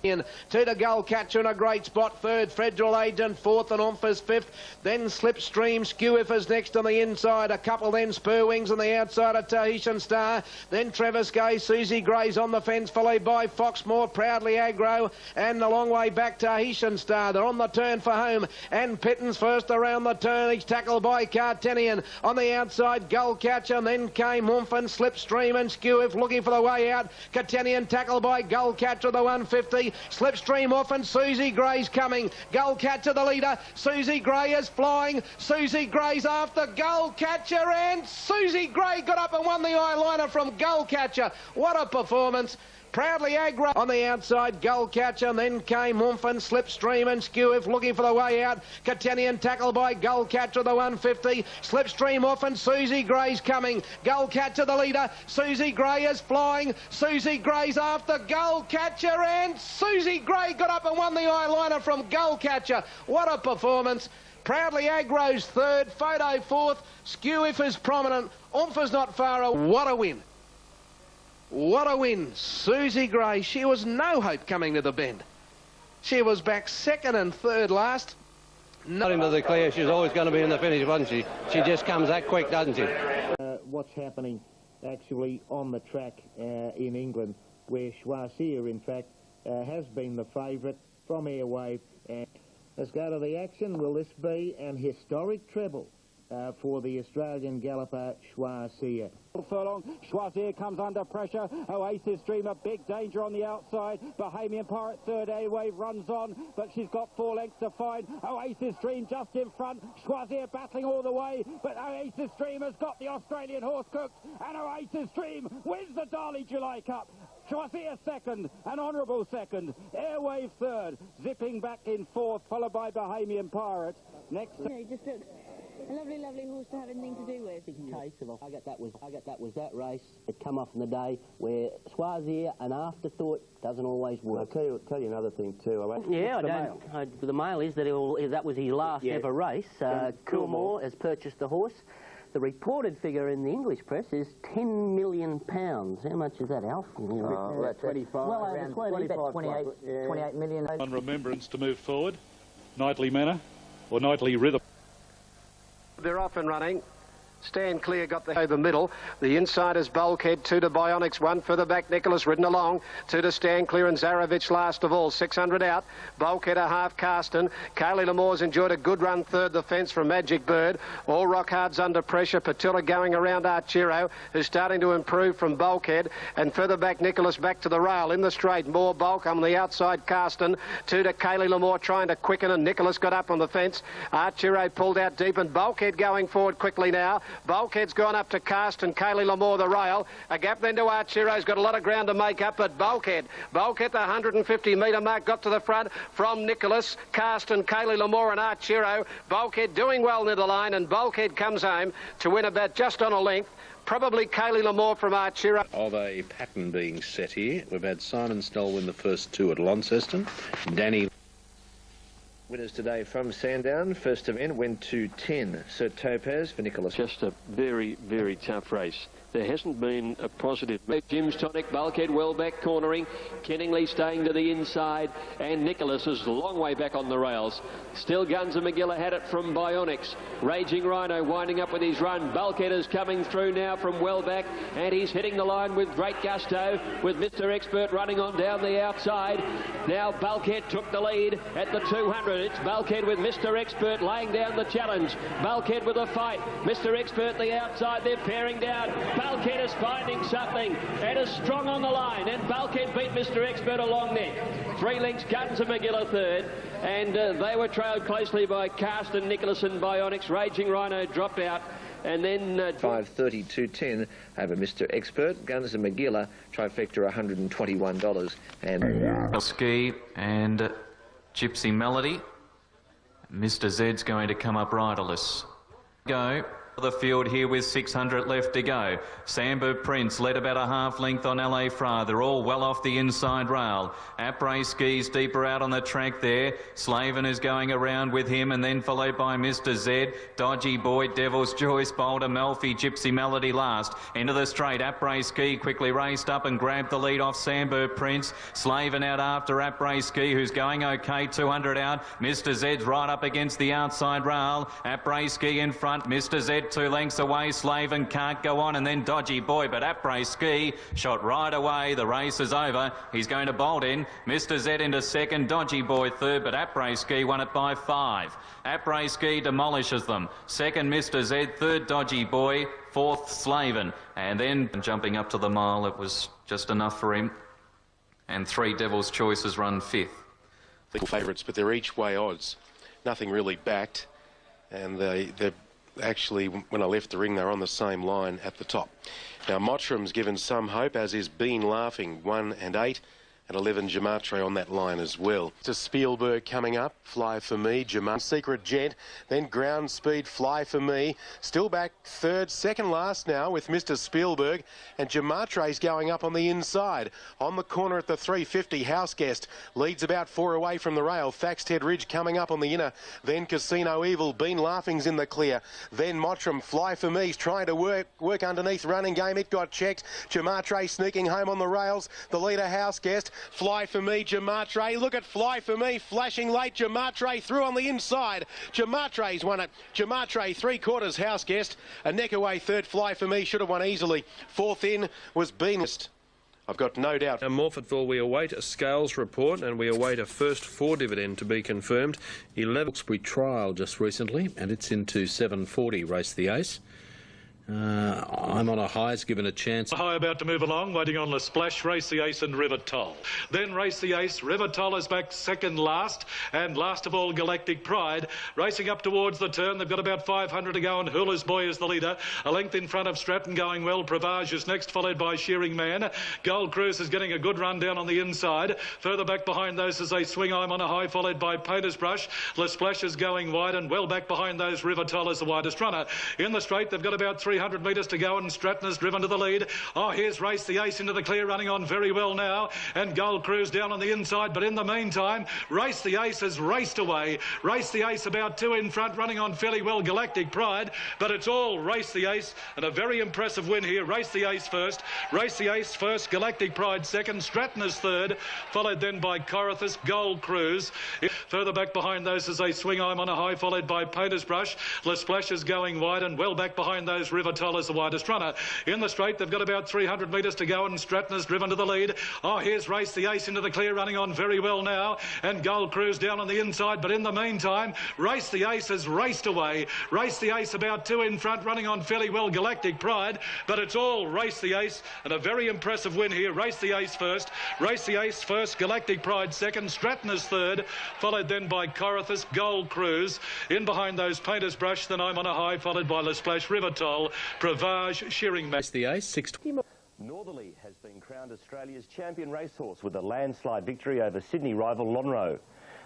To the Gull Catcher in a great spot. 3rd, Federal Agent. 4th and Omphas 5th. Then Slipstream, Skewiffers next on the inside. A couple then Spurwings on the outside of Tahitian Star. Then Travis Gay, Susie Gray's on the fence, followed by Foxmore, Proudly Aggro, and a long way back Tahitian Star. They're on the turn for home, and Pittons first around the turn. He's tackled by Cartenian. On the outside, Gull Catcher, and then came Omphas, Slipstream and Skewiff looking for the way out. Cartenian tackled by Gull Catcher, the 150. Slipstream off, and Susie Gray's coming. Gull Catcher the leader. Susie Gray is flying. Susie Gray's after Gull Catcher, and Susie Gray got up and won the eyeliner from Gull Catcher. What a performance. Proudly Aggro on the outside, Gull Catcher, and then came Omphas, Slipstream and Skewiff looking for the way out. Catanian tackled by Gull Catcher, the 150. Slipstream off, and Susie Gray's coming. Gull Catcher the leader. Susie Gray is flying. Susie Gray's after Gull Catcher, and Susie Gray got up and won the eyeliner from Gull Catcher. What a performance. Proudly Aggro's 3rd, Photo 4th, Skewiff is prominent, Omphas not far away. What a win. What a win. Susie Gray, she was no hope coming to the bend. She was back 2nd and 3rd last. Not into the clear, she's always going to be in the finish, wasn't she? She just comes that quick, doesn't she? What's happening actually on the track in England, where Choisir, in fact, has been the favourite from Airwave. And let's go to the action. Will this be an historic treble for the Australian galloper Choisir? Furlong, Choisir comes under pressure. Oasis Dream, a big danger on the outside. Bahamian Pirate, 3rd, Airwave runs on, but she's got 4 lengths to find. Oasis Dream just in front. Choisir battling all the way, but Oasis Dream has got the Australian horse cooked, and Oasis Dream wins the Darley July Cup. Choisir 2nd, an honourable 2nd. Airwave 3rd, zipping back in 4th, followed by Bahamian Pirate. Next. A lovely, lovely horse to have anything to do with. Case of I get that was that race that come off in the day where Choisir, an afterthought, doesn't always work. I'll tell you another thing too. The mail is that that was his last ever race. Coolmore has purchased the horse. The reported figure in the English press is £10 million. How much is that, Alf? That's 25. Well, around 28 million. On remembrance to move forward, knightly manner or knightly rhythm. They're off and running. Stand Clear got the middle. The inside is Bulkhead, 2 to Bionics, 1 further back. Nicholas ridden along, 2 to Stand Clear and Zarovich last of all. 600 out. Bulkhead a half Carsten. Kaylee Lamore's enjoyed a good run third the fence from Magic Bird. All Rock Hard's under pressure. Patilla going around Archero, who's starting to improve from Bulkhead. And further back, Nicholas back to the rail in the straight. More Bulk on the outside, Carsten. 2 to Kaylee Lamore trying to quicken, and Nicholas got up on the fence. Archero pulled out deep, and Bulkhead going forward quickly now. Bulkhead's gone up to Carsten, Kaylee Lamore the rail. A gap then to Archero's got a lot of ground to make up, but Bulkhead the 150 metre mark got to the front from Nicholas, Carsten, Kaylee Lamore and Archero. Bulkhead doing well near the line, and Bulkhead comes home to win about just on a length. Probably Kaylee Lamore from Archero. Of a pattern being set here. We've had Simon Stoll win the first 2 at Launceston. Danny. Winners today from Sandown. First event went to 10. Sir Topaz for Nicholas. Just a very, very tough race. There hasn't been a positive. Jim's Tonic, Bulkhead well back cornering. Kenningley staying to the inside. And Nicholas is a long way back on the rails. Still Guns and McGilla had it from Bionics. Raging Rhino winding up with his run. Bulkhead is coming through now from well back. And he's hitting the line with great gusto. With Mr. Expert running on down the outside. Now Bulkhead took the lead at the 200. It's Bulkhead with Mr. Expert laying down the challenge. Bulkhead with a fight. Mr. Expert the outside. They're pairing down. Bulkhead is finding something and is strong on the line, and Bulkhead beat Mr. Expert along there. 3 lengths, Guns and McGilla third, and they were trailed closely by Carsten, Nicholas and Bionics. Raging Rhino dropped out, and then 5:32.10 over Mr. Expert. Guns and McGilla trifecta $121, and Ski and Gypsy Melody. Mr. Zed's going to come up riderless. Go. The field here with 600 left to go. Sambo Prince led about a half length on LA Fra. They're all well off the inside rail. Après Skis deeper out on the track there. Slaven is going around with him, and then followed by Mr. Z. Dodgy Boy, Devil's Choice, Boulder Melfi, Gypsy Melody last. Into the straight. Après Ski quickly raced up and grabbed the lead off Sambo Prince. Slaven out after Après Ski, who's going okay. 200 out. Mr. Z's right up against the outside rail. Après Ski in front. Mr. Z 2 lengths away. Slaven can't go on, and then Dodgy Boy, but Après Ski shot right away. The race is over. He's going to bolt in. Mr. Z into second. Dodgy Boy third, but Après Ski won it by 5. Après Ski demolishes them. Second, Mr. Z. Third, Dodgy Boy. Fourth, Slaven. And then jumping up to the mile, it was just enough for him. And 3 Devil's Choices run 5th. Favourites, but they're each way odds. Nothing really backed, and they're actually, when I left the ring, they're on the same line at the top. Now, Mottram's given some hope, as is Bean Laughing, 1 and 8, and 11 Jamatre on that line as well. To Spielberg coming up, Fly For Me, Jamatre, Secret Gent, then Ground Speed, Fly For Me, still back third, second last now with Mr. Spielberg, and Jamatre's going up on the inside. On the corner at the 350, Houseguest leads about 4 away from the rail. Thaxted Ridge coming up on the inner, then Casino Evil, Bean Laughing's in the clear, then Mottram, Fly For Me's trying to work underneath running game. It got checked. Jamatre sneaking home on the rails. The leader, Houseguest. Fly For Me, Jamatre. Look at Fly For Me, flashing late. Jamatre through on the inside. Jamatre's won it. Jamatre, 3/4 Houseguest. A neck away third. Fly For Me should have won easily. Fourth in was Beanlist. I've got no doubt. At Morfettville, we await a scales report, and we await a first 4 dividend to be confirmed. 11 we trialled just recently, and it's into 7:40, race the ace. I'm on a high, it's given a chance. High about to move along, waiting on the Splash, Race the Ace and Rubitano. Then Race the Ace, Rubitano is back second last, and last of all Galactic Pride. Racing up towards the turn, they've got about 500 to go, and Hula's Boy is the leader. A length in front of Stratton going well, Pravage is next, followed by Shearing Man. Gold Cruise is getting a good run down on the inside. Further back behind those as they swing, I'm on a high, followed by Painter's Brush. The Splash is going wide, and well back behind those, Rubitano is the widest runner. In the straight, they've got about 300 metres to go, and Stratton has driven to the lead. Oh, here's Race the Ace into the clear, running on very well now, and Gold Cruise down on the inside, but in the meantime, Race the Ace has raced away. Race the Ace about 2 in front, running on fairly well, Galactic Pride, but it's all Race the Ace, and a very impressive win here. Race the Ace first, Race the Ace first, Galactic Pride second, Stratton is third, followed then by Corythus, Gold Cruise. Further back behind those as they swing, I'm on a high, followed by Painter's Brush. The Splash is going wide, and well back behind those, Rubitano is the widest runner. In the straight, they've got about 300 metres to go, and Stratton has driven to the lead. Oh, here's Race the Ace into the clear, running on very well now, and Gold Cruise down on the inside, but in the meantime, Race the Ace has raced away. Race the Ace about 2 in front, running on fairly well, Galactic Pride, but it's all Race the Ace, and a very impressive win here. Race the Ace first, Race the Ace first, Galactic Pride second, Stratton is third, followed then by Corythus, Gold Cruise. In behind those, Painter's Brush, then I'm on a high, followed by the Splash, Rubitano, Pravage, Shearing Man. The Ace, 620. Northerly has been crowned Australia's champion racehorse with a landslide victory over Sydney rival Lonhro.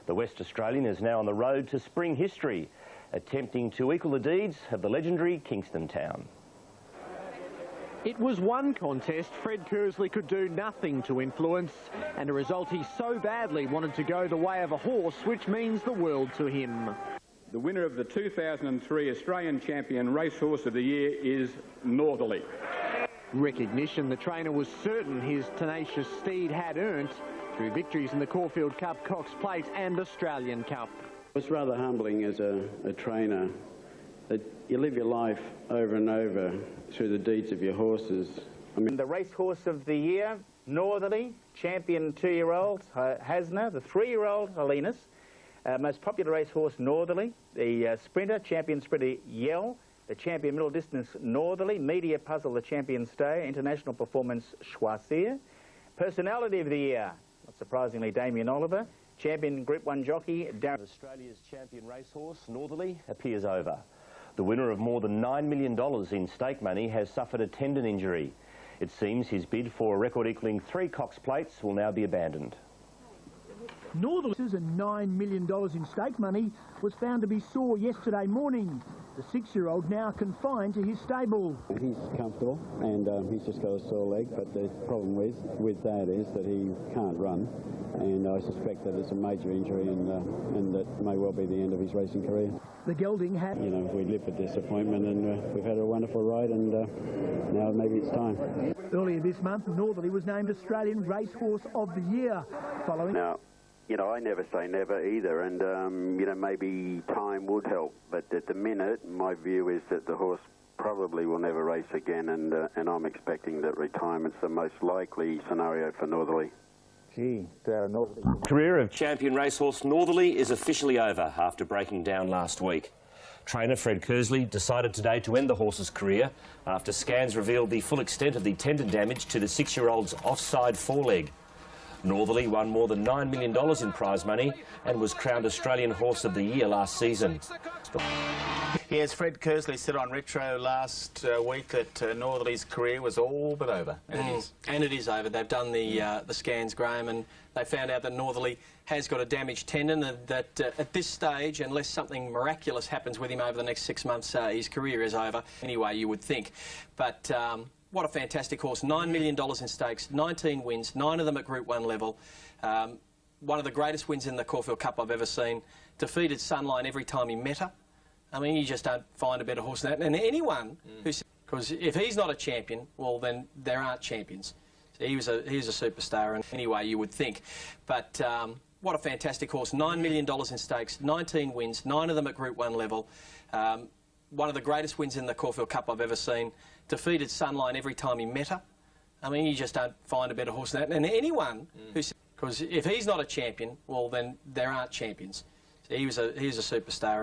The West Australian is now on the road to spring history, attempting to equal the deeds of the legendary Kingston town. It was one contest Fred Kersley could do nothing to influence, and a result he so badly wanted to go the way of a horse, which means the world to him. The winner of the 2003 Australian Champion Racehorse of the Year is Northerly. Recognition the trainer was certain his tenacious steed had earned through victories in the Caulfield Cup, Cox Plate and Australian Cup. It's rather humbling as a trainer that you live your life over and over through the deeds of your horses. I mean, the Racehorse of the Year, Northerly, champion 2-year-old Hasna, the 3-year-old Helenus, most popular racehorse Northerly, the sprinter, champion sprinter Yell, the champion middle distance Northerly, media puzzle the champion stay, international performance Choisir, personality of the year, not surprisingly Damien Oliver, champion Group 1 jockey Darren. Australia's champion racehorse Northerly appears over. The winner of more than $9 million in stake money has suffered a tendon injury. It seems his bid for a record equaling 3 Cox Plates will now be abandoned. Northerly's and $9 million in stake money was found to be sore yesterday morning. The 6-year-old now confined to his stable. He's comfortable and he's just got a sore leg, but the problem with that is that he can't run, and I suspect that it's a major injury and that may well be the end of his racing career. The gelding had... You know, we live with disappointment, and we've had a wonderful ride, and now maybe it's time. Earlier this month, Northerly was named Australian Racehorse of the Year, following... Now, you know, I never say never either, and, you know, maybe time would help. But at the minute, my view is that the horse probably will never race again, and I'm expecting that retirement's the most likely scenario for Northerly. Career of champion racehorse Northerly is officially over after breaking down last week. Trainer Fred Kersley decided today to end the horse's career after scans revealed the full extent of the tendon damage to the 6-year-old's offside foreleg. Northerly won more than $9 million in prize money and was crowned Australian Horse of the Year last season. Yes, Fred Kersley said on Retro last week that Northerly's career was all but over. And it is. And it is over. They've done the scans, Graham, and they found out that Northerly has got a damaged tendon, and that at this stage, unless something miraculous happens with him over the next 6 months, his career is over. Anyway, you would think. But... what a fantastic horse. $9 million in stakes, 19 wins, 9 of them at Group 1 level. One of the greatest wins in the Caulfield Cup I've ever seen. Defeated Sunline every time he met her. I mean, you just don't find a better horse than that. And anyone who's... Because if he's not a champion, well, then there aren't champions. So he was a superstar, and anyway, you would think. But what a fantastic horse. $9 million in stakes, 19 wins, 9 of them at Group 1 level. One of the greatest wins in the Caulfield Cup I've ever seen. Defeated Sunline every time he met her. I mean, you just don't find a better horse than that. And anyone who's... Because if he's not a champion, well, then there aren't champions. So he was a superstar.